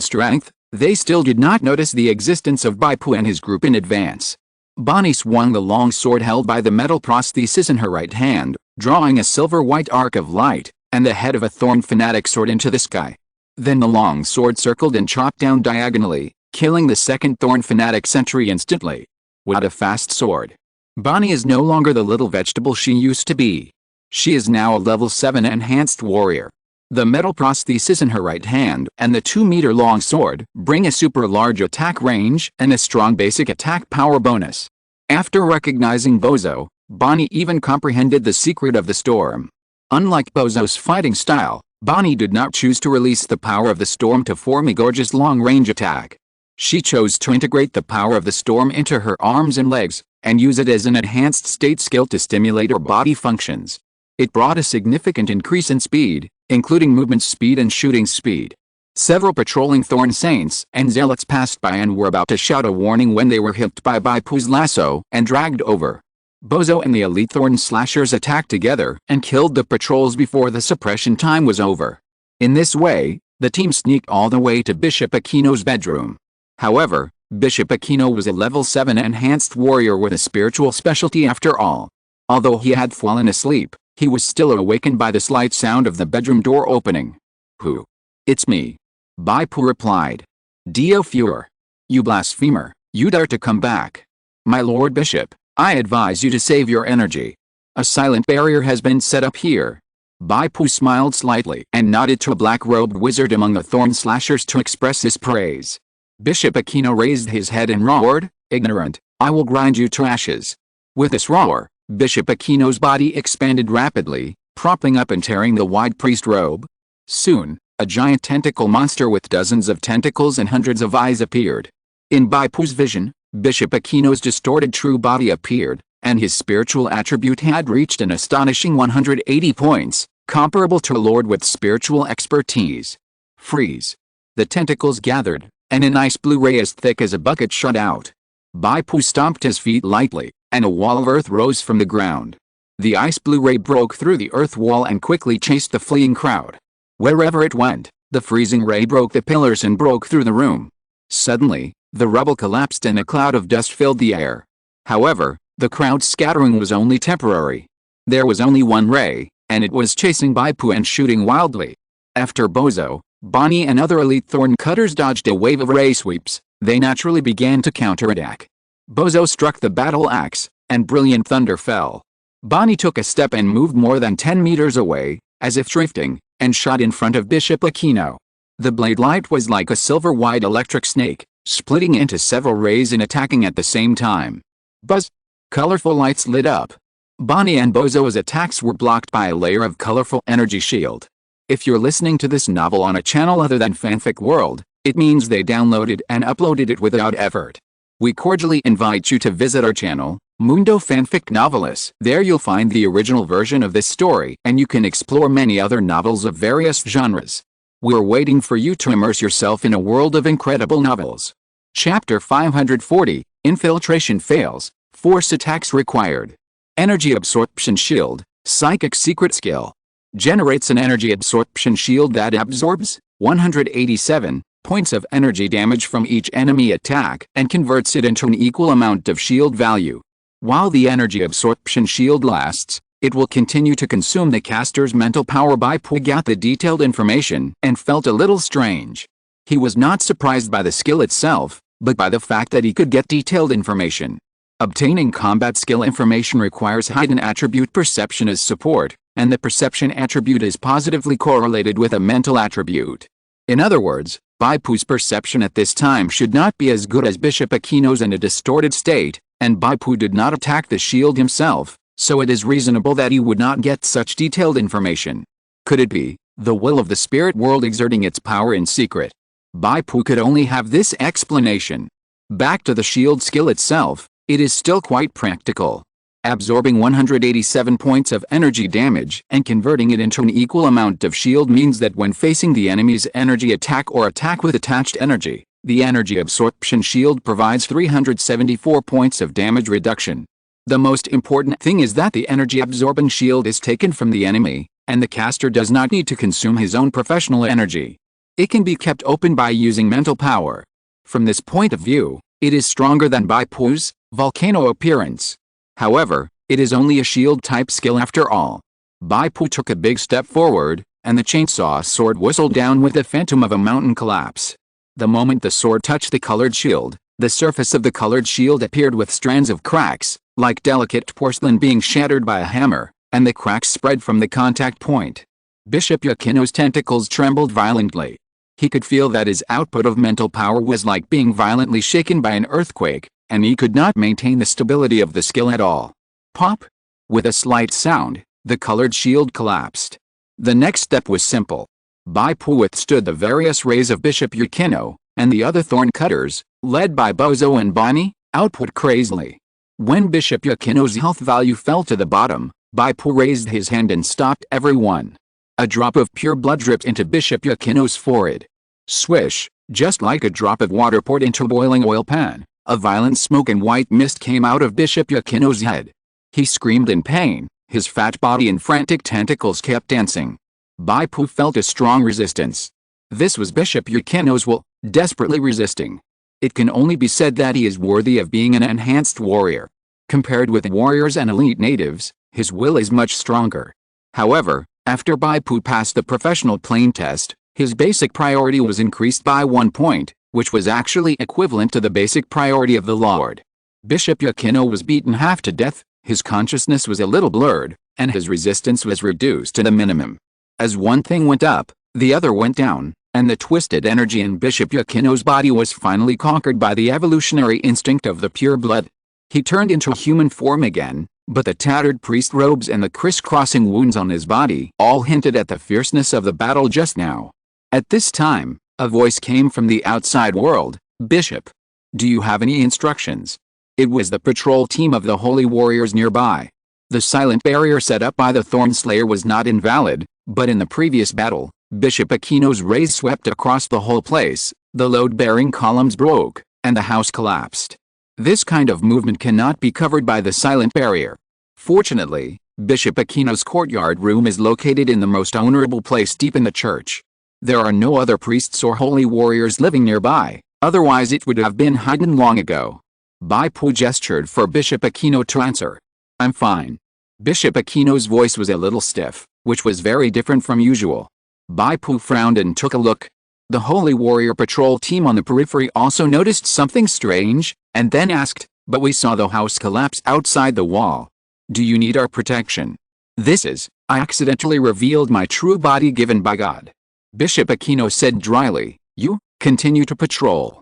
strength, they still did not notice the existence of Bai Pu and his group in advance. Bonnie swung the long sword held by the metal prosthesis in her right hand, drawing a silver-white arc of light, and the head of a Thorn fanatic soared into the sky. Then the long sword circled and chopped down diagonally, killing the second Thorn fanatic sentry instantly. What a fast sword. Bonnie is no longer the little vegetable she used to be. She is now a level 7 enhanced warrior. The metal prosthesis in her right hand and the 2-meter-long sword bring a super large attack range and a strong basic attack power bonus. After recognizing Bozo, Bonnie even comprehended the secret of the storm. Unlike Bozo's fighting style, Bonnie did not choose to release the power of the storm to form a gorgeous long-range attack. She chose to integrate the power of the storm into her arms and legs, and use it as an enhanced state skill to stimulate her body functions. It brought a significant increase in speed, including movement speed and shooting speed. Several patrolling Thorn Saints and Zealots passed by and were about to shout a warning when they were hit by Bai Pu's lasso and dragged over. Bozo and the elite Thorn Slashers attacked together and killed the patrols before the suppression time was over. In this way, the team sneaked all the way to Bishop Aquino's bedroom. However, Bishop Aquino was a level 7 enhanced warrior with a spiritual specialty after all. Although he had fallen asleep, he was still awakened by the slight sound of the bedroom door opening. "Who?" "It's me," Bai Pu replied. "Dio Fuhrer. You blasphemer, you dare to come back. My Lord Bishop, I advise you to save your energy. A silent barrier has been set up here." Bai Pu smiled slightly and nodded to a black-robed wizard among the Thorn Slashers to express his praise. Bishop Aquino raised his head and roared, "Ignorant, I will grind you to ashes." With this roar, Bishop Aquino's body expanded rapidly, propping up and tearing the wide priest robe. Soon, a giant tentacle monster with dozens of tentacles and hundreds of eyes appeared. In Bai Pu's vision, Bishop Aquino's distorted true body appeared, and his spiritual attribute had reached an astonishing 180 points, comparable to a lord with spiritual expertise. Freeze. The tentacles gathered, and an ice blue ray as thick as a bucket shot out. Bai Pu stomped his feet lightly, and a wall of earth rose from the ground. The ice blue ray broke through the earth wall and quickly chased the fleeing crowd. Wherever it went, the freezing ray broke the pillars and broke through the room. Suddenly, the rubble collapsed and a cloud of dust filled the air. However, the crowd's scattering was only temporary. There was only one ray, and it was chasing Bai Pu and shooting wildly. After Bozo, Bonnie and other elite Thorn Cutters dodged a wave of ray sweeps, they naturally began to counterattack. Bozo struck the battle axe, and brilliant thunder fell. Bonnie took a step and moved more than 10 meters away, as if drifting, and shot in front of Bishop Aquino. The blade light was like a silver-white electric snake, splitting into several rays and attacking at the same time. Buzz! Colorful lights lit up. Bonnie and Bozo's attacks were blocked by a layer of colorful energy shield. If you're listening to this novel on a channel other than Fanfic World, it means they downloaded and uploaded it without effort. We cordially invite you to visit our channel, Mundo Fanfic Novelis. There you'll find the original version of this story, and you can explore many other novels of various genres. We're waiting for you to immerse yourself in a world of incredible novels. Chapter 540, Infiltration Fails, Force Attacks Required. Energy Absorption Shield, Psychic Secret Skill. Generates an energy absorption shield that absorbs 187 points of energy damage from each enemy attack and converts it into an equal amount of shield value. While the energy absorption shield lasts, it will continue to consume the caster's mental power. Bai Pu got the detailed information and felt a little strange. He was not surprised by the skill itself, but by the fact that he could get detailed information. Obtaining combat skill information requires hidden attribute perception as support, and the perception attribute is positively correlated with a mental attribute. In other words, Bai Pu's perception at this time should not be as good as Bishop Aquino's in a distorted state, and Bai Pu did not attack the shield himself, so it is reasonable that he would not get such detailed information. Could it be the will of the spirit world exerting its power in secret? Bai Pu could only have this explanation. Back to the shield skill itself, it is still quite practical. Absorbing 187 points of energy damage and converting it into an equal amount of shield means that when facing the enemy's energy attack or attack with attached energy, the energy absorption shield provides 374 points of damage reduction. The most important thing is that the energy absorbing shield is taken from the enemy, and the caster does not need to consume his own professional energy. It can be kept open by using mental power. From this point of view, it is stronger than Bai Pu's volcano appearance. However, it is only a shield-type skill after all. Bai Pu took a big step forward, and the chainsaw sword whistled down with the phantom of a mountain collapse. The moment the sword touched the colored shield, the surface of the colored shield appeared with strands of cracks, like delicate porcelain being shattered by a hammer, and the cracks spread from the contact point. Bishop Aquino's tentacles trembled violently. He could feel that his output of mental power was like being violently shaken by an earthquake, and he could not maintain the stability of the skill at all. Pop! With a slight sound, the colored shield collapsed. The next step was simple. Bai Pu withstood the various rays of Bishop Aquino, and the other thorn cutters, led by Bozo and Bonnie, output crazily. When Bishop Aquino's health value fell to the bottom, Bai Pu raised his hand and stopped everyone. A drop of pure blood dripped into Bishop Aquino's forehead. Swish, just like a drop of water poured into a boiling oil pan. A violent smoke and white mist came out of Bishop Aquino's head. He screamed in pain, his fat body and frantic tentacles kept dancing. Bai Pu felt a strong resistance. This was Bishop Aquino's will, desperately resisting. It can only be said that he is worthy of being an enhanced warrior. Compared with warriors and elite natives, his will is much stronger. However, after Bai Pu passed the professional plane test, his basic priority was increased by 1 point, which was actually equivalent to the basic priority of the Lord. Bishop Aquino was beaten half to death, his consciousness was a little blurred, and his resistance was reduced to the minimum. As one thing went up, the other went down, and the twisted energy in Bishop Aquino's body was finally conquered by the evolutionary instinct of the pure blood. He turned into human form again, but the tattered priest robes and the crisscrossing wounds on his body all hinted at the fierceness of the battle just now. At this time, a voice came from the outside world. Bishop, do you have any instructions? It was the patrol team of the holy warriors nearby. The silent barrier set up by the Thorn Slayer was not invalid, but in the previous battle, Bishop Aquino's rays swept across the whole place, the load-bearing columns broke, and the house collapsed. This kind of movement cannot be covered by the silent barrier. Fortunately, Bishop Aquino's courtyard room is located in the most honorable place deep in the church. There are no other priests or holy warriors living nearby, otherwise it would have been hidden long ago. Bai Pu gestured for Bishop Aquino to answer. I'm fine. Bishop Aquino's voice was a little stiff, which was very different from usual. Bai Pu frowned and took a look. The holy warrior patrol team on the periphery also noticed something strange, and then asked, but we saw the house collapse outside the wall. Do you need our protection? I accidentally revealed my true body given by God. Bishop Aquino said dryly, you, continue to patrol.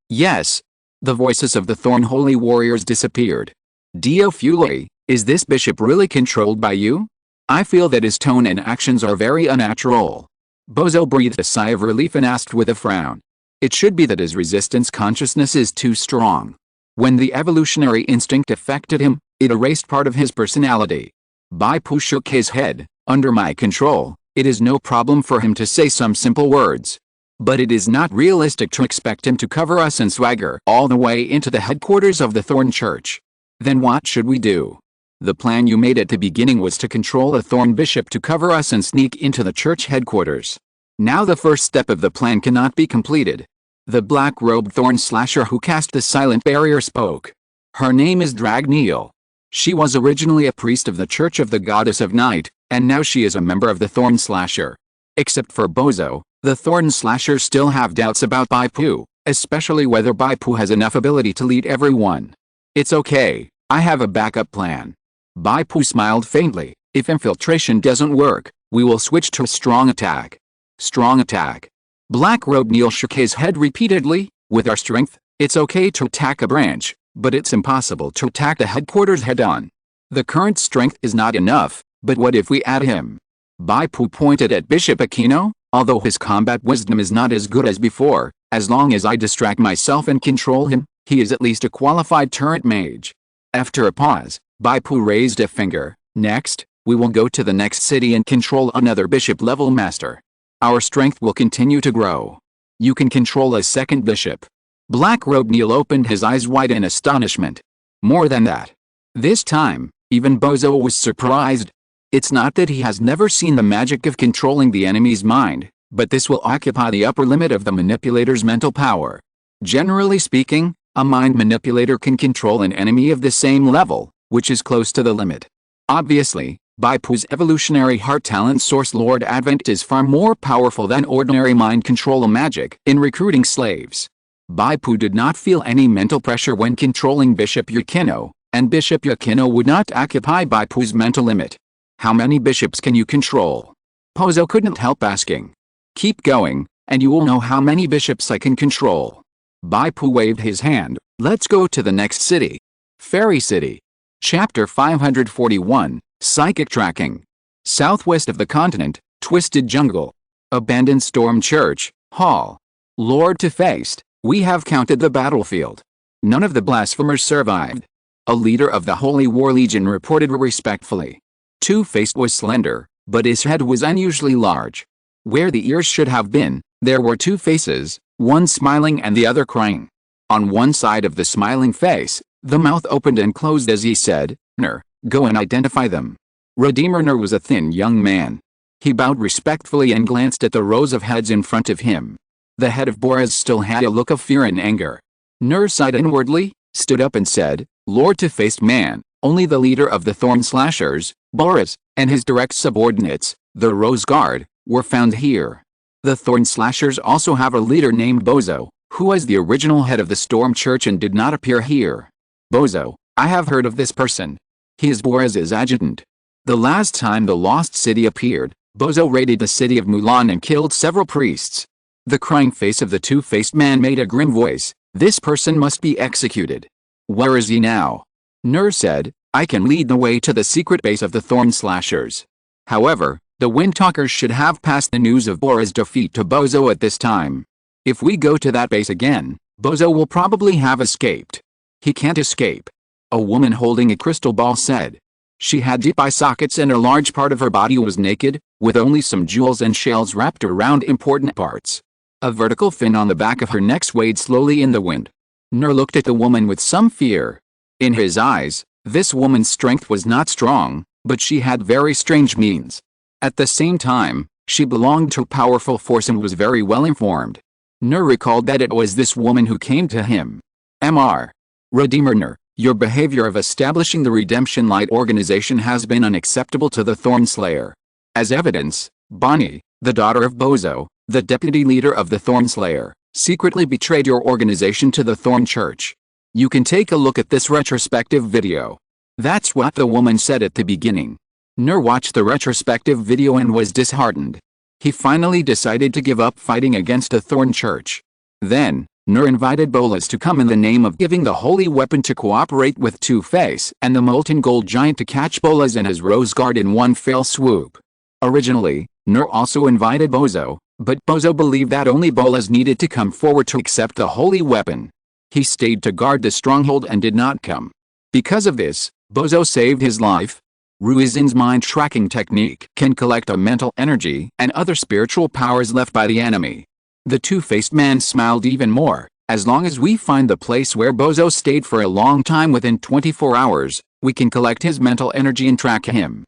Yes. The voices of the Thorn Holy Warriors disappeared. Dio Fuli, is this bishop really controlled by you? I feel that his tone and actions are very unnatural. Bozo breathed a sigh of relief and asked with a frown. It should be that his resistance consciousness is too strong. When the evolutionary instinct affected him, it erased part of his personality. Bai Pu shook his head. Under my control, it is no problem for him to say some simple words. But it is not realistic to expect him to cover us and swagger all the way into the headquarters of the Thorn Church. Then what should we do? The plan you made at the beginning was to control a Thorn Bishop to cover us and sneak into the church headquarters. Now the first step of the plan cannot be completed. The black-robed Thorn Slasher who cast the silent barrier spoke. Her name is Dragneel. She was originally a priest of the Church of the Goddess of Night, and now she is a member of the Thorn Slasher. Except for Bozo, the Thorn Slashers still have doubts about Bai Pu, especially whether Bai Pu has enough ability to lead everyone. It's okay, I have a backup plan. Bai Pu smiled faintly. If infiltration doesn't work, we will switch to a strong attack. Strong attack. Black-robed Neil shook his head repeatedly. With our strength, it's okay to attack a branch, but it's impossible to attack the headquarters head-on. The current strength is not enough, but what if we add him? Bai Pu pointed at Bishop Aquino. Although his combat wisdom is not as good as before, as long as I distract myself and control him, he is at least a qualified turret mage. After a pause, Bai Pu raised a finger. Next, we will go to the next city and control another bishop-level master. Our strength will continue to grow. You can control a second bishop. Black-robed Neil opened his eyes wide in astonishment. More than that. This time, even Bozo was surprised. It's not that he has never seen the magic of controlling the enemy's mind, but this will occupy the upper limit of the manipulator's mental power. Generally speaking, a mind manipulator can control an enemy of the same level, which is close to the limit. Obviously, Bai Pu's evolutionary heart talent source Lord Advent is far more powerful than ordinary mind control magic in recruiting slaves. Bai Pu did not feel any mental pressure when controlling Bishop Aquino, and Bishop Aquino would not occupy Bai Pu's mental limit. How many bishops can you control? Bozo couldn't help asking. Keep going, and you will know how many bishops I can control. Bai Pu waved his hand. Let's go to the next city. Fairy City. Chapter 541, Psychic Tracking. Southwest of the continent, Twisted Jungle. Abandoned Storm Church, Hall. Lord Defaced, we have counted the battlefield. None of the blasphemers survived. A leader of the Holy War Legion reported respectfully. Two-Faced was slender, but his head was unusually large. Where the ears should have been, there were two faces, one smiling and the other crying. On one side of the smiling face, the mouth opened and closed as he said, "Ner, go and identify them." Redeemer Ner was a thin young man. He bowed respectfully and glanced at the rows of heads in front of him. The head of Boraz still had a look of fear and anger. Ner sighed inwardly, stood up and said, "Lord Two-Faced Man, only the leader of the Thorn Slashers, Boraz, and his direct subordinates, the Rose Guard, were found here. The Thorn Slashers also have a leader named Bozo, who was the original head of the Storm Church and did not appear here. Bozo, I have heard of this person. He is Boraz's adjutant. The last time the Lost City appeared, Bozo raided the city of Mulan and killed several priests." The crying face of the Two-Faced Man made a grim voice. "This person must be executed. Where is he now?" Ner said, "I can lead the way to the secret base of the Thorn Slashers. However, the Windtalkers should have passed the news of Boraz's defeat to Bozo at this time. If we go to that base again, Bozo will probably have escaped." "He can't escape," a woman holding a crystal ball said. She had deep eye sockets and a large part of her body was naked, with only some jewels and shells wrapped around important parts. A vertical fin on the back of her neck swayed slowly in the wind. Ner looked at the woman with some fear. In his eyes, this woman's strength was not strong, but she had very strange means. At the same time, she belonged to a powerful force and was very well informed. Ner recalled that it was this woman who came to him. Mr. Redeemer Ner, your behavior of establishing the Redemption Light organization has been unacceptable to the Thorn Slayer. As evidence, Bonnie, the daughter of Bozo, the deputy leader of the Thorn Slayer, secretly betrayed your organization to the Thorn Church. You can take a look at this retrospective video. That's what the woman said at the beginning. Ner watched the retrospective video and was disheartened. He finally decided to give up fighting against the Thorn Church. Then, Ner invited Bolas to come in the name of giving the Holy Weapon to cooperate with Two-Face and the Molten Gold Giant to catch Bolas and his Rose Guard in one fell swoop. Originally, Ner also invited Bozo, but Bozo believed that only Bolas needed to come forward to accept the Holy Weapon. He stayed to guard the stronghold and did not come. Because of this, Bozo saved his life. Ruizin's mind tracking technique can collect a mental energy and other spiritual powers left by the enemy. The two-faced man smiled even more. As long as we find the place where Bozo stayed for a long time within 24 hours, we can collect his mental energy and track him.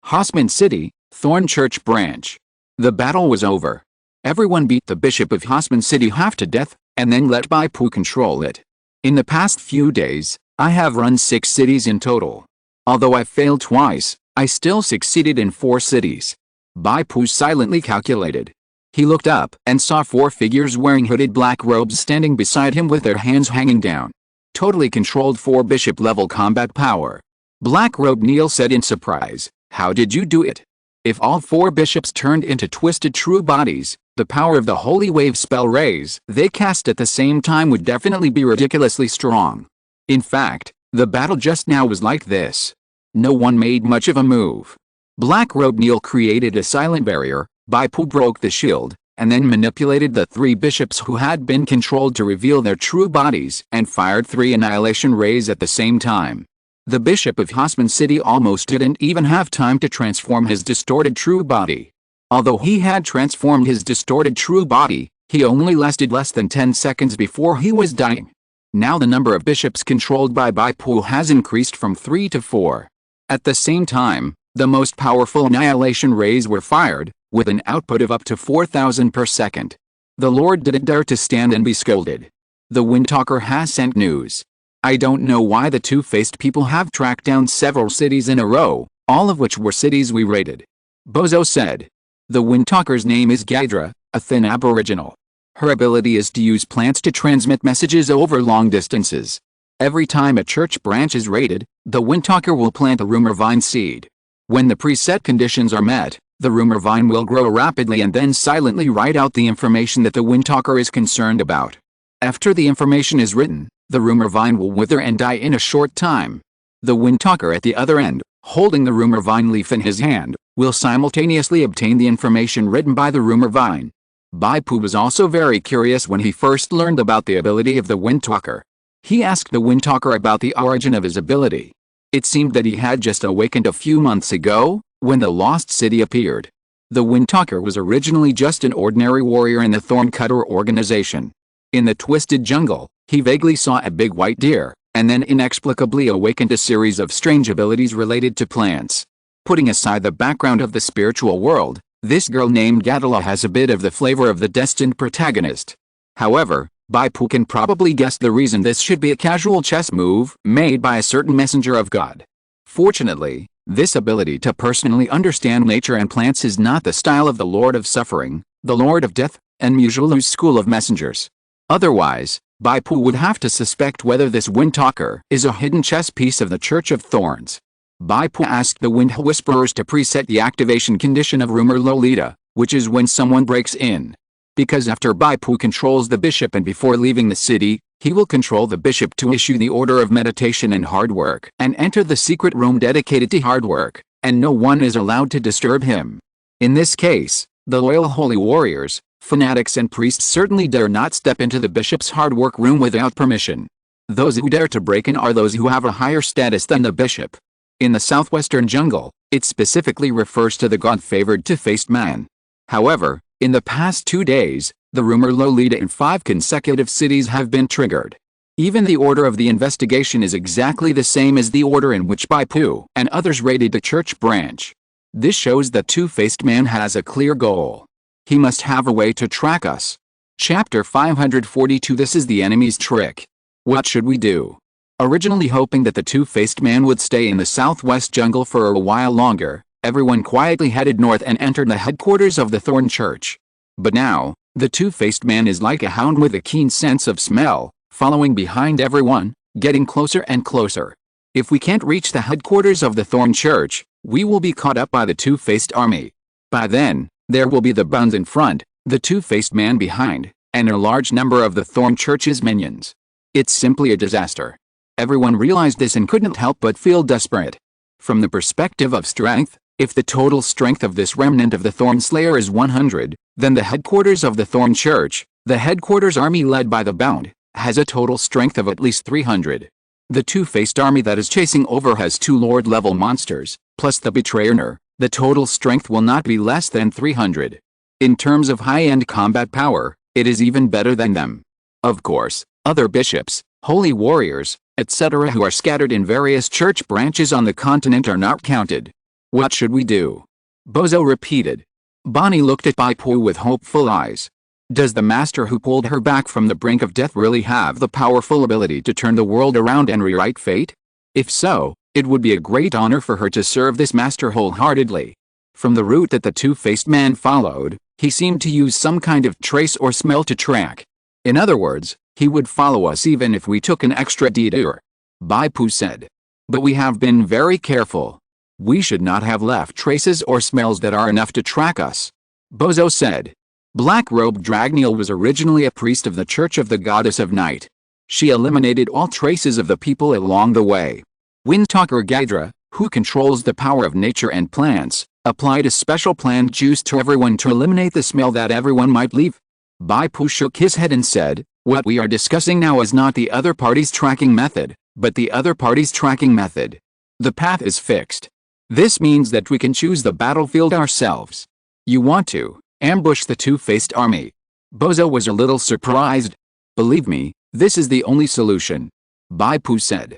Hosman City, Thorn Church Branch. The battle was over. Everyone beat the Bishop of Hosman City half to death, and then let Bai Pu control it. In the past few days, I have run 6 cities in total. Although I failed twice, I still succeeded in 4 cities. Bai Pu silently calculated. He looked up and saw 4 figures wearing hooded black robes standing beside him with their hands hanging down. Totally controlled 4 bishop-level combat power. Black Robe Neil said in surprise, "How did you do it?" If all 4 bishops turned into twisted true bodies, the power of the Holy Wave spell rays they cast at the same time would definitely be ridiculously strong. In fact, the battle just now was like this. No one made much of a move. Black Robe Neil created a silent barrier, Bai Pu broke the shield, and then manipulated the 3 bishops who had been controlled to reveal their true bodies and fired 3 annihilation rays at the same time. The Bishop of Hosman City almost didn't even have time to transform his distorted true body. Although he had transformed his distorted true body, he only lasted less than 10 seconds before he was dying. Now the number of bishops controlled by Bai Pu has increased from 3 to 4. At the same time, the most powerful annihilation rays were fired, with an output of up to 4,000 per second. The Lord didn't dare to stand and be scolded. The Windtalker has sent news. I don't know why the two-faced people have tracked down several cities in a row, all of which were cities we raided. Bozo said. The Windtalker's name is Gadra, a thin aboriginal. Her ability is to use plants to transmit messages over long distances. Every time a church branch is raided, the Windtalker will plant a rumor vine seed. When the preset conditions are met, the rumor vine will grow rapidly and then silently write out the information that the Windtalker is concerned about. After the information is written, the rumor vine will wither and die in a short time. The Windtalker at the other end, holding the rumor vine leaf in his hand, will simultaneously obtain the information written by the rumor vine. Bai Pu was also very curious when he first learned about the ability of the Windtalker. He asked the Windtalker about the origin of his ability. It seemed that he had just awakened a few months ago, when the Lost City appeared. The Windtalker was originally just an ordinary warrior in the Thorncutter organization. In the Twisted Jungle, he vaguely saw a big white deer, and then inexplicably awakened a series of strange abilities related to plants. Putting aside the background of the spiritual world, this girl named Gadala has a bit of the flavor of the destined protagonist. However, Bai Pu can probably guess the reason this should be a casual chess move made by a certain messenger of God. Fortunately, this ability to personally understand nature and plants is not the style of the Lord of Suffering, the Lord of Death, and Mujulu's school of messengers. Otherwise, Bai Pu would have to suspect whether this Windtalker is a hidden chess piece of the Church of Thorns. Bai Pu asked the Wind Whisperers to preset the activation condition of Rumor Lolita, which is when someone breaks in. Because after Bai Pu controls the bishop and before leaving the city, he will control the bishop to issue the order of meditation and hard work and enter the secret room dedicated to hard work, and no one is allowed to disturb him. In this case, the loyal holy warriors, fanatics and priests certainly dare not step into the bishop's hard work room without permission. Those who dare to break in are those who have a higher status than the bishop. In the southwestern jungle, it specifically refers to the god-favored two-faced man. However, in the past 2 days, the rumor Lolita in 5 consecutive cities have been triggered. Even the order of the investigation is exactly the same as the order in which Bai Pu and others raided the church branch. This shows that two-faced man has a clear goal. He must have a way to track us. Chapter 542. This is the enemy's trick. What should we do? Originally hoping that the two-faced man would stay in the southwest jungle for a while longer, everyone quietly headed north and entered the headquarters of the Thorn Church. But now, the two-faced man is like a hound with a keen sense of smell, following behind everyone, getting closer and closer. If we can't reach the headquarters of the Thorn Church, we will be caught up by the two-faced army. By then, there will be the Buns in front, the two-faced man behind, and a large number of the Thorn Church's minions. It's simply a disaster. Everyone realized this and couldn't help but feel desperate. From the perspective of strength, if the total strength of this remnant of the Thorn Slayer is 100, then the headquarters of the Thorn Church, the headquarters army led by the Bound, has a total strength of at least 300. The two-faced army that is chasing over has 2 Lord-level monsters, plus the betrayer. The total strength will not be less than 300. In terms of high-end combat power, it is even better than them. Of course, other bishops, holy warriors, etc. who are scattered in various church branches on the continent are not counted. What should we do? Bozo repeated. Bonnie looked at Bai Pu with hopeful eyes. Does the master who pulled her back from the brink of death really have the powerful ability to turn the world around and rewrite fate? If so, it would be a great honor for her to serve this master wholeheartedly. From the route that the two-faced man followed, he seemed to use some kind of trace or smell to track. In other words, he would follow us even if we took an extra detour. Bai Pu said. But we have been very careful. We should not have left traces or smells that are enough to track us. Bozo said. Black-robed Dragneel was originally a priest of the Church of the Goddess of Night. She eliminated all traces of the people along the way. Windtalker Gaidra, who controls the power of nature and plants, applied a special plant juice to everyone to eliminate the smell that everyone might leave. Bai Pu shook his head and said, what we are discussing now is not the other party's tracking method, but the other party's tracking method. The path is fixed. This means that we can choose the battlefield ourselves. You want to ambush the two-faced army. Bozo was a little surprised. Believe me, this is the only solution. Bai Pu said.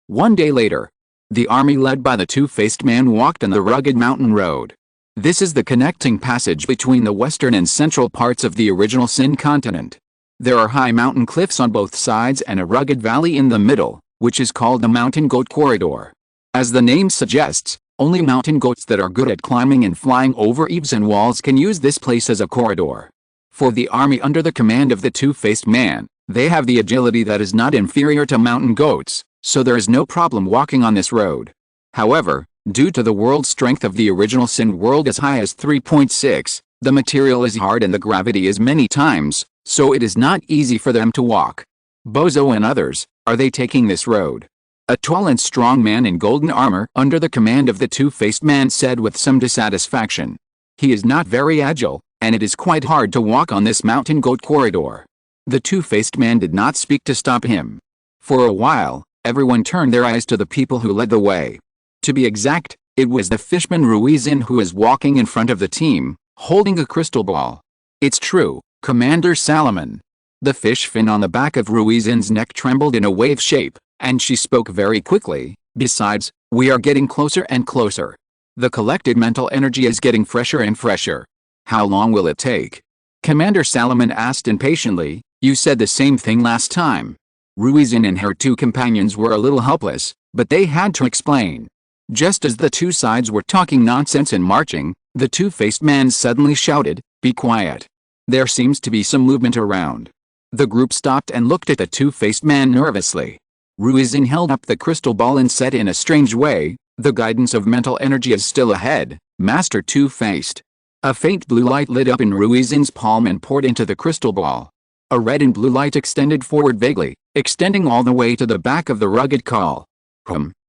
1 day later, the army led by the two-faced man walked on the rugged mountain road. This is the connecting passage between the western and central parts of the original Sin continent. There are high mountain cliffs on both sides and a rugged valley in the middle, which is called the Mountain Goat Corridor. As the name suggests, only mountain goats that are good at climbing and flying over eaves and walls can use this place as a corridor. For the army under the command of the two-faced man, they have the agility that is not inferior to mountain goats, so there is no problem walking on this road. However, due to the world strength of the original Sin world as high as 3.6, the material is hard and the gravity is many times, so it is not easy for them to walk. Bozo and others, are they taking this road? A tall and strong man in golden armor under the command of the two-faced man said with some dissatisfaction. He is not very agile, and it is quite hard to walk on this mountain goat corridor. The two-faced man did not speak to stop him. For a while, everyone turned their eyes to the people who led the way. To be exact, it was the fishman Ruizin who was walking in front of the team, holding a crystal ball. It's true, Commander Salomon. The fish fin on the back of Ruizin's neck trembled in a wave shape, and she spoke very quickly. Besides, we are getting closer and closer. The collected mental energy is getting fresher and fresher. How long will it take? Commander Salomon asked impatiently. You said the same thing last time. Ruizin and her two companions were a little helpless, but they had to explain. Just as the two sides were talking nonsense and marching, the two-faced man suddenly shouted, "Be quiet. There seems to be some movement around." The group stopped and looked at the two-faced man nervously. Ruizin held up the crystal ball and said in a strange way, "The guidance of mental energy is still ahead, Master Two-Faced." A faint blue light lit up in Ruizin's palm and poured into the crystal ball. A red and blue light extended forward vaguely, extending all the way to the back of the rugged call.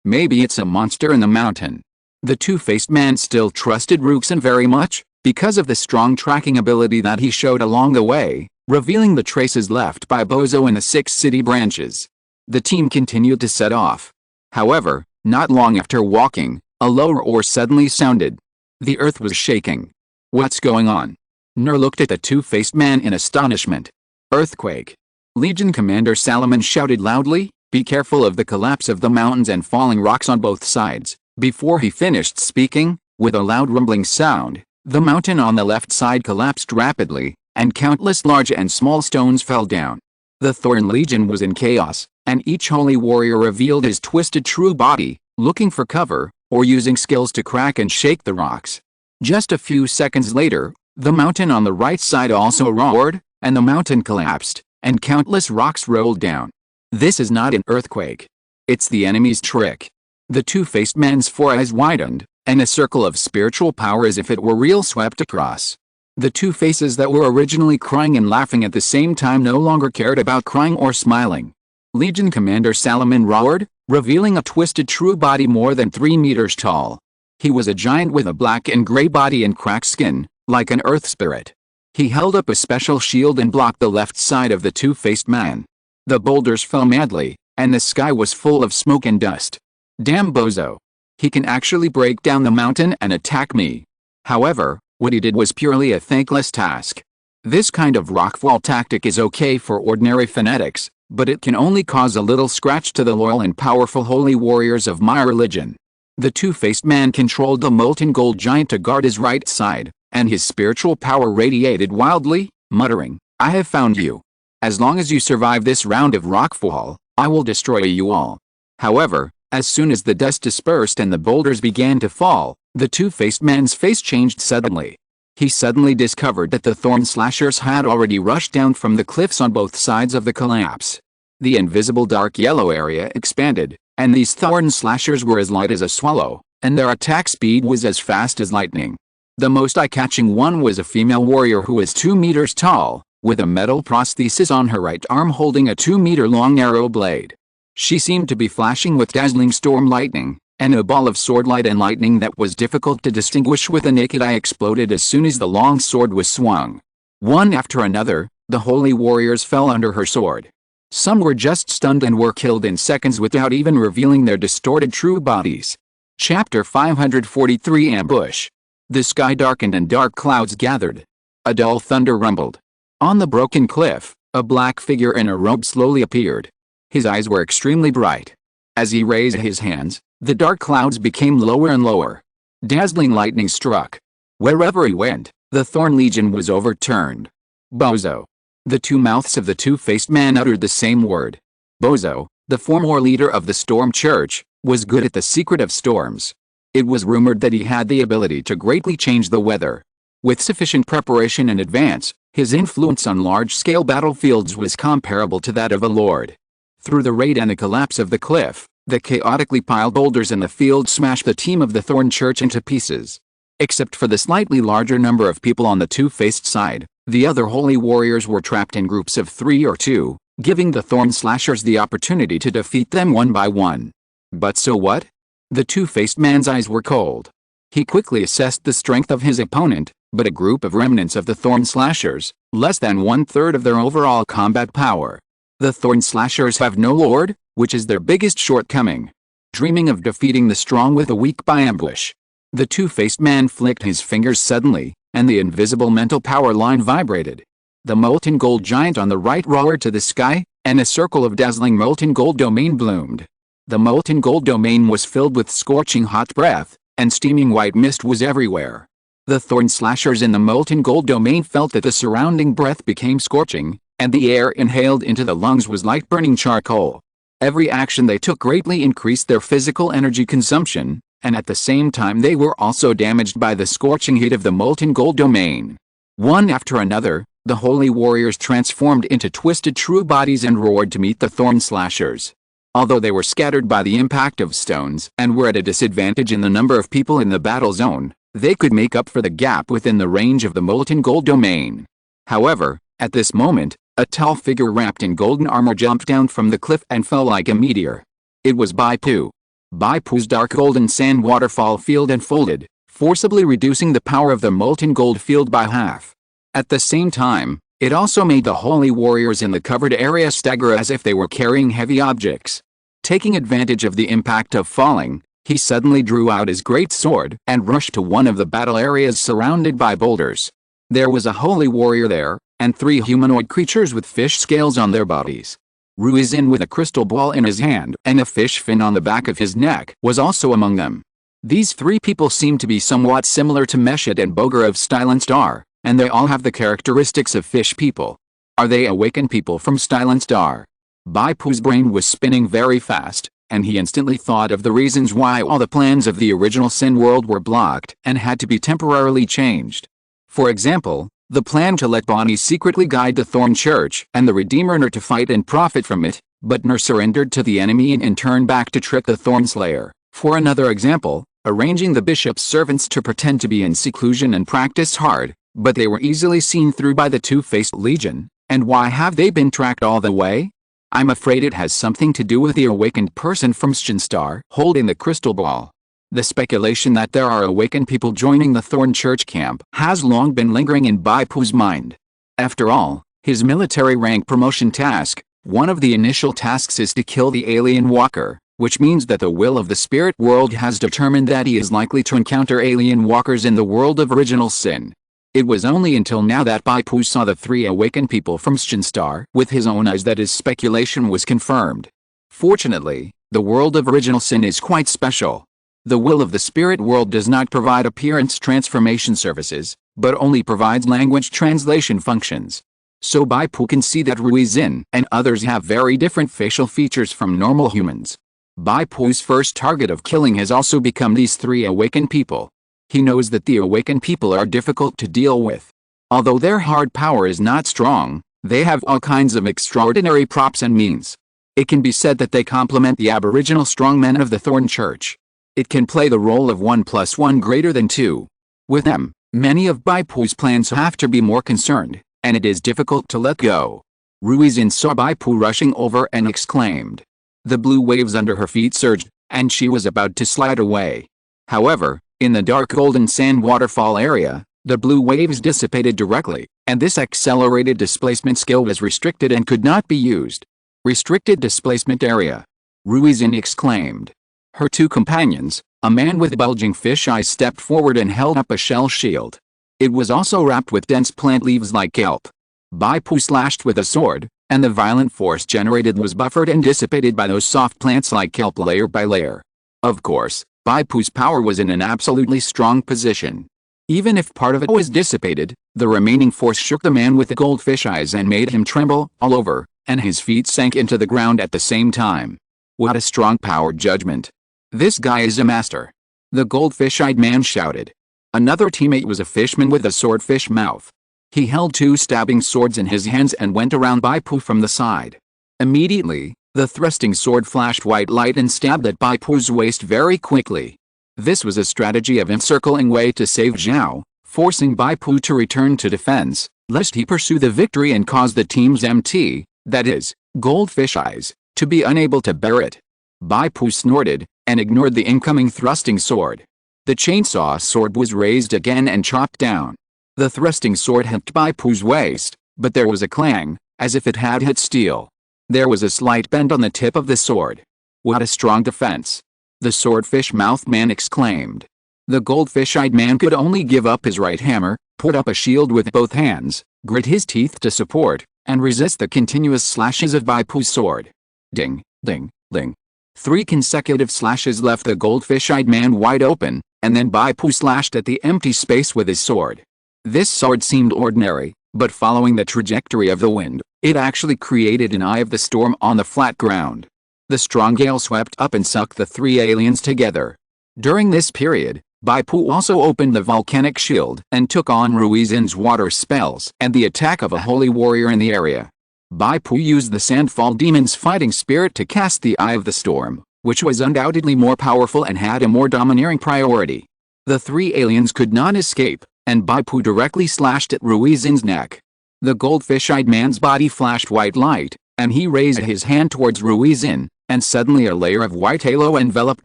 Maybe it's a monster in the mountain. The two-faced man still trusted Ruxin very much, because of the strong tracking ability that he showed along the way, revealing the traces left by Bozo in the 6 city branches. The team continued to set off. However, not long after walking, a low roar suddenly sounded. The earth was shaking. What's going on? Nur looked at the two-faced man in astonishment. Earthquake. Legion Commander Salomon shouted loudly, "Be careful of the collapse of the mountains and falling rocks on both sides." Before he finished speaking, with a loud rumbling sound, the mountain on the left side collapsed rapidly, and countless large and small stones fell down. The Thorn Legion was in chaos, and each holy warrior revealed his twisted true body, looking for cover, or using skills to crack and shake the rocks. Just a few seconds later, the mountain on the right side also roared, and the mountain collapsed, and countless rocks rolled down. This is not an earthquake. It's the enemy's trick. The two-faced man's four eyes widened, and a circle of spiritual power as if it were real swept across. The two faces that were originally crying and laughing at the same time no longer cared about crying or smiling. Legion Commander Salomon roared, revealing a twisted true body more than 3 meters tall. He was a giant with a black and gray body and cracked skin, like an earth spirit. He held up a special shield and blocked the left side of the two-faced man. The boulders fell madly, and the sky was full of smoke and dust. Damn bozo. He can actually break down the mountain and attack me. However, what he did was purely a thankless task. This kind of rockfall tactic is okay for ordinary fanatics, but it can only cause a little scratch to the loyal and powerful holy warriors of my religion. The two-faced man controlled the molten gold giant to guard his right side, and his spiritual power radiated wildly, muttering, "I have found you. As long as you survive this round of rockfall, I will destroy you all." However, as soon as the dust dispersed and the boulders began to fall, the two-faced man's face changed suddenly. He suddenly discovered that the thorn slashers had already rushed down from the cliffs on both sides of the collapse. The invisible dark yellow area expanded, and these thorn slashers were as light as a swallow, and their attack speed was as fast as lightning. The most eye-catching one was a female warrior who was 2 meters tall, with a metal prosthesis on her right arm holding a 2-meter-long arrow blade. She seemed to be flashing with dazzling storm lightning, and a ball of sword light and lightning that was difficult to distinguish with the naked eye exploded as soon as the long sword was swung. One after another, the holy warriors fell under her sword. Some were just stunned and were killed in seconds without even revealing their distorted true bodies. Chapter 543 Ambush. The sky darkened and dark clouds gathered. A dull thunder rumbled. On the broken cliff, a black figure in a robe slowly appeared. His eyes were extremely bright. As he raised his hands, the dark clouds became lower and lower. Dazzling lightning struck. Wherever he went, the Thorn Legion was overturned. Bozo. The two mouths of the two-faced man uttered the same word. Bozo, the former leader of the Storm Church, was good at the secret of storms. It was rumored that he had the ability to greatly change the weather. With sufficient preparation in advance, his influence on large-scale battlefields was comparable to that of a lord. Through the raid and the collapse of the cliff, the chaotically piled boulders in the field smashed the team of the Thorn Church into pieces. Except for the slightly larger number of people on the two-faced side, the other holy warriors were trapped in groups of 3 or 2, giving the Thorn Slashers the opportunity to defeat them one by one. But so what? The two-faced man's eyes were cold. He quickly assessed the strength of his opponent, but a group of remnants of the Thorn Slashers, less than 1/3 of their overall combat power. The Thorn Slashers have no lord, which is their biggest shortcoming. Dreaming of defeating the strong with the weak by ambush. The two-faced man flicked his fingers suddenly, and the invisible mental power line vibrated. The molten gold giant on the right roared to the sky, and a circle of dazzling molten gold domain bloomed. The molten gold domain was filled with scorching hot breath, and steaming white mist was everywhere. The Thorn Slashers in the molten gold domain felt that the surrounding breath became scorching, and the air inhaled into the lungs was like burning charcoal. Every action they took greatly increased their physical energy consumption, and at the same time they were also damaged by the scorching heat of the molten gold domain. One after another, the holy warriors transformed into twisted true bodies and roared to meet the Thorn Slashers. Although they were scattered by the impact of stones and were at a disadvantage in the number of people in the battle zone, they could make up for the gap within the range of the molten gold domain. However, at this moment, a tall figure wrapped in golden armor jumped down from the cliff and fell like a meteor. It was Bai Pu. Bai Pu's dark golden sand waterfall field unfolded, forcibly reducing the power of the molten gold field by half. At the same time, it also made the holy warriors in the covered area stagger as if they were carrying heavy objects. Taking advantage of the impact of falling, he suddenly drew out his great sword and rushed to one of the battle areas surrounded by boulders. There was a holy warrior there, and 3 humanoid creatures with fish scales on their bodies. Ruizin with a crystal ball in his hand and a fish fin on the back of his neck was also among them. These 3 people seem to be somewhat similar to Meshet and Boger of Stylen Star, and they all have the characteristics of fish people. Are they awakened people from Stylen Star? Bai Pu's brain was spinning very fast, and he instantly thought of the reasons why all the plans of the original Sin world were blocked and had to be temporarily changed. For example, the plan to let Bonnie secretly guide the Thorn Church and the Redeemer Nur to fight and profit from it, but Nur surrendered to the enemy and turned back to trick the Thorn Slayer. For another example, arranging the bishop's servants to pretend to be in seclusion and practice hard, but they were easily seen through by the two-faced legion. And why have they been tracked all the way? I'm afraid it has something to do with the awakened person from Shinstar holding the crystal ball. The speculation that there are awakened people joining the Thorn Church camp has long been lingering in Bai Pu's mind. After all, his military rank promotion task, one of the initial tasks, is to kill the alien walker, which means that the will of the spirit world has determined that he is likely to encounter alien walkers in the world of original sin. It was only until now that Bai Pu saw the 3 awakened people from Shinstar with his own eyes that his speculation was confirmed. Fortunately, the world of original sin is quite special. The will of the spirit world does not provide appearance transformation services, but only provides language translation functions. So Bai Pu can see that Ruizin and others have very different facial features from normal humans. Bai Pu's first target of killing has also become these 3 awakened people. He knows that the awakened people are difficult to deal with. Although their hard power is not strong, they have all kinds of extraordinary props and means. It can be said that they complement the aboriginal strongmen of the Thorn Church. It can play the role of 1 + 1 greater than 2. With them, many of Bai Pu's plans have to be more concerned, and it is difficult to let go. Ruizin saw Bai Pu rushing over and exclaimed. The blue waves under her feet surged, and she was about to slide away. However, in the dark golden sand waterfall area, the blue waves dissipated directly, and this accelerated displacement skill was restricted and could not be used. Restricted displacement area. Ruizin exclaimed. Her 2 companions, a man with bulging fish eyes, stepped forward and held up a shell shield. It was also wrapped with dense plant leaves like kelp. Bai Pu slashed with a sword, and the violent force generated was buffered and dissipated by those soft plants like kelp layer by layer. Of course, Bai Pu's power was in an absolutely strong position. Even if part of it was dissipated, the remaining force shook the man with the goldfish eyes and made him tremble all over, and his feet sank into the ground at the same time. What a strong power judgment. This guy is a master. The goldfish-eyed man shouted. Another teammate was a fishman with a swordfish mouth. He held 2 stabbing swords in his hands and went around Bai Pu from the side. Immediately, the thrusting sword flashed white light and stabbed at Bai Pu's waist very quickly. This was a strategy of encircling Wei to save Zhao, forcing Bai Pu to return to defense, lest he pursue the victory and cause the team's MT, that is, goldfish eyes, to be unable to bear it. Bai Pu snorted, and ignored the incoming thrusting sword. The chainsaw sword was raised again and chopped down. The thrusting sword hit Bai Pu's waist, but there was a clang, as if it had hit steel. There was a slight bend on the tip of the sword. What a strong defense! The swordfish mouth man exclaimed. The goldfish-eyed man could only give up his right hammer, put up a shield with both hands, grit his teeth to support, and resist the continuous slashes of Bai Pu's sword. Ding, ding, ding. 3 consecutive slashes left the goldfish-eyed man wide open, and then Bai Pu slashed at the empty space with his sword. This sword seemed ordinary, but following the trajectory of the wind, it actually created an eye of the storm on the flat ground. The strong gale swept up and sucked the 3 aliens together. During this period, Bai Pu also opened the volcanic shield and took on Ruizin's water spells and the attack of a holy warrior in the area. Bai Pu used the Sandfall Demon's fighting spirit to cast the Eye of the Storm, which was undoubtedly more powerful and had a more domineering priority. The 3 aliens could not escape, and Bai Pu directly slashed at Ruizin's neck. The goldfish-eyed man's body flashed white light, and he raised his hand towards Ruizin, and suddenly a layer of white halo enveloped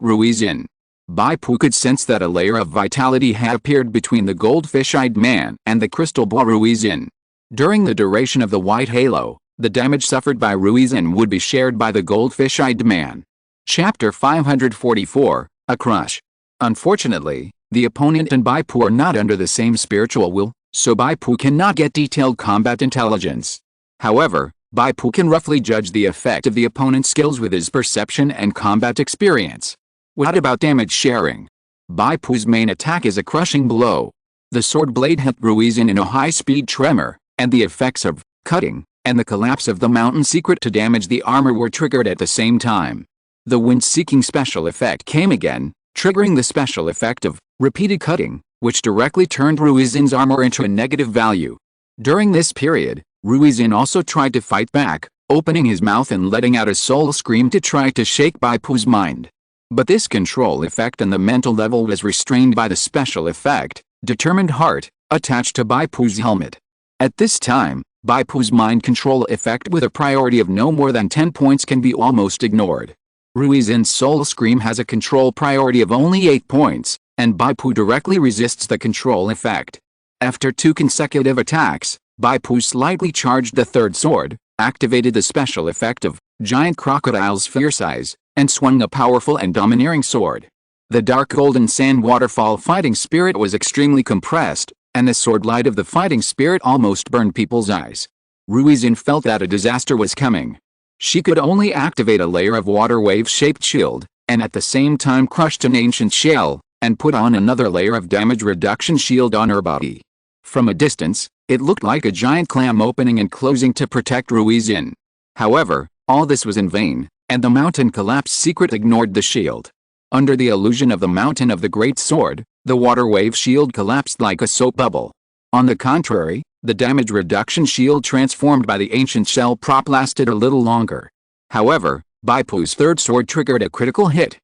Ruizin. Bai Pu could sense that a layer of vitality had appeared between the goldfish-eyed man and the crystal ball Ruizin. During the duration of the white halo, the damage suffered by Ruizin would be shared by the goldfish-eyed man. Chapter 544, A Crush. Unfortunately, the opponent and Bai Pu are not under the same spiritual will, so Bai Pu cannot get detailed combat intelligence. However, Bai Pu can roughly judge the effect of the opponent's skills with his perception and combat experience. What about damage sharing? Bai Pu's main attack is a crushing blow. The sword blade hit Ruizin in a high-speed tremor, and the effects of cutting and the collapse of the mountain secret to damage the armor were triggered at the same time. The wind-seeking special effect came again, triggering the special effect of repeated cutting, which directly turned Ruizin's armor into a negative value. During this period, Ruizin also tried to fight back, opening his mouth and letting out a soul scream to try to shake Bai Pu's mind. But this control effect on the mental level was restrained by the special effect, Determined Heart, attached to Bai Pu's helmet. At this time, Bai Pu's mind control effect with a priority of no more than 10 points can be almost ignored. Ruizin's soul scream has a control priority of only 8 points, and Bai Pu directly resists the control effect. After 2 consecutive attacks, Bai Pu slightly charged the third sword, activated the special effect of Giant Crocodile's Fierce Eyes, and swung a powerful and domineering sword. The dark golden sand waterfall fighting spirit was extremely compressed, and the sword light of the fighting spirit almost burned people's eyes. Ruizin felt that a disaster was coming. She could only activate a layer of water wave-shaped shield, and at the same time crushed an ancient shell, and put on another layer of damage reduction shield on her body. From a distance, it looked like a giant clam opening and closing to protect Ruizin. However, all this was in vain, and the mountain collapse secret ignored the shield. Under the illusion of the mountain of the great sword, the water wave shield collapsed like a soap bubble. On the contrary, the damage reduction shield transformed by the ancient shell prop lasted a little longer. However, Bai Pu's third sword triggered a critical hit.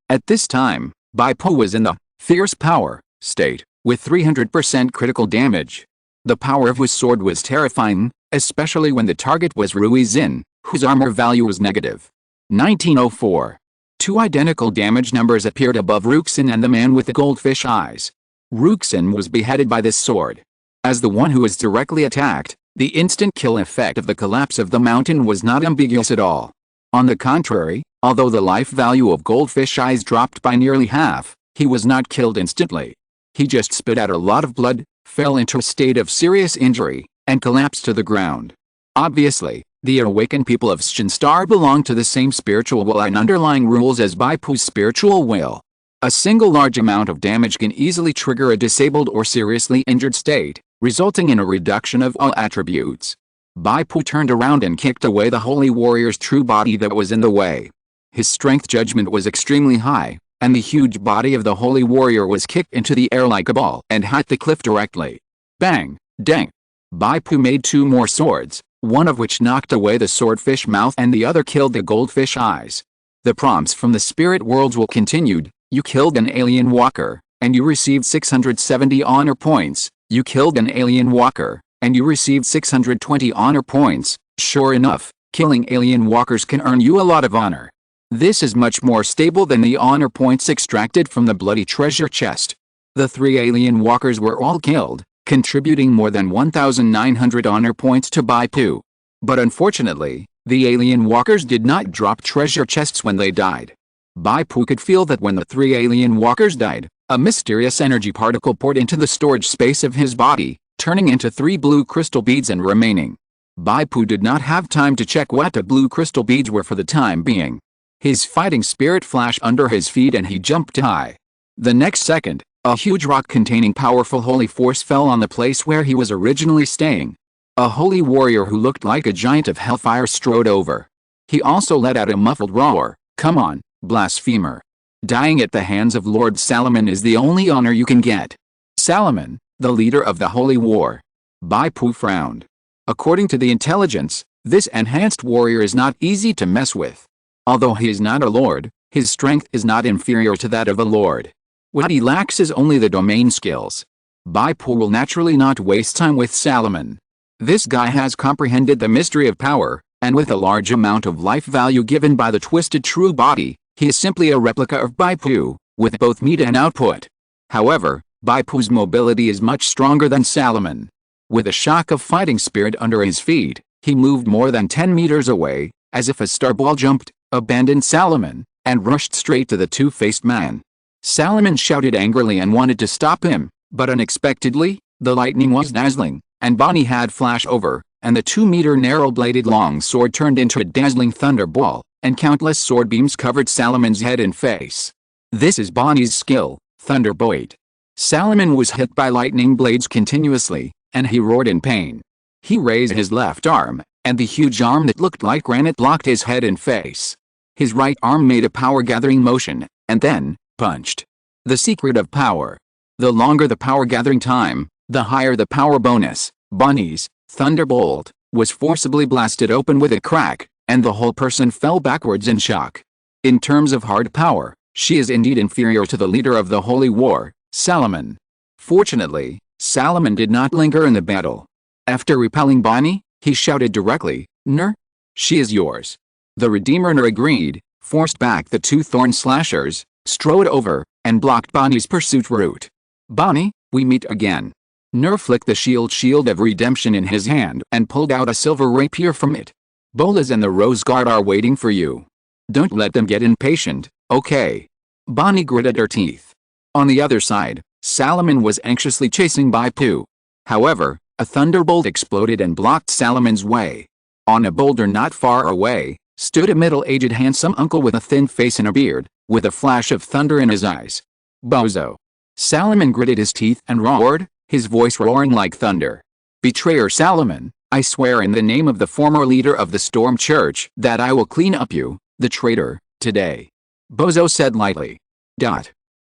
At this time, Bai Pu was in the fierce power state, with 300% critical damage. The power of his sword was terrifying, especially when the target was Ruizin, whose armor value was negative. 1904. 2 identical damage numbers appeared above Ruxin and the man with the goldfish eyes. Ruxin was beheaded by this sword. As the one who was directly attacked, the instant kill effect of the collapse of the mountain was not ambiguous at all. On the contrary, although the life value of Goldfish Eyes dropped by nearly half, he was not killed instantly. He just spit out a lot of blood, fell into a state of serious injury, and collapsed to the ground. Obviously, the awakened people of Shinstar belong to the same spiritual will and underlying rules as Bai Pu's spiritual will. A single large amount of damage can easily trigger a disabled or seriously injured state, resulting in a reduction of all attributes. Bai Pu turned around and kicked away the holy warrior's true body that was in the way. His strength judgment was extremely high, and the huge body of the holy warrior was kicked into the air like a ball and hit the cliff directly. Bang! Dang! Bai Pu made 2 more swords, one of which knocked away the swordfish mouth and the other killed the goldfish eyes. The prompts from the spirit worlds will continued. You killed an alien walker, and you received 670 honor points. You killed an alien walker, and you received 620 honor points. Sure enough, killing alien walkers can earn you a lot of honor. This is much more stable than the honor points extracted from the bloody treasure chest. The 3 alien walkers were all killed, contributing more than 1,900 honor points to Bai Pu. But unfortunately, the alien walkers did not drop treasure chests when they died. Bai Pu could feel that when the 3 alien walkers died, a mysterious energy particle poured into the storage space of his body, turning into 3 blue crystal beads and remaining. Bai Pu did not have time to check what the blue crystal beads were for the time being. His fighting spirit flashed under his feet and he jumped high. The next second, a huge rock containing powerful holy force fell on the place where he was originally staying. A holy warrior who looked like a giant of hellfire strode over. He also let out a muffled roar. Come on, blasphemer. Dying at the hands of Lord Salomon is the only honor you can get. Salomon, the leader of the holy war. Bai Pu frowned. According to the intelligence, this enhanced warrior is not easy to mess with. Although he is not a lord, his strength is not inferior to that of a lord. What he lacks is only the domain skills. Bai Pu will naturally not waste time with Salomon. This guy has comprehended the mystery of power, and with a large amount of life value given by the twisted true body, he is simply a replica of Bai Pu, with both meat and output. However, Bai Pu's mobility is much stronger than Salomon. With a shock of fighting spirit under his feet, he moved more than 10 meters away, as if a starball jumped, abandoned Salomon, and rushed straight to the two-faced man. Salomon shouted angrily and wanted to stop him, but unexpectedly, the lightning was dazzling, and Bonnie had flash over, and the 2-meter narrow-bladed long sword turned into a dazzling thunderball, and countless sword beams covered Salomon's head and face. This is Bonnie's skill, Thunderbolt. Salomon was hit by lightning blades continuously, and he roared in pain. He raised his left arm, and the huge arm that looked like granite blocked his head and face. His right arm made a power-gathering motion, and then punched. The secret of power. The longer the power-gathering time, the higher the power bonus. Bonnie's Thunderbolt was forcibly blasted open with a crack, and the whole person fell backwards in shock. In terms of hard power, she is indeed inferior to the leader of the Holy War, Salomon. Fortunately, Salomon did not linger in the battle. After repelling Bonnie, he shouted directly, "Ner? She is yours." The Redeemer agreed, forced back the two thorn slashers, strode over, and blocked Bonnie's pursuit route. "Bonnie, we meet again." Nur flicked the shield of redemption in his hand and pulled out a silver rapier from it. "Bolas and the Rose Guard are waiting for you. Don't let them get impatient, okay?" Bonnie gritted her teeth. On the other side, Salomon was anxiously chasing Bai Pu. However, a thunderbolt exploded and blocked Salomon's way. On a boulder not far away, stood a middle-aged handsome uncle with a thin face and a beard, with a flash of thunder in his eyes. "Bozo!" Salomon gritted his teeth and roared, his voice roaring like thunder. "Betrayer Salomon, I swear in the name of the former leader of the Storm Church that I will clean up you, the traitor, today." Bozo said lightly.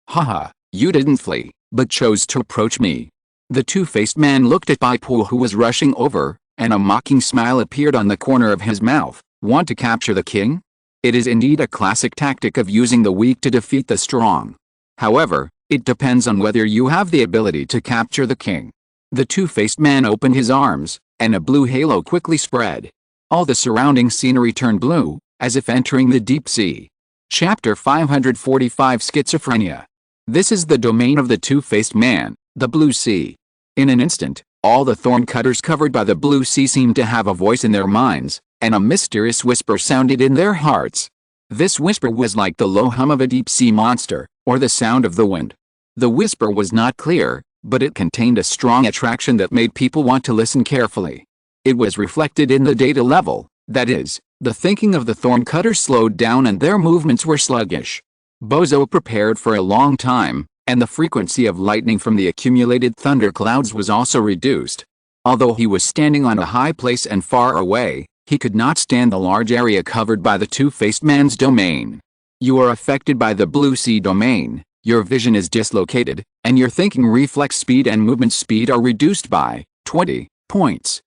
Haha, you didn't flee, but chose to approach me." The two-faced man looked at Bai Pu, who was rushing over, and a mocking smile appeared on the corner of his mouth. "Want to capture the king? It is indeed a classic tactic of using the weak to defeat the strong. However, it depends on whether you have the ability to capture the king." The two-faced man opened his arms, and a blue halo quickly spread. All the surrounding scenery turned blue, as if entering the deep sea. Chapter 545 Schizophrenia. This is the domain of the two-faced man, the blue sea. In an instant, all the thorn cutters covered by the blue sea seemed to have a voice in their minds, and a mysterious whisper sounded in their hearts. This whisper was like the low hum of a deep-sea monster, or the sound of the wind. The whisper was not clear, but it contained a strong attraction that made people want to listen carefully. It was reflected in the data level, that is, the thinking of the thorn cutters slowed down and their movements were sluggish. Bozo prepared for a long time, and the frequency of lightning from the accumulated thunderclouds was also reduced. Although he was standing on a high place and far away, he could not stand the large area covered by the two-faced man's domain. You are affected by the blue sea domain, your vision is dislocated, and your thinking reflex speed and movement speed are reduced by 20 points.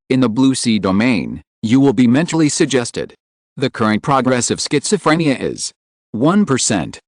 In the blue sea domain, you will be mentally suggested. The current progress of schizophrenia is 1%.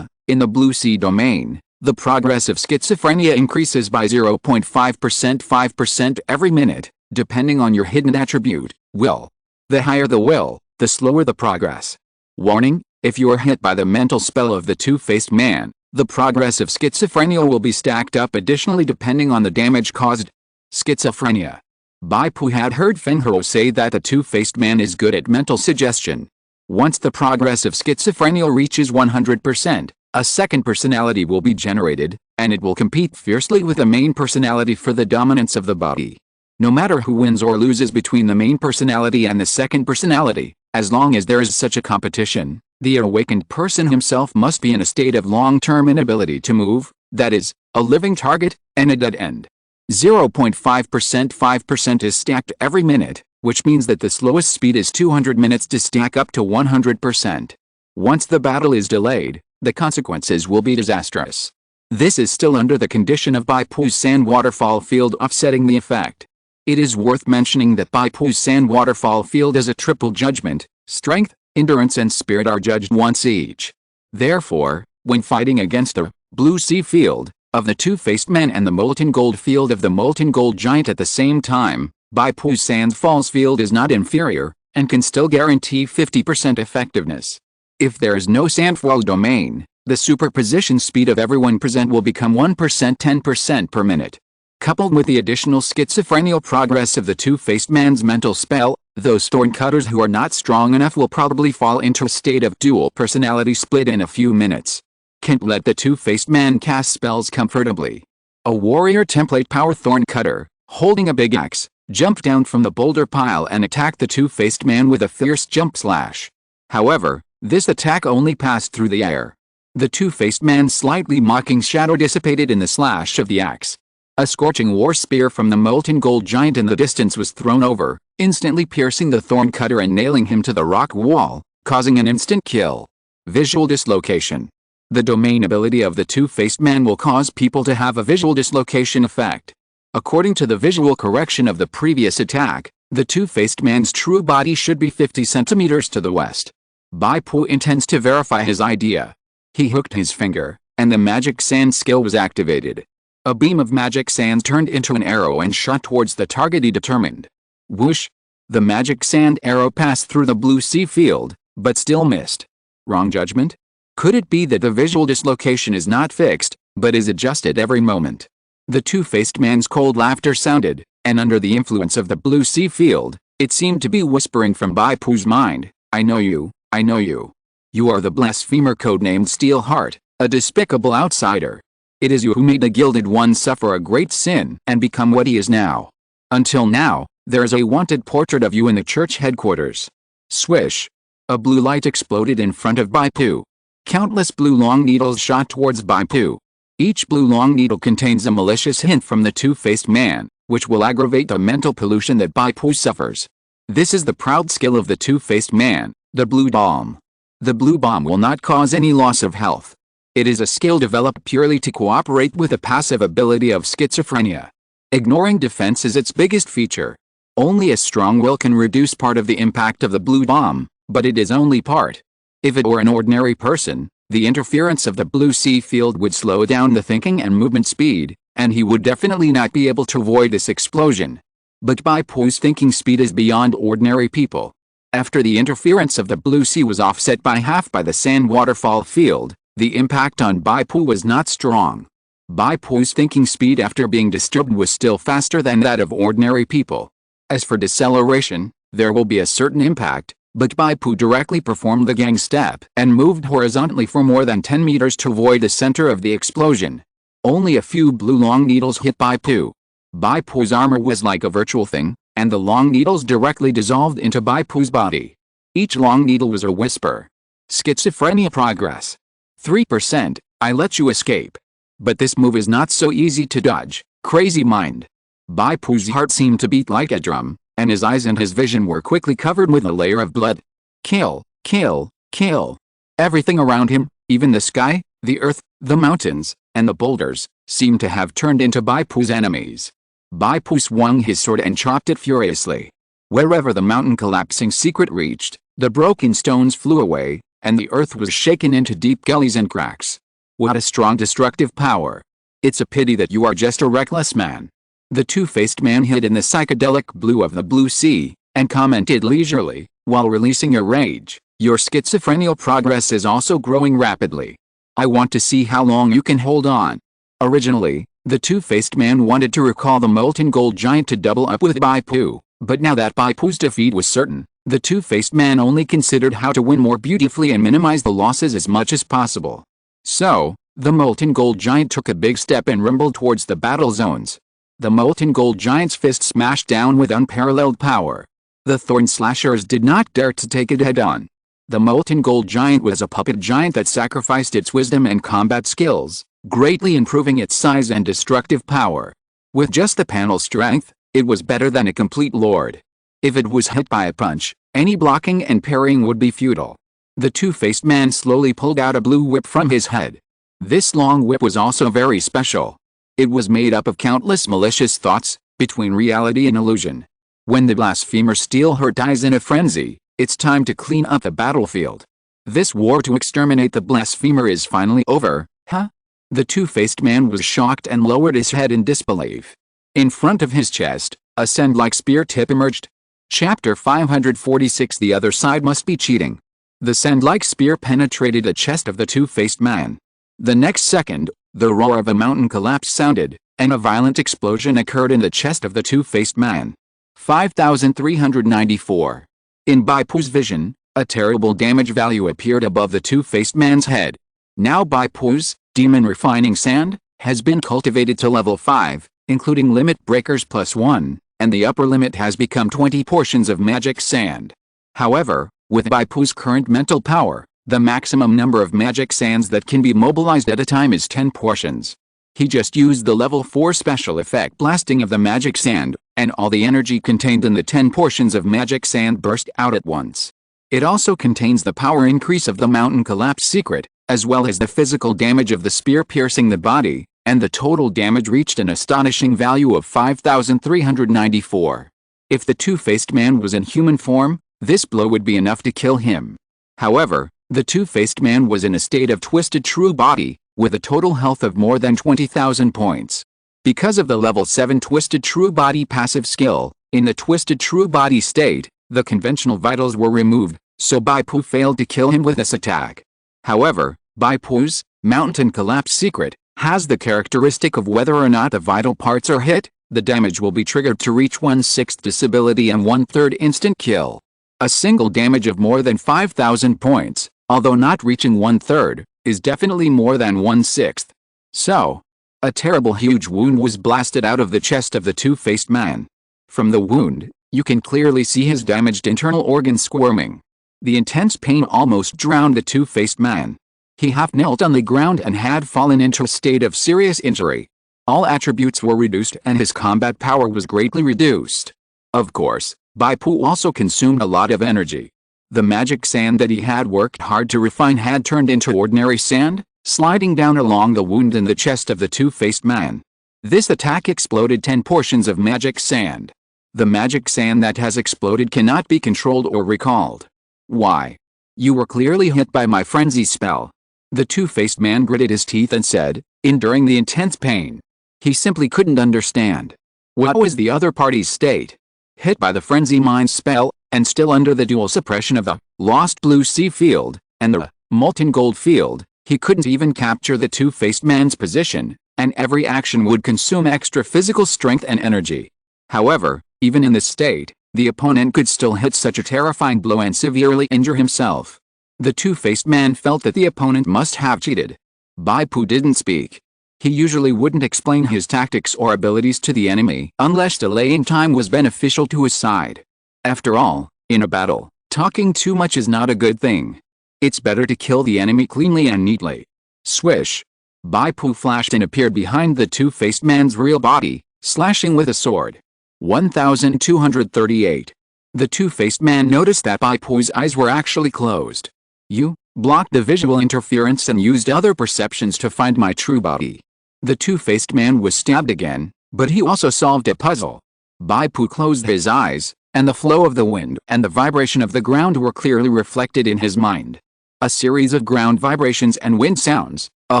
In the blue sea domain, the progress of schizophrenia increases by 0.5% 5% every minute, depending on your hidden attribute, will. The higher the will, the slower the progress. Warning, if you are hit by the mental spell of the two-faced man, the progress of schizophrenia will be stacked up additionally depending on the damage caused. Schizophrenia. Bai Pu had heard Fenghao say that the two-faced man is good at mental suggestion. Once the progress of schizophrenia reaches 100%, a second personality will be generated, and it will compete fiercely with the main personality for the dominance of the body. No matter who wins or loses between the main personality and the second personality, as long as there is such a competition, the awakened person himself must be in a state of long-term inability to move, that is, a living target, and a dead end. 0.5% 5% is stacked every minute, which means that the slowest speed is 200 minutes to stack up to 100%. Once the battle is delayed, the consequences will be disastrous. This is still under the condition of Bai Pu's sand waterfall field offsetting the effect. It is worth mentioning that Bai Pu's sand waterfall field is a triple judgment: strength, endurance and spirit are judged once each. Therefore, when fighting against the blue sea field of the two-faced man and the molten gold field of the molten gold giant at the same time, Bai Pu's sand falls field is not inferior, and can still guarantee 50% effectiveness. If there is no sandfall domain, the superposition speed of everyone present will become 1% 10% per minute. Coupled with the additional schizophrenial progress of the two-faced man's mental spell, those thorn cutters who are not strong enough will probably fall into a state of dual personality split in a few minutes. Can't let the two-faced man cast spells comfortably. A warrior template power thorn cutter, holding a big axe, jumped down from the boulder pile and attacked the two-faced man with a fierce jump slash. However, this attack only passed through the air. The two-faced man's slightly mocking shadow dissipated in the slash of the axe. A scorching war spear from the molten gold giant in the distance was thrown over, instantly piercing the thorn cutter and nailing him to the rock wall, causing an instant kill. Visual dislocation. The domain ability of the two-faced man will cause people to have a visual dislocation effect. According to the visual correction of the previous attack, the two-faced man's true body should be 50 centimeters to the west. Bai Pu intends to verify his idea. He hooked his finger, and the magic sand skill was activated. A beam of magic sand turned into an arrow and shot towards the target he determined. Whoosh! The magic sand arrow passed through the blue sea field, but still missed. Wrong judgment? Could it be that the visual dislocation is not fixed, but is adjusted every moment? The two-faced man's cold laughter sounded, and under the influence of the blue sea field, it seemed to be whispering from Bai Pu's mind, I know you, I know you. You are the blasphemer codenamed Steelheart, a despicable outsider. It is you who made the Gilded One suffer a great sin and become what he is now. Until now, there is a wanted portrait of you in the church headquarters. Swish. A blue light exploded in front of Bai Pu. Countless blue long needles shot towards Bai Pu. Each blue long needle contains a malicious hint from the two-faced man, which will aggravate the mental pollution that Bai Pu suffers. This is the proud skill of the two-faced man, the blue bomb. The blue bomb will not cause any loss of health. It is a skill developed purely to cooperate with the passive ability of schizophrenia. Ignoring defense is its biggest feature. Only a strong will can reduce part of the impact of the blue bomb, but it is only part. If it were an ordinary person, the interference of the blue sea field would slow down the thinking and movement speed, and he would definitely not be able to avoid this explosion. But Bai Pu's thinking speed is beyond ordinary people. After the interference of the blue sea was offset by half by the sand waterfall field, the impact on Bai Pu was not strong. Bai Pu's thinking speed after being disturbed was still faster than that of ordinary people. As for deceleration, there will be a certain impact, but Bai Pu directly performed the gang step and moved horizontally for more than 10 meters to avoid the center of the explosion. Only a few blue long needles hit Bai Pu. Bai Pu's armor was like a virtual thing, and the long needles directly dissolved into Bai Pu's body. Each long needle was a whisper. Schizophrenia progress. 3%, I let you escape. But this move is not so easy to dodge, crazy mind. Bai Pu's heart seemed to beat like a drum, and his eyes and his vision were quickly covered with a layer of blood. Kill, kill, kill. Everything around him, even the sky, the earth, the mountains, and the boulders, seemed to have turned into Bai Pu's enemies. Bai Pu swung his sword and chopped it furiously. Wherever the mountain collapsing secret reached, the broken stones flew away, and the earth was shaken into deep gullies and cracks. What a strong destructive power. It's a pity that you are just a reckless man. The two-faced man hid in the psychedelic blue of the blue sea, and commented leisurely, while releasing a rage, your schizophrenial progress is also growing rapidly. I want to see how long you can hold on. Originally, the two-faced man wanted to recall the molten gold giant to double up with Bai Pu, but now that Bai Pu's defeat was certain, the two-faced man only considered how to win more beautifully and minimize the losses as much as possible. So, the molten gold giant took a big step and rumbled towards the battle zones. The molten gold giant's fist smashed down with unparalleled power. The thorn slashers did not dare to take it head-on. The molten gold giant was a puppet giant that sacrificed its wisdom and combat skills, greatly improving its size and destructive power. With just the panel strength, it was better than a complete lord. If it was hit by a punch, any blocking and parrying would be futile. The two-faced man slowly pulled out a blue whip from his head. This long whip was also very special. It was made up of countless malicious thoughts, between reality and illusion. When the blasphemer Steelheart dies in a frenzy, it's time to clean up the battlefield. This war to exterminate the blasphemer is finally over, huh? The two-faced man was shocked and lowered his head in disbelief. In front of his chest, a sand-like spear tip emerged. Chapter 546. The other side must be cheating. The sand-like spear penetrated the chest of the two-faced man. The next second, the roar of a mountain collapse sounded, and a violent explosion occurred in the chest of the two-faced man. 5394. In Bai Pu's vision, a terrible damage value appeared above the two-faced man's head. Now Bai Pu's demon refining sand has been cultivated to level 5, including limit breakers +1, and the upper limit has become 20 portions of magic sand. However, with Bai Pu's current mental power, the maximum number of magic sands that can be mobilized at a time is 10 portions. He just used the level 4 special effect blasting of the magic sand, and all the energy contained in the 10 portions of magic sand burst out at once. It also contains the power increase of the mountain collapse secret, as well as the physical damage of the spear piercing the body, and the total damage reached an astonishing value of 5394. If the two-faced man was in human form, this blow would be enough to kill him. However, the two-faced man was in a state of twisted true body, with a total health of more than 20,000 points. Because of the level 7 twisted true body passive skill, in the twisted true body state, the conventional vitals were removed, so Bai Pu failed to kill him with this attack. However, Bai Pu's mountain collapse secret has the characteristic of whether or not the vital parts are hit, the damage will be triggered to reach 1/6 disability and 1/3 instant kill. A single damage of more than 5,000 points, although not reaching 1/3, is definitely more than 1/6. So, a terrible huge wound was blasted out of the chest of the two-faced man. From the wound, you can clearly see his damaged internal organs squirming. The intense pain almost drowned the two-faced man. He half knelt on the ground and had fallen into a state of serious injury. All attributes were reduced and his combat power was greatly reduced. Of course, Bai Pu also consumed a lot of energy. The magic sand that he had worked hard to refine had turned into ordinary sand, sliding down along the wound in the chest of the two-faced man. This attack exploded 10 portions of magic sand. The magic sand that has exploded cannot be controlled or recalled. Why? You were clearly hit by my frenzy spell. The two-faced man gritted his teeth and said, enduring the intense pain. He simply couldn't understand. What was the other party's state? Hit by the frenzy mind spell, and still under the dual suppression of the lost blue sea field, and the molten gold field, he couldn't even capture the two-faced man's position, and every action would consume extra physical strength and energy. However, even in this state, the opponent could still hit such a terrifying blow and severely injure himself. The two-faced man felt that the opponent must have cheated. Bai Pu didn't speak. He usually wouldn't explain his tactics or abilities to the enemy unless delaying time was beneficial to his side. After all, in a battle, talking too much is not a good thing. It's better to kill the enemy cleanly and neatly. Swish! Bai Pu flashed and appeared behind the two-faced man's real body, slashing with a sword. 1238. The two-faced man noticed that Bai Pu's eyes were actually closed. You blocked the visual interference and used other perceptions to find my true body. The two-faced man was stabbed again, but he also solved a puzzle. Bai Pu closed his eyes, and the flow of the wind and the vibration of the ground were clearly reflected in his mind. A series of ground vibrations and wind sounds. A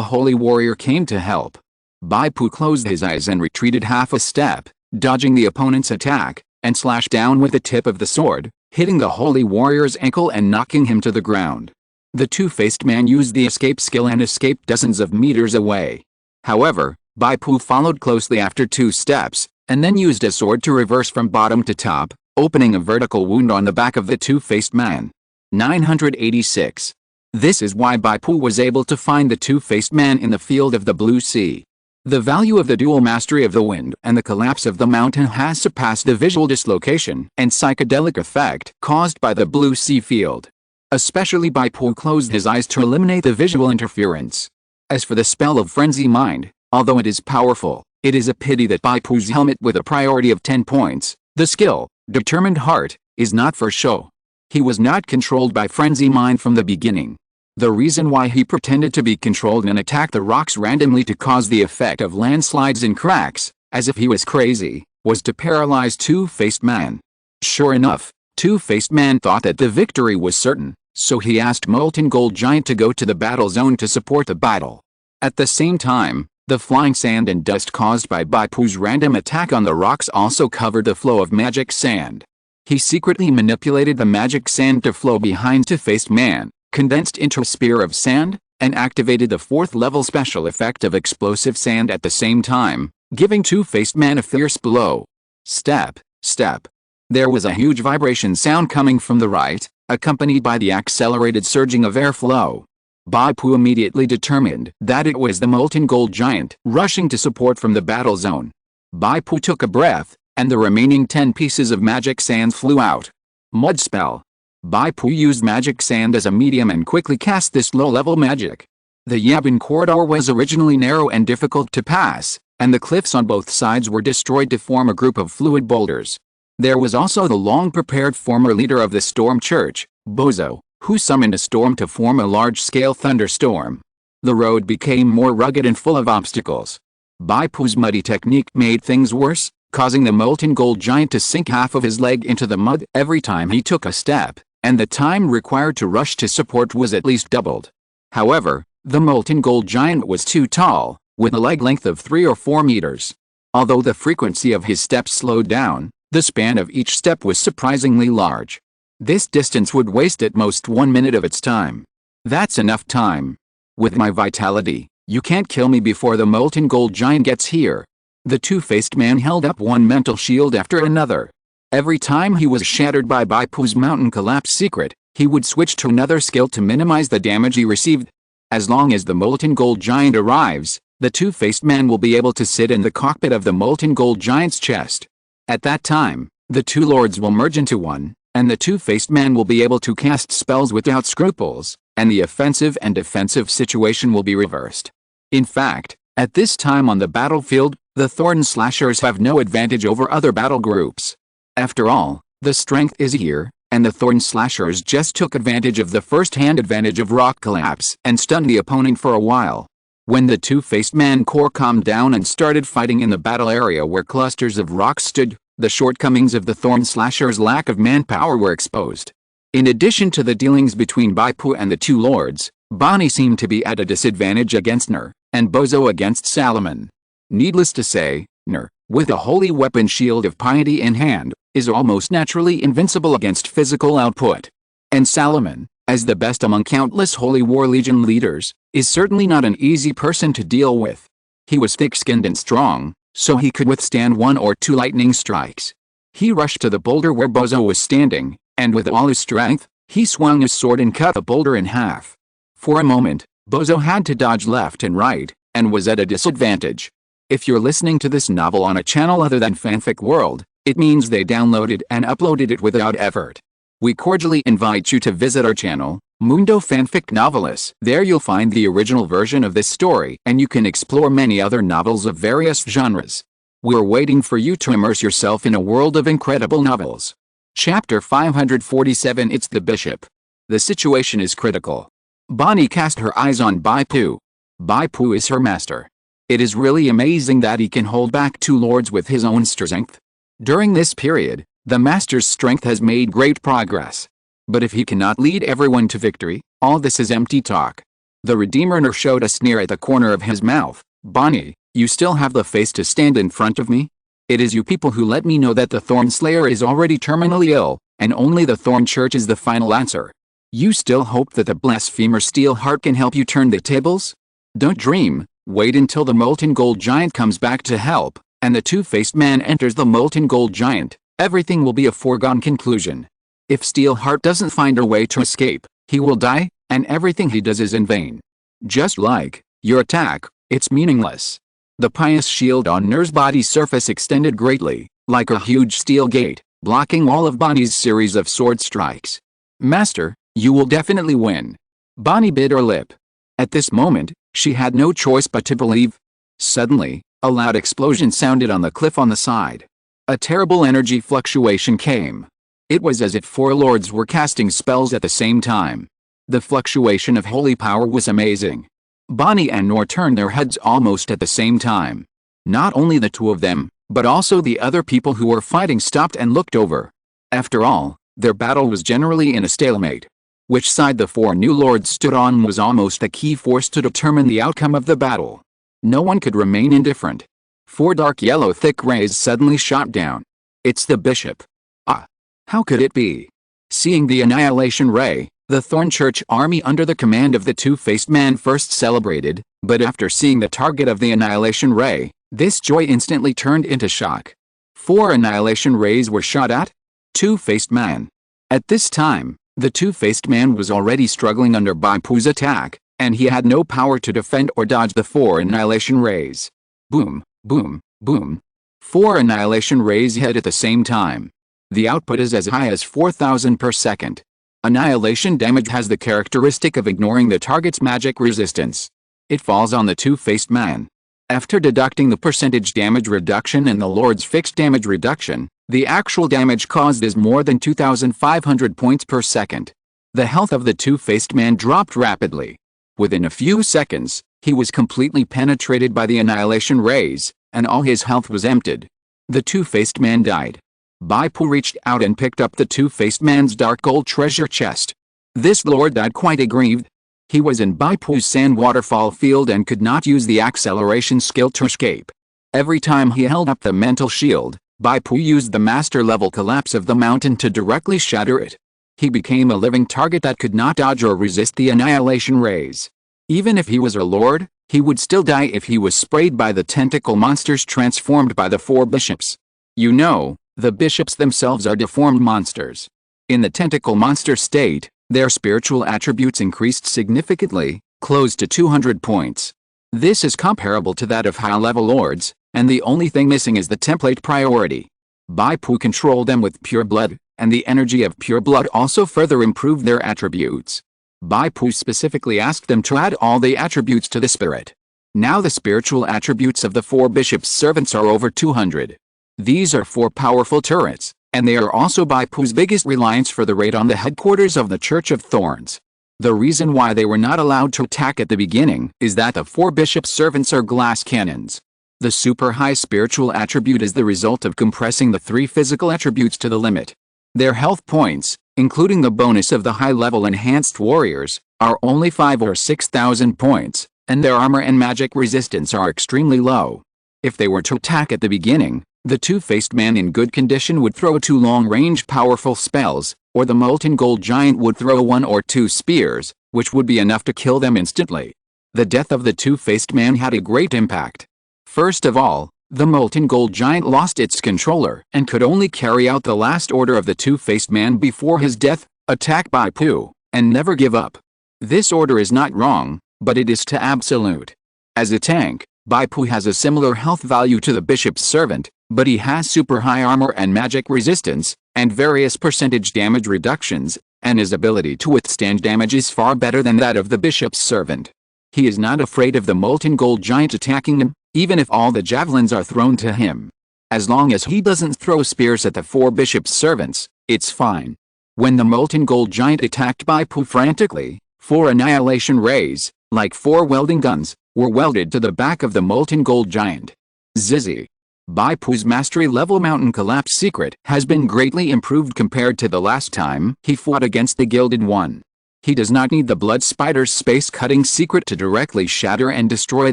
holy warrior came to help. Bai Pu closed his eyes and retreated half a step, dodging the opponent's attack, and slashed down with the tip of the sword, hitting the holy warrior's ankle and knocking him to the ground. The two-faced man used the escape skill and escaped dozens of meters away. However, Bai Pu followed closely after 2 steps, and then used a sword to reverse from bottom to top, opening a vertical wound on the back of the two-faced man. 986. This is why Bai Pu was able to find the two-faced man in the field of the blue sea. The value of the dual mastery of the wind and the collapse of the mountain has surpassed the visual dislocation and psychedelic effect caused by the blue sea field. Especially Bai Pu closed his eyes to eliminate the visual interference. As for the spell of frenzy mind, although it is powerful, it is a pity that Bai Pu's helmet with a priority of 10 points, the skill, determined heart, is not for show. He was not controlled by frenzy mind from the beginning. The reason why he pretended to be controlled and attacked the rocks randomly to cause the effect of landslides and cracks, as if he was crazy, was to paralyze Two-Faced Man. Sure enough, Two-Faced Man thought that the victory was certain, so he asked Molten Gold Giant to go to the battle zone to support the battle. At the same time, the flying sand and dust caused by Bai Pu's random attack on the rocks also covered the flow of magic sand. He secretly manipulated the magic sand to flow behind Two-Faced Man, condensed into a spear of sand, and activated the 4th level special effect of explosive sand at the same time, giving Two-Faced Man a fierce blow. Step, step. There was a huge vibration sound coming from the right, accompanied by the accelerated surging of airflow. Bai Pu immediately determined that it was the Molten Gold Giant rushing to support from the battle zone. Bai Pu took a breath, and the remaining 10 pieces of magic sand flew out. Mud spell. Bai Pu used magic sand as a medium and quickly cast this low-level magic. The Yabin corridor was originally narrow and difficult to pass, and the cliffs on both sides were destroyed to form a group of fluid boulders. There was also the long-prepared former leader of the Storm Church, Bozo, who summoned a storm to form a large-scale thunderstorm. The road became more rugged and full of obstacles. Bai Pu's muddy technique made things worse, causing the Molten Gold Giant to sink half of his leg into the mud every time he took a step, and the time required to rush to support was at least doubled. However, the Molten Gold Giant was too tall, with a leg length of 3 or 4 meters. Although the frequency of his steps slowed down, the span of each step was surprisingly large. This distance would waste at most 1 minute of its time. That's enough time. With my vitality, you can't kill me before the molten gold giant gets here. The two-faced man held up one mental shield after another. Every time he was shattered by Bai Pu's mountain collapse secret, he would switch to another skill to minimize the damage he received. As long as the molten gold giant arrives, the two-faced man will be able to sit in the cockpit of the molten gold giant's chest. At that time, the two lords will merge into one, and the two-faced man will be able to cast spells without scruples, and the offensive and defensive situation will be reversed. In fact, at this time on the battlefield, the Thorn Slashers have no advantage over other battle groups. After all, the strength is here, and the Thorn Slashers just took advantage of the first-hand advantage of rock collapse and stunned the opponent for a while. When the two-faced man corps calmed down and started fighting in the battle area where clusters of rocks stood, the shortcomings of the Thorn Slashers' lack of manpower were exposed. In addition to the dealings between Bai Pu and the two lords, Bonnie seemed to be at a disadvantage against Ner, and Bozo against Salomon. Needless to say, Ner, with a holy weapon shield of piety in hand, is almost naturally invincible against physical output. And Salomon, as the best among countless Holy War Legion leaders, is certainly not an easy person to deal with. He was thick-skinned and strong, so he could withstand one or two lightning strikes. He rushed to the boulder where Bozo was standing, and with all his strength, he swung his sword and cut the boulder in half. For a moment, Bozo had to dodge left and right, and was at a disadvantage. If you're listening to this novel on a channel other than Fanfic World, it means they downloaded and uploaded it without effort. We cordially invite you to visit our channel, Mundo Fanfic Novelis. There you'll find the original version of this story, and you can explore many other novels of various genres. We're waiting for you to immerse yourself in a world of incredible novels. Chapter 547. It's the Bishop. The situation is critical. Bonnie cast her eyes on Bai Pu. Bai Pu is her master. It is really amazing that he can hold back two lords with his own strength. During this period, the master's strength has made great progress. But if he cannot lead everyone to victory, all this is empty talk. The Redeemer Ner showed a sneer at the corner of his mouth. Bonnie, you still have the face to stand in front of me? It is you people who let me know that the Thorn Slayer is already terminally ill, and only the Thorn Church is the final answer. You still hope that the blasphemer Steelheart can help you turn the tables? Don't dream. Wait until the molten gold giant comes back to help, and the two-faced man enters the molten gold giant. Everything will be a foregone conclusion. If Steelheart doesn't find a way to escape, he will die, and everything he does is in vain. Just like your attack, it's meaningless. The pious shield on Ner's body surface extended greatly, like a huge steel gate, blocking all of Bonnie's series of sword strikes. Master, you will definitely win. Bonnie bit her lip. At this moment, she had no choice but to believe. Suddenly, a loud explosion sounded on the cliff on the side. A terrible energy fluctuation came. It was as if four lords were casting spells at the same time. The fluctuation of holy power was amazing. Bonnie and Nor turned their heads almost at the same time. Not only the two of them, but also the other people who were fighting stopped and looked over. After all, their battle was generally in a stalemate. Which side the four new lords stood on was almost a key force to determine the outcome of the battle. No one could remain indifferent. Four dark yellow thick rays suddenly shot down. It's the Bishop. Ah! How could it be? Seeing the annihilation ray, the Thorn Church army under the command of the two-faced man first celebrated, but after seeing the target of the annihilation ray, this joy instantly turned into shock. 4 annihilation rays were shot at two-faced man. At this time, the two-faced man was already struggling under Bai Pu's attack, and he had no power to defend or dodge the 4 annihilation rays. Boom, boom, boom. 4 annihilation rays hit at the same time. The output is as high as 4,000 per second. Annihilation damage has the characteristic of ignoring the target's magic resistance. It falls on the two-faced man. After deducting the percentage damage reduction and the Lord's fixed damage reduction, the actual damage caused is more than 2,500 points per second. The health of the two-faced man dropped rapidly. Within a few seconds, he was completely penetrated by the annihilation rays, and all his health was emptied. The two-faced man died. Bai Pu reached out and picked up the two-faced man's dark gold treasure chest. This lord died quite aggrieved. He was in Bai Pu's sand waterfall field and could not use the acceleration skill to escape. Every time he held up the mental shield, Bai Pu used the master level collapse of the mountain to directly shatter it. He became a living target that could not dodge or resist the annihilation rays. Even if he was a lord, he would still die if he was sprayed by the tentacle monsters transformed by the 4 bishops. You know, the bishops themselves are deformed monsters. In the tentacle monster state, their spiritual attributes increased significantly, close to 200 points. This is comparable to that of high-level lords, and the only thing missing is the template priority. Bai Pu controlled them with pure blood, and the energy of pure blood also further improved their attributes. Bai Pu specifically asked them to add all the attributes to the spirit. Now the spiritual attributes of the 4 bishops' servants are over 200. These are 4 powerful turrets, and they are also Bai Pu's biggest reliance for the raid on the headquarters of the Church of Thorns. The reason why they were not allowed to attack at the beginning is that the 4 bishops' servants are glass cannons. The super high spiritual attribute is the result of compressing the 3 physical attributes to the limit. Their health points, including the bonus of the high-level enhanced warriors, are only 5 or 6,000 points, and their armor and magic resistance are extremely low. If they were to attack at the beginning, the two-faced man in good condition would throw 2 long-range powerful spells, or the molten gold giant would throw 1 or 2 spears, which would be enough to kill them instantly. The death of the two-faced man had a great impact. First of all, the molten gold giant lost its controller and could only carry out the last order of the two-faced man before his death: attack Bai Pu, and never give up. This order is not wrong, but it is too absolute. As a tank, Bai Pu has a similar health value to the bishop's servant, but he has super high armor and magic resistance, and various percentage damage reductions, and his ability to withstand damage is far better than that of the bishop's servant. He is not afraid of the molten gold giant attacking him, even if all the javelins are thrown to him. As long as he doesn't throw spears at the 4 bishops' servants, it's fine. When the molten gold giant attacked Bai Pu frantically, 4 annihilation rays, like 4 welding guns, were welded to the back of the molten gold giant. Zizzy. Bai Pu's mastery level mountain collapse secret has been greatly improved compared to the last time he fought against the Gilded One. He does not need the blood spider's space-cutting secret to directly shatter and destroy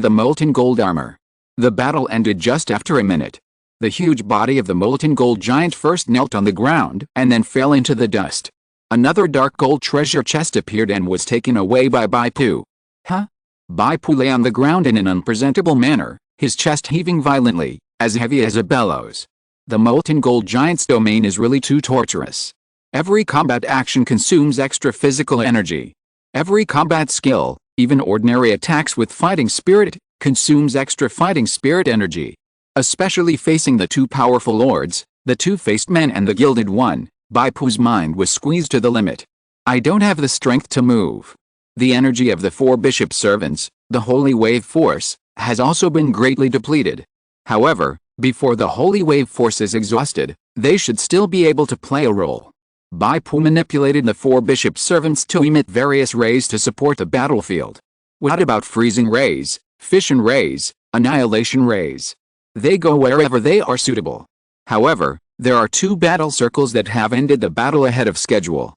the molten gold armor. The battle ended just after a minute. The huge body of the molten gold giant first knelt on the ground and then fell into the dust. Another dark gold treasure chest appeared and was taken away by Bai Pu. Huh? Bai Pu lay on the ground in an unpresentable manner, his chest heaving violently, as heavy as a bellows. The molten gold giant's domain is really too torturous. Every combat action consumes extra physical energy. Every combat skill, even ordinary attacks with fighting spirit, consumes extra fighting spirit energy. Especially facing the 2 powerful lords, the two-faced man and the Gilded One, Bai Pu's mind was squeezed to the limit. I don't have the strength to move. The energy of the 4 bishop servants, the holy wave force, has also been greatly depleted. However, before the holy wave force is exhausted, they should still be able to play a role. Bai Pu manipulated the 4 bishop servants to emit various rays to support the battlefield. What about freezing rays, fission rays, annihilation rays? They go wherever they are suitable. However, there are 2 battle circles that have ended the battle ahead of schedule.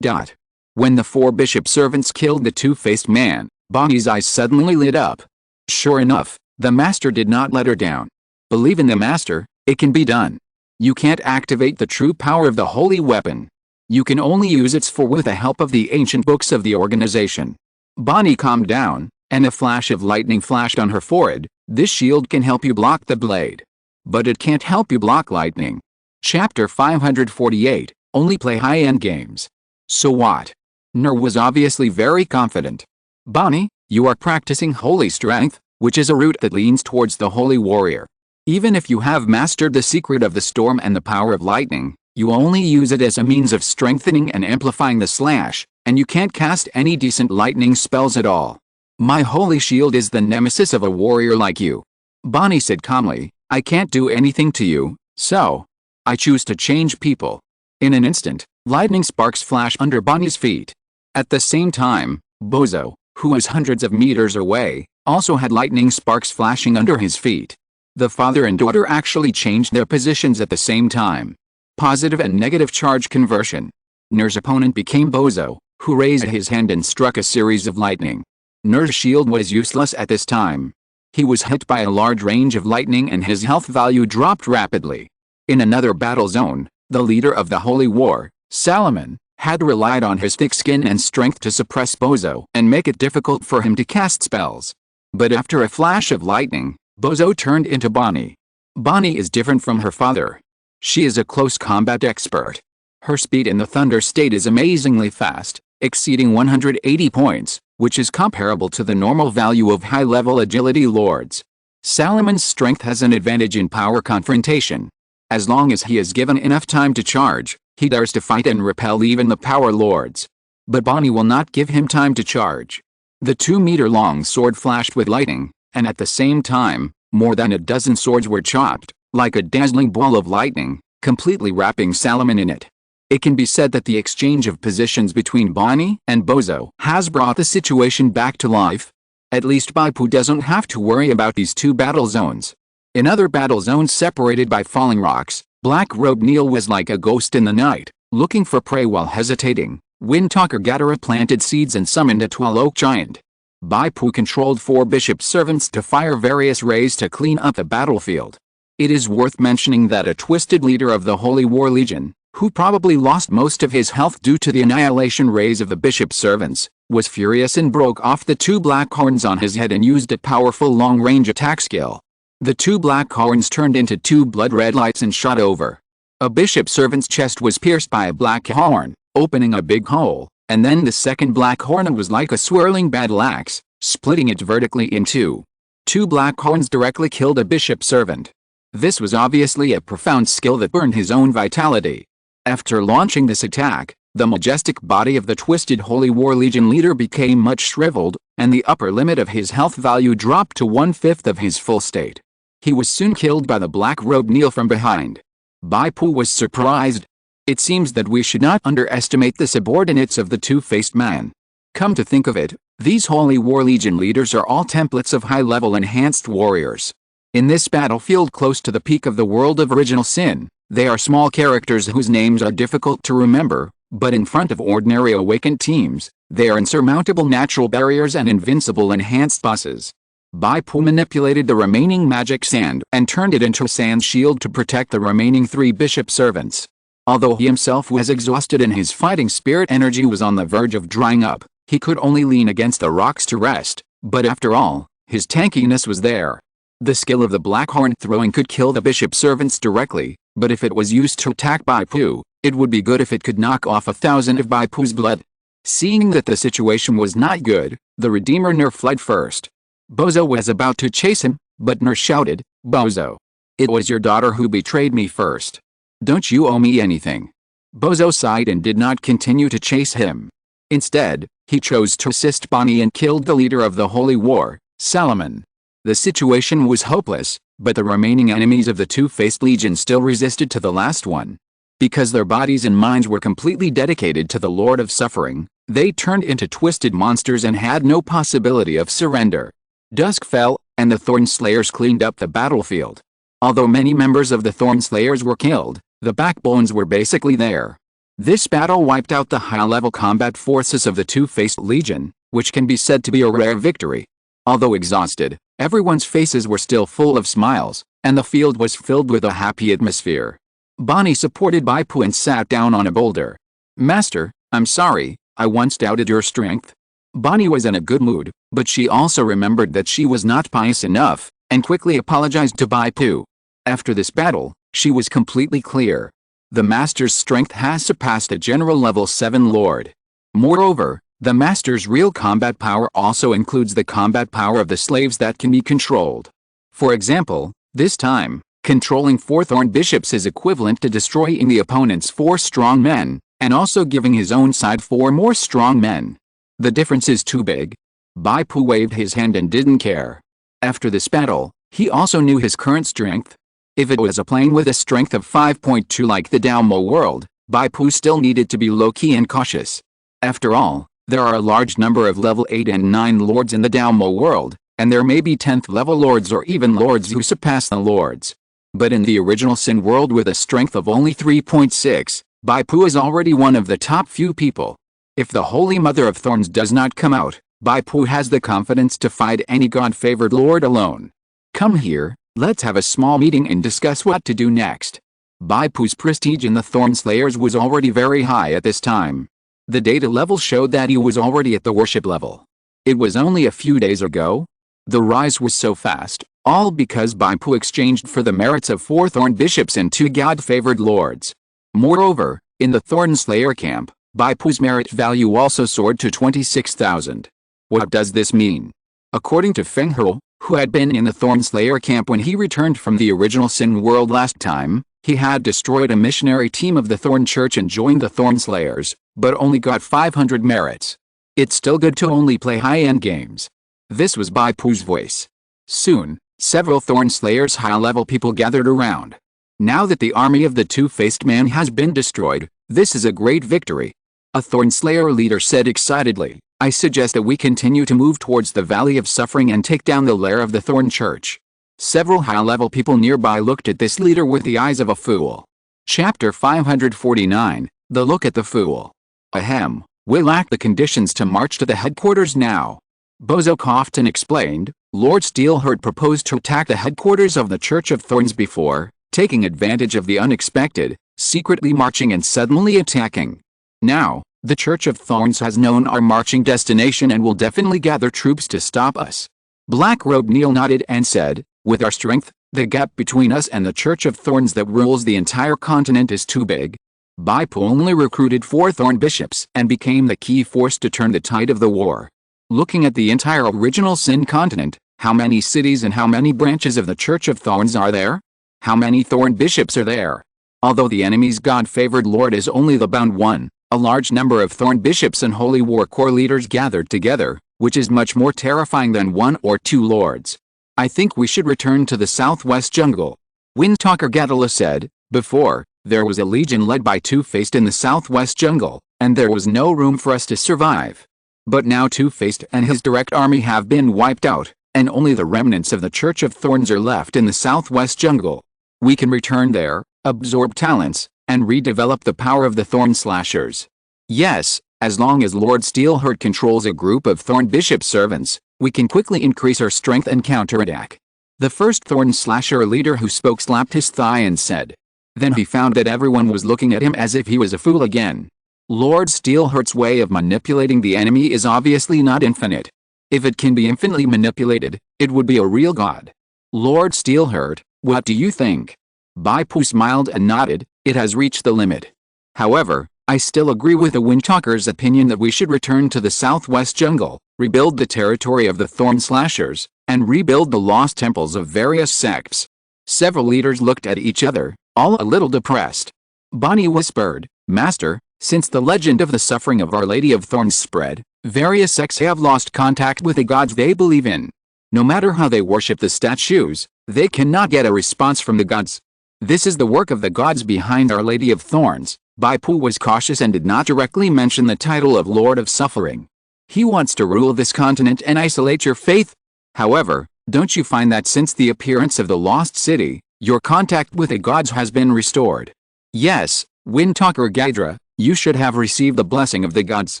When the 4 bishop servants killed the two-faced man, Bonnie's eyes suddenly lit up. Sure enough, the master did not let her down. Believe in the master, it can be done. You can't activate the true power of the holy weapon. You can only use it with the help of the ancient books of the organization. Bonnie calmed down, and a flash of lightning flashed on her forehead. This shield can help you block the blade. But it can't help you block lightning. Chapter 548, only play high-end games. So what? Nur was obviously very confident. Bonnie, you are practicing holy strength, which is a route that leans towards the holy warrior. Even if you have mastered the secret of the storm and the power of lightning, you only use it as a means of strengthening and amplifying the slash, and you can't cast any decent lightning spells at all. My holy shield is the nemesis of a warrior like you. Bonnie said calmly, I can't do anything to you, so I choose to change people. In an instant, lightning sparks flash under Bonnie's feet. At the same time, Bozo, who was hundreds of meters away, also had lightning sparks flashing under his feet. The father and daughter actually changed their positions at the same time. Positive and negative charge conversion. Nur's opponent became Bozo, who raised his hand and struck a series of lightning. Nur's shield was useless at this time. He was hit by a large range of lightning and his health value dropped rapidly. In another battle zone, the leader of the Holy War, Salomon, had relied on his thick skin and strength to suppress Bozo and make it difficult for him to cast spells. But after a flash of lightning, Bozo turned into Bonnie. Bonnie is different from her father. She is a close combat expert. Her speed in the Thunder state is amazingly fast, exceeding 180 points, which is comparable to the normal value of high-level agility lords. Salamon's strength has an advantage in power confrontation. As long as he is given enough time to charge, he dares to fight and repel even the power lords. But Bonnie will not give him time to charge. The 2-meter-long sword flashed with lightning, and at the same time, more than a dozen swords were chopped, like a dazzling ball of lightning, completely wrapping Salamon in it. It can be said that the exchange of positions between Bonnie and Bozo has brought the situation back to life. At least Bai Pu doesn't have to worry about these two battle zones. In other battle zones separated by falling rocks, Black-robed Neil was like a ghost in the night, looking for prey while hesitating. Windtalker Gatara planted seeds and summoned a tall oak giant. Bai Pu controlled 4 bishop servants to fire various rays to clean up the battlefield. It is worth mentioning that a twisted leader of the Holy War Legion, who probably lost most of his health due to the annihilation rays of the bishop servants, was furious and broke off the 2 black horns on his head and used a powerful long-range attack skill. The 2 black horns turned into 2 blood-red lights and shot over. A bishop servant's chest was pierced by a black horn, opening a big hole, and then the second black horn was like a swirling battle axe, splitting it vertically in 2. 2 black horns directly killed a bishop servant. This was obviously a profound skill that burned his own vitality. After launching this attack, the majestic body of the twisted Holy War Legion leader became much shriveled, and the upper limit of his health value dropped to 1/5 of his full state. He was soon killed by the black-robed Neil from behind. Bai Pu was surprised. It seems that we should not underestimate the subordinates of the two-faced man. Come to think of it, these Holy War Legion leaders are all templates of high-level enhanced warriors. In this battlefield close to the peak of the world of original sin, they are small characters whose names are difficult to remember, but in front of ordinary awakened teams, they are insurmountable natural barriers and invincible enhanced bosses. Bai Pu manipulated the remaining magic sand and turned it into a sand shield to protect the remaining 3 bishop servants. Although he himself was exhausted and his fighting spirit energy was on the verge of drying up, he could only lean against the rocks to rest, but after all, his tankiness was there. The skill of the Blackhorn throwing could kill the bishop servants directly, but if it was used to attack Bai Pu, it would be good if it could knock off 1,000 of Bai Pu's blood. Seeing that the situation was not good, the Redeemer Nur fled first. Bozo was about to chase him, but Nur shouted, "Bozo! It was your daughter who betrayed me first. Don't you owe me anything?" Bozo sighed and did not continue to chase him. Instead, he chose to assist Bonnie and killed the leader of the Holy War, Salamon. The situation was hopeless, but the remaining enemies of the Two-Faced Legion still resisted to the last one. Because their bodies and minds were completely dedicated to the Lord of Suffering, they turned into twisted monsters and had no possibility of surrender. Dusk fell, and the Thorn Slayers cleaned up the battlefield. Although many members of the Thorn Slayers were killed, the backbones were basically there. This battle wiped out the high-level combat forces of the Two-Faced Legion, which can be said to be a rare victory. Although exhausted, everyone's faces were still full of smiles, and the field was filled with a happy atmosphere. Bonnie supported Bai Pu and sat down on a boulder. "Master, I'm sorry, I once doubted your strength." Bonnie was in a good mood, but she also remembered that she was not pious enough, and quickly apologized to Bai Pu. After this battle, she was completely clear. The Master's strength has surpassed a general level 7 lord. Moreover, the Master's real combat power also includes the combat power of the slaves that can be controlled. For example, this time, controlling 4 Thorn Bishops is equivalent to destroying the opponent's 4 strong men, and also giving his own side 4 more strong men. The difference is too big. Bai Pu waved his hand and didn't care. After this battle, he also knew his current strength. If it was a plane with a strength of 5.2 like the Dalmo world, Bai Pu still needed to be low-key and cautious. After all, there are a large number of level 8 and 9 lords in the Dalmo world, and there may be 10th level lords or even lords who surpass the lords. But in the original Sin world with a strength of only 3.6, Bai Pu is already one of the top few people. If the Holy Mother of Thorns does not come out, Bai Pu has the confidence to fight any god-favored lord alone. "Come here, let's have a small meeting and discuss what to do next." Bai Pu's prestige in the Thorn Slayers was already very high at this time. The data level showed that he was already at the worship level. It was only a few days ago. The rise was so fast, all because Bai Pu exchanged for the merits of 4 Thorn Bishops and 2 God-favored Lords. Moreover, in the Thorn Slayer camp, Bai Pu's merit value also soared to 26,000. What does this mean? According to Feng He, who had been in the Thorn Slayer camp when he returned from the original Sin world last time, he had destroyed a missionary team of the Thorn Church and joined the Thorn Slayers, but only got 500 merits. It's still good to only play high-end games. This was Bai Pu's voice. Soon, several Thorn Slayers high-level people gathered around. Now that the army of the Two-Faced Man has been destroyed, this is a great victory. A Thorn Slayer leader said excitedly, I suggest that we continue to move towards the Valley of Suffering and take down the lair of the Thorn Church. Several high-level people nearby looked at this leader with the eyes of a fool. Chapter 549, The Look at the Fool. Ahem, we lack the conditions to march to the headquarters now. Bozo coughed and explained, Lord Steelheart proposed to attack the headquarters of the Church of Thorns before, taking advantage of the unexpected, secretly marching and suddenly attacking. Now, the Church of Thorns has known our marching destination and will definitely gather troops to stop us. Black Robe Neil nodded and said, with our strength, the gap between us and the Church of Thorns that rules the entire continent is too big. Bai Pu only recruited 4 Thorn Bishops and became the key force to turn the tide of the war. Looking at the entire original Sin continent, how many cities and how many branches of the Church of Thorns are there? How many Thorn Bishops are there? Although the enemy's God-favored Lord is only the bound one, a large number of Thorn Bishops and Holy War Corps leaders gathered together, which is much more terrifying than 1 or 2 lords. I think we should return to the southwest jungle. Windtalker Gatala said, before, there was a legion led by Two-Faced in the southwest jungle, and there was no room for us to survive. But now Two-Faced and his direct army have been wiped out, and only the remnants of the Church of Thorns are left in the southwest jungle. We can return there, absorb talents, and redevelop the power of the Thorn Slashers. Yes, as long as Lord Steelheart controls a group of Thorn Bishop servants, we can quickly increase our strength and counterattack. The first Thorn Slasher leader who spoke slapped his thigh and said. Then he found that everyone was looking at him as if he was a fool again. Lord Steelheart's way of manipulating the enemy is obviously not infinite. If it can be infinitely manipulated, it would be a real god. Lord Steelheart, what do you think? Bai Pu smiled and nodded, it has reached the limit. However, I still agree with the Windtalker's opinion that we should return to the southwest jungle, rebuild the territory of the Thorn Slashers, and rebuild the lost temples of various sects. Several leaders looked at each other, all a little depressed. Bonnie whispered, Master, since the legend of the suffering of Our Lady of Thorns spread, various sects have lost contact with the gods they believe in. No matter how they worship the statues, they cannot get a response from the gods. This is the work of the gods behind Our Lady of Thorns. Bai Pu was cautious and did not directly mention the title of Lord of Suffering. He wants to rule this continent and isolate your faith. However, don't you find that since the appearance of the lost city, your contact with the gods has been restored? Yes, Windtalker Gaidra, you should have received the blessing of the gods.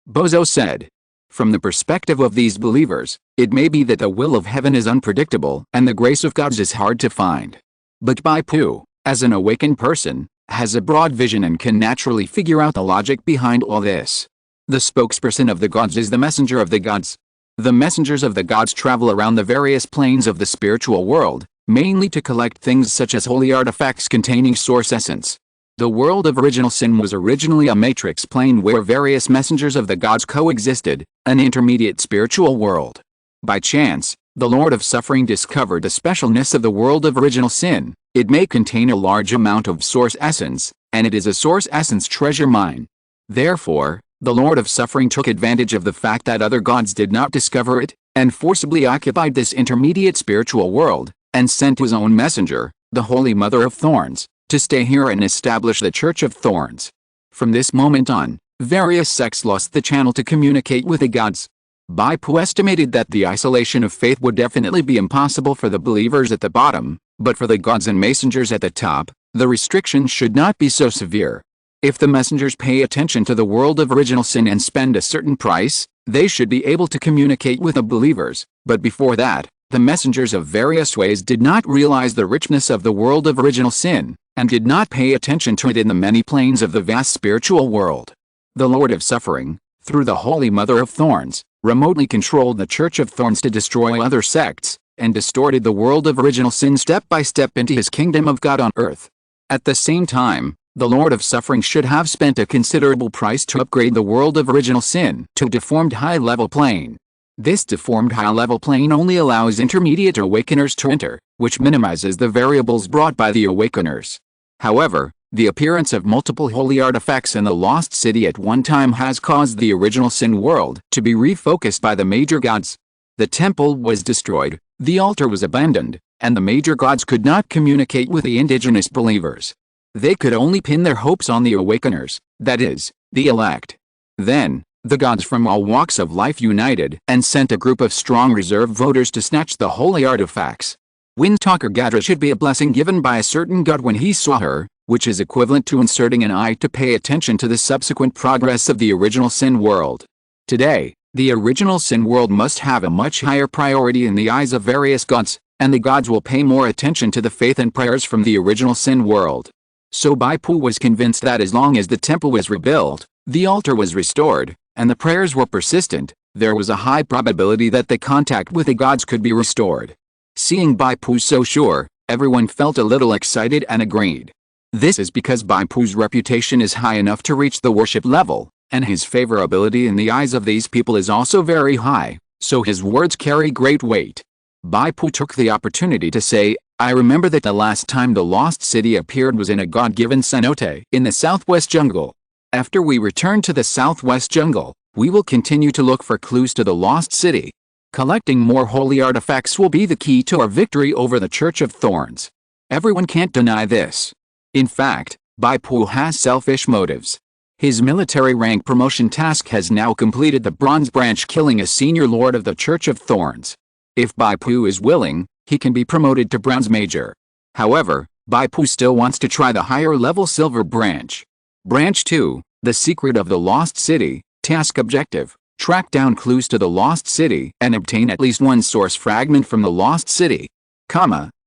Bozo said. From the perspective of these believers, it may be that the will of heaven is unpredictable and the grace of gods is hard to find. But Bai Pu, as an awakened person, has a broad vision and can naturally figure out the logic behind all this. The spokesperson of the gods is the messenger of the gods. The messengers of the gods travel around the various planes of the spiritual world, mainly to collect things such as holy artifacts containing source essence. The world of original sin was originally a matrix plane where various messengers of the gods coexisted, an intermediate spiritual world. By chance, the Lord of Suffering discovered the specialness of the world of original sin. It may contain a large amount of source essence, and it is a source essence treasure mine. Therefore, the Lord of Suffering took advantage of the fact that other gods did not discover it, and forcibly occupied this intermediate spiritual world, and sent his own messenger, the Holy Mother of Thorns, to stay here and establish the Church of Thorns. From this moment on, various sects lost the channel to communicate with the gods. Bai Pu estimated that the isolation of faith would definitely be impossible for the believers at the bottom, but for the gods and messengers at the top, the restrictions should not be so severe. If the messengers pay attention to the world of original sin and spend a certain price, they should be able to communicate with the believers, but before that, the messengers of various ways did not realize the richness of the world of original sin, and did not pay attention to it in the many planes of the vast spiritual world. The Lord of Suffering, through the Holy Mother of Thorns, remotely controlled the Church of Thorns to destroy other sects, and distorted the world of original sin step by step into his kingdom of God on earth. At the same time, the Lord of Suffering should have spent a considerable price to upgrade the world of original sin to a deformed high-level plane. This deformed high-level plane only allows intermediate awakeners to enter, which minimizes the variables brought by the awakeners. However, the appearance of multiple holy artifacts in the lost city at one time has caused the original sin world to be refocused by the major gods. The temple was destroyed, the altar was abandoned, and the major gods could not communicate with the indigenous believers. They could only pin their hopes on the awakeners, that is, the elect. Then, the gods from all walks of life united and sent a group of strong reserve voters to snatch the holy artifacts. Windtalker Gadra should be a blessing given by a certain god when he saw her, which is equivalent to inserting an eye to pay attention to the subsequent progress of the original sin world. Today, the original sin world must have a much higher priority in the eyes of various gods, and the gods will pay more attention to the faith and prayers from the original sin world. So Bai Pu was convinced that as long as the temple was rebuilt, the altar was restored, and the prayers were persistent, there was a high probability that the contact with the gods could be restored. Seeing Bai Pu so sure, everyone felt a little excited and agreed. This is because Bai Pu's reputation is high enough to reach the worship level, and his favorability in the eyes of these people is also very high, so his words carry great weight. Bai Pu took the opportunity to say, I remember that the last time the lost city appeared was in a god-given cenote in the southwest jungle. After we return to the southwest jungle, we will continue to look for clues to the lost city. Collecting more holy artifacts will be the key to our victory over the Church of Thorns. Everyone can't deny this. In fact, Bai Pu has selfish motives. His military rank promotion task has now completed the Bronze Branch, killing a senior lord of the Church of Thorns. If Bai Pu is willing, he can be promoted to Bronze Major. However, Bai Pu still wants to try the higher level Silver Branch. Branch 2, The Secret of the Lost City, Task Objective, track down clues to the Lost City and obtain at least one source fragment from the Lost City.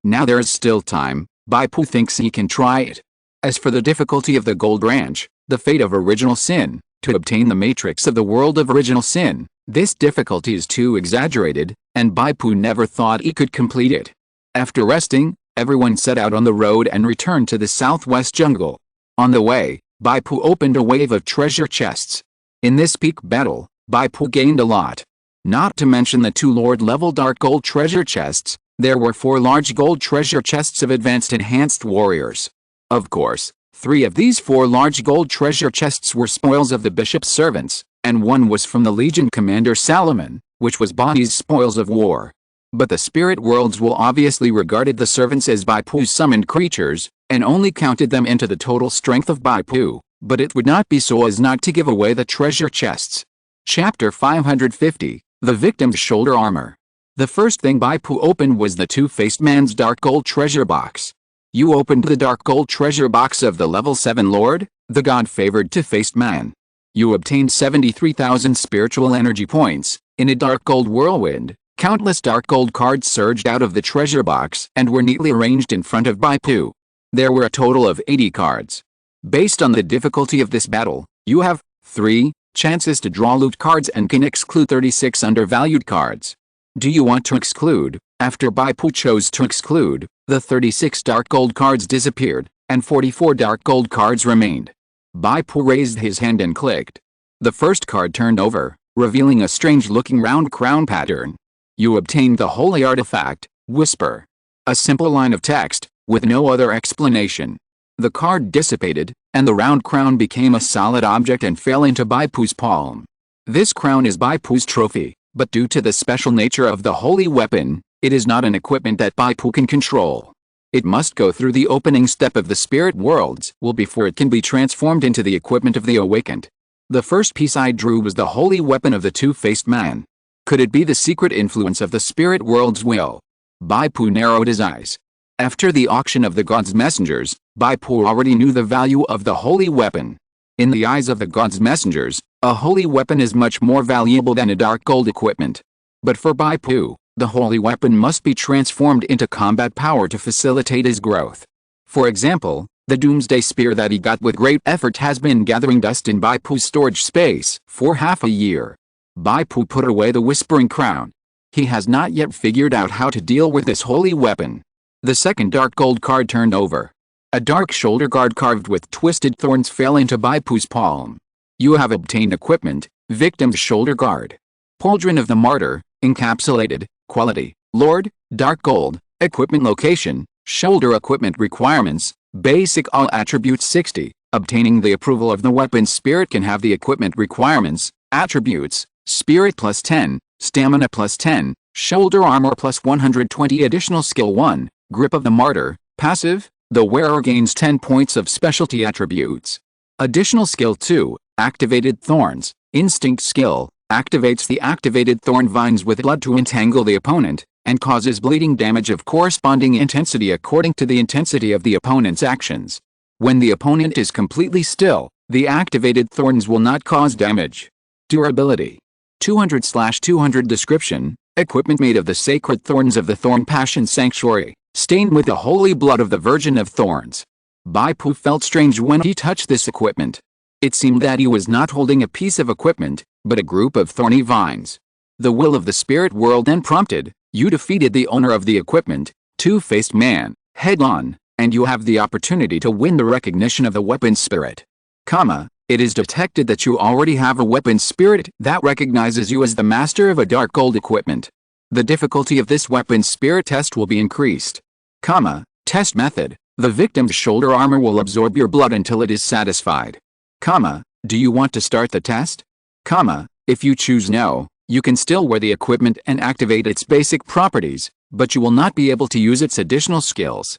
Now there is still time, Bai Pu thinks he can try it. As for the difficulty of the Gold Branch, the fate of original sin, to obtain the matrix of the world of original sin, this difficulty is too exaggerated, and Bai Pu never thought he could complete it. After resting, everyone set out on the road and returned to the southwest jungle. On the way, Bai Pu opened a wave of treasure chests. In this peak battle, Bai Pu gained a lot. Not to mention the 2 Lord-level dark gold treasure chests, there were 4 large gold treasure chests of advanced enhanced warriors. Of course, 3 of these 4 large gold treasure chests were spoils of the bishop's servants, and 1 was from the Legion commander Salomon, which was Bonnie's spoils of war. But the spirit worlds will obviously regarded the servants as Bai Pu's summoned creatures, and only counted them into the total strength of Bai Pu, but it would not be so as not to give away the treasure chests. Chapter 550, The Victim's Shoulder Armor. The first thing Bai Pu opened was the Two-Faced Man's dark gold treasure box. You opened the dark gold treasure box of the level 7 Lord, the god-favored Two-Faced Man. You obtained 73,000 spiritual energy points. In a dark gold whirlwind, countless dark gold cards surged out of the treasure box and were neatly arranged in front of Bai Pu. There were a total of 80 cards. Based on the difficulty of this battle, you have 3 chances to draw loot cards and can exclude 36 undervalued cards. Do you want to exclude? After Bai Pu chose to exclude, the 36 dark gold cards disappeared, and 44 dark gold cards remained. Bai Pu raised his hand and clicked. The first card turned over, revealing a strange-looking round crown pattern. You obtained the holy artifact, Whisper. A simple line of text, with no other explanation. The card dissipated, and the round crown became a solid object and fell into Bai Pu's palm. This crown is Bai Pu's trophy, but due to the special nature of the holy weapon, it is not an equipment that Bai Pu can control. It must go through the opening step of the spirit worlds before it can be transformed into the equipment of the awakened. The first piece I drew was the holy weapon of the Two-Faced Man. Could it be the secret influence of the spirit world's will? Bai Pu narrowed his eyes. After the auction of the gods' messengers, Bai Pu already knew the value of the holy weapon. In the eyes of the gods' messengers, a holy weapon is much more valuable than a dark gold equipment. But for Bai Pu, the holy weapon must be transformed into combat power to facilitate his growth. For example, The doomsday spear that he got with great effort has been gathering dust in Bai Pu's storage space for half a year. Bai Pu put away the whispering crown. He has not yet figured out how to deal with this holy weapon. The second dark gold card turned over. A dark shoulder guard carved with twisted thorns fell into Bai Pu's palm. You have obtained equipment, victim's shoulder guard. Pauldron of the Martyr, encapsulated, quality, Lord, dark gold, equipment location, shoulder equipment requirements, basic all attributes 60. Obtaining the approval of the weapon spirit can have the equipment requirements, attributes, spirit plus 10, stamina plus 10, shoulder armor plus 120 additional skill 1, grip of the martyr, passive, the wearer gains 10 points of specialty attributes. Additional skill 2, activated thorns, instinct skill, activates the activated thorn vines with blood to entangle the opponent, and causes bleeding damage of corresponding intensity according to the intensity of the opponent's actions. When the opponent is completely still, the activated thorns will not cause damage. Durability 200/200 description, equipment made of the sacred thorns of the Thorn Passion Sanctuary, stained with the holy blood of the Virgin of Thorns. Bai Pu felt strange when he touched this equipment. It seemed that he was not holding a piece of equipment, but a group of thorny vines. The will of the spirit world then prompted, you defeated the owner of the equipment, two-faced man, head-on, and you have the opportunity to win the recognition of the weapon spirit. It is detected that you already have a weapon spirit that recognizes you as the master of a dark gold equipment. The difficulty of this weapon spirit test will be increased. Test method, the victim's shoulder armor will absorb your blood until it is satisfied. Do you want to start the test? If you choose no, you can still wear the equipment and activate its basic properties, but you will not be able to use its additional skills.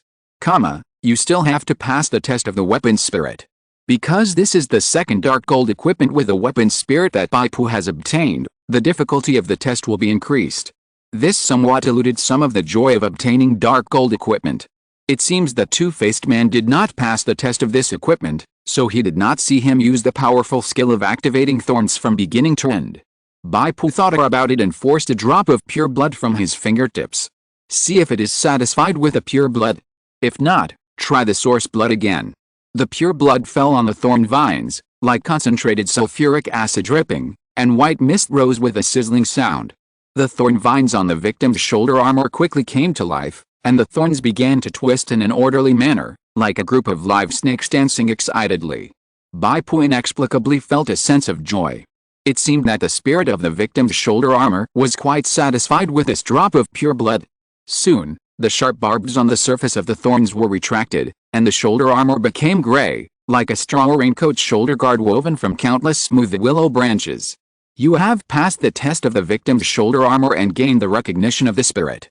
You still have to pass the test of the weapon spirit. Because this is the second dark gold equipment with a weapon spirit that Bai Pu has obtained, the difficulty of the test will be increased. This somewhat diluted some of the joy of obtaining dark gold equipment. It seems the two-faced man did not pass the test of this equipment, so he did not see him use the powerful skill of activating thorns from beginning to end. Bai Pu thought about it and forced a drop of pure blood from his fingertips. See if it is satisfied with the pure blood. If not, try the source blood again. The pure blood fell on the thorn vines, like concentrated sulfuric acid dripping, and white mist rose with a sizzling sound. The thorn vines on the victim's shoulder armor quickly came to life, and the thorns began to twist in an orderly manner, like a group of live snakes dancing excitedly. Bai Pu inexplicably felt a sense of joy. It seemed that the spirit of the victim's shoulder armor was quite satisfied with this drop of pure blood. Soon, the sharp barbs on the surface of the thorns were retracted, and the shoulder armor became gray, like a straw raincoat shoulder guard woven from countless smooth willow branches. You have passed the test of the victim's shoulder armor and gained the recognition of the spirit.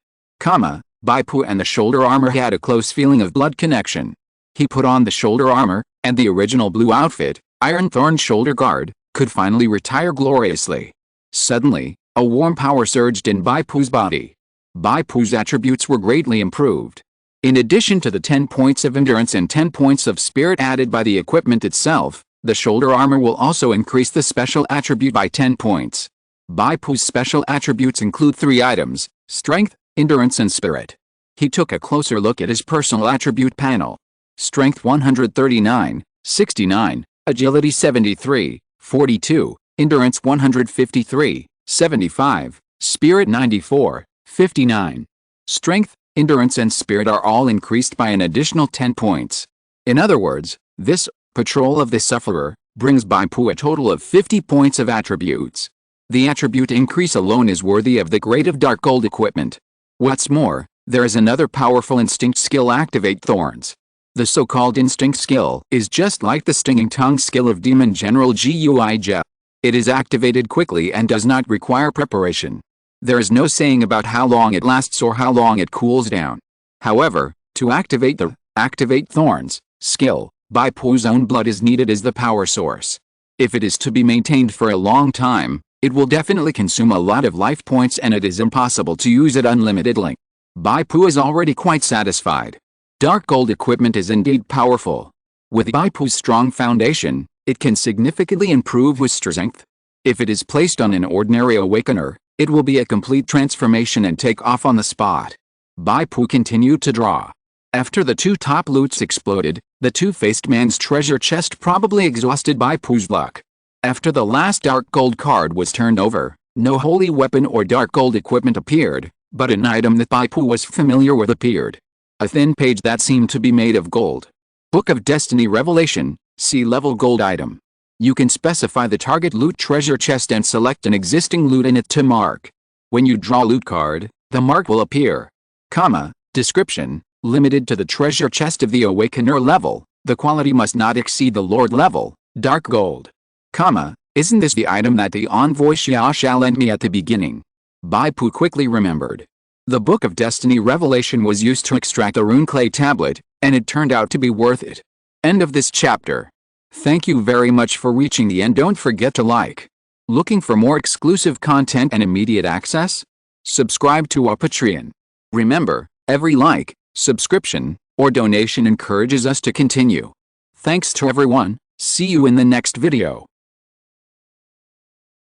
Bai Pu and the shoulder armor had a close feeling of blood connection. He put on the shoulder armor, and the original blue outfit, Iron Thorn shoulder guard, could finally retire gloriously. Suddenly, a warm power surged in Bai Pu's body. Bai Pu's attributes were greatly improved. In addition to the 10 points of endurance and 10 points of spirit added by the equipment itself, the shoulder armor will also increase the special attribute by 10 points. Bai Pu's special attributes include 3 items: strength, endurance and spirit. He took a closer look at his personal attribute panel. Strength 139, 69, agility 73, 42, endurance 153, 75, spirit 94, 59. Strength, endurance and spirit are all increased by an additional 10 points. In other words, this patrol of the sufferer brings Bai Pu a total of 50 points of attributes. The attribute increase alone is worthy of the grade of dark gold equipment. What's more, there is another powerful instinct skill: activate thorns. The so-called instinct skill is just like the stinging tongue skill of Demon General Guija. It is activated quickly and does not require preparation. There is no saying about how long it lasts or how long it cools down. However, to activate the activate thorns skill, Bai Pu's own blood is needed as the power source. If it is to be maintained for a long time, it will definitely consume a lot of life points and it is impossible to use it unlimitedly. Bai Pu is already quite satisfied. Dark gold equipment is indeed powerful. With Bai Pu's strong foundation, it can significantly improve his strength. If it is placed on an ordinary awakener, it will be a complete transformation and take off on the spot. Bai Pu continued to draw. After the two top loots exploded, the two-faced man's treasure chest probably exhausted Bai Pu's luck. After the last dark gold card was turned over, no holy weapon or dark gold equipment appeared, but an item that Bai Pu was familiar with appeared. A thin page that seemed to be made of gold. Book of Destiny Revelation, sea-level gold item. You can specify the target loot treasure chest and select an existing loot in it to mark. When you draw loot card, the mark will appear. Description, limited to the treasure chest of the Awakener level, the quality must not exceed the Lord level, dark gold. Isn't this the item that the envoy Xiao lent me at the beginning? Bai Pu quickly remembered. The Book of Destiny Revelation was used to extract a rune clay tablet, and it turned out to be worth it. End of this chapter. Thank you very much for reaching the end. Don't forget to like. Looking for more exclusive content and immediate access? Subscribe to our Patreon. Remember, every like, subscription, or donation encourages us to continue. Thanks to everyone. See you in the next video.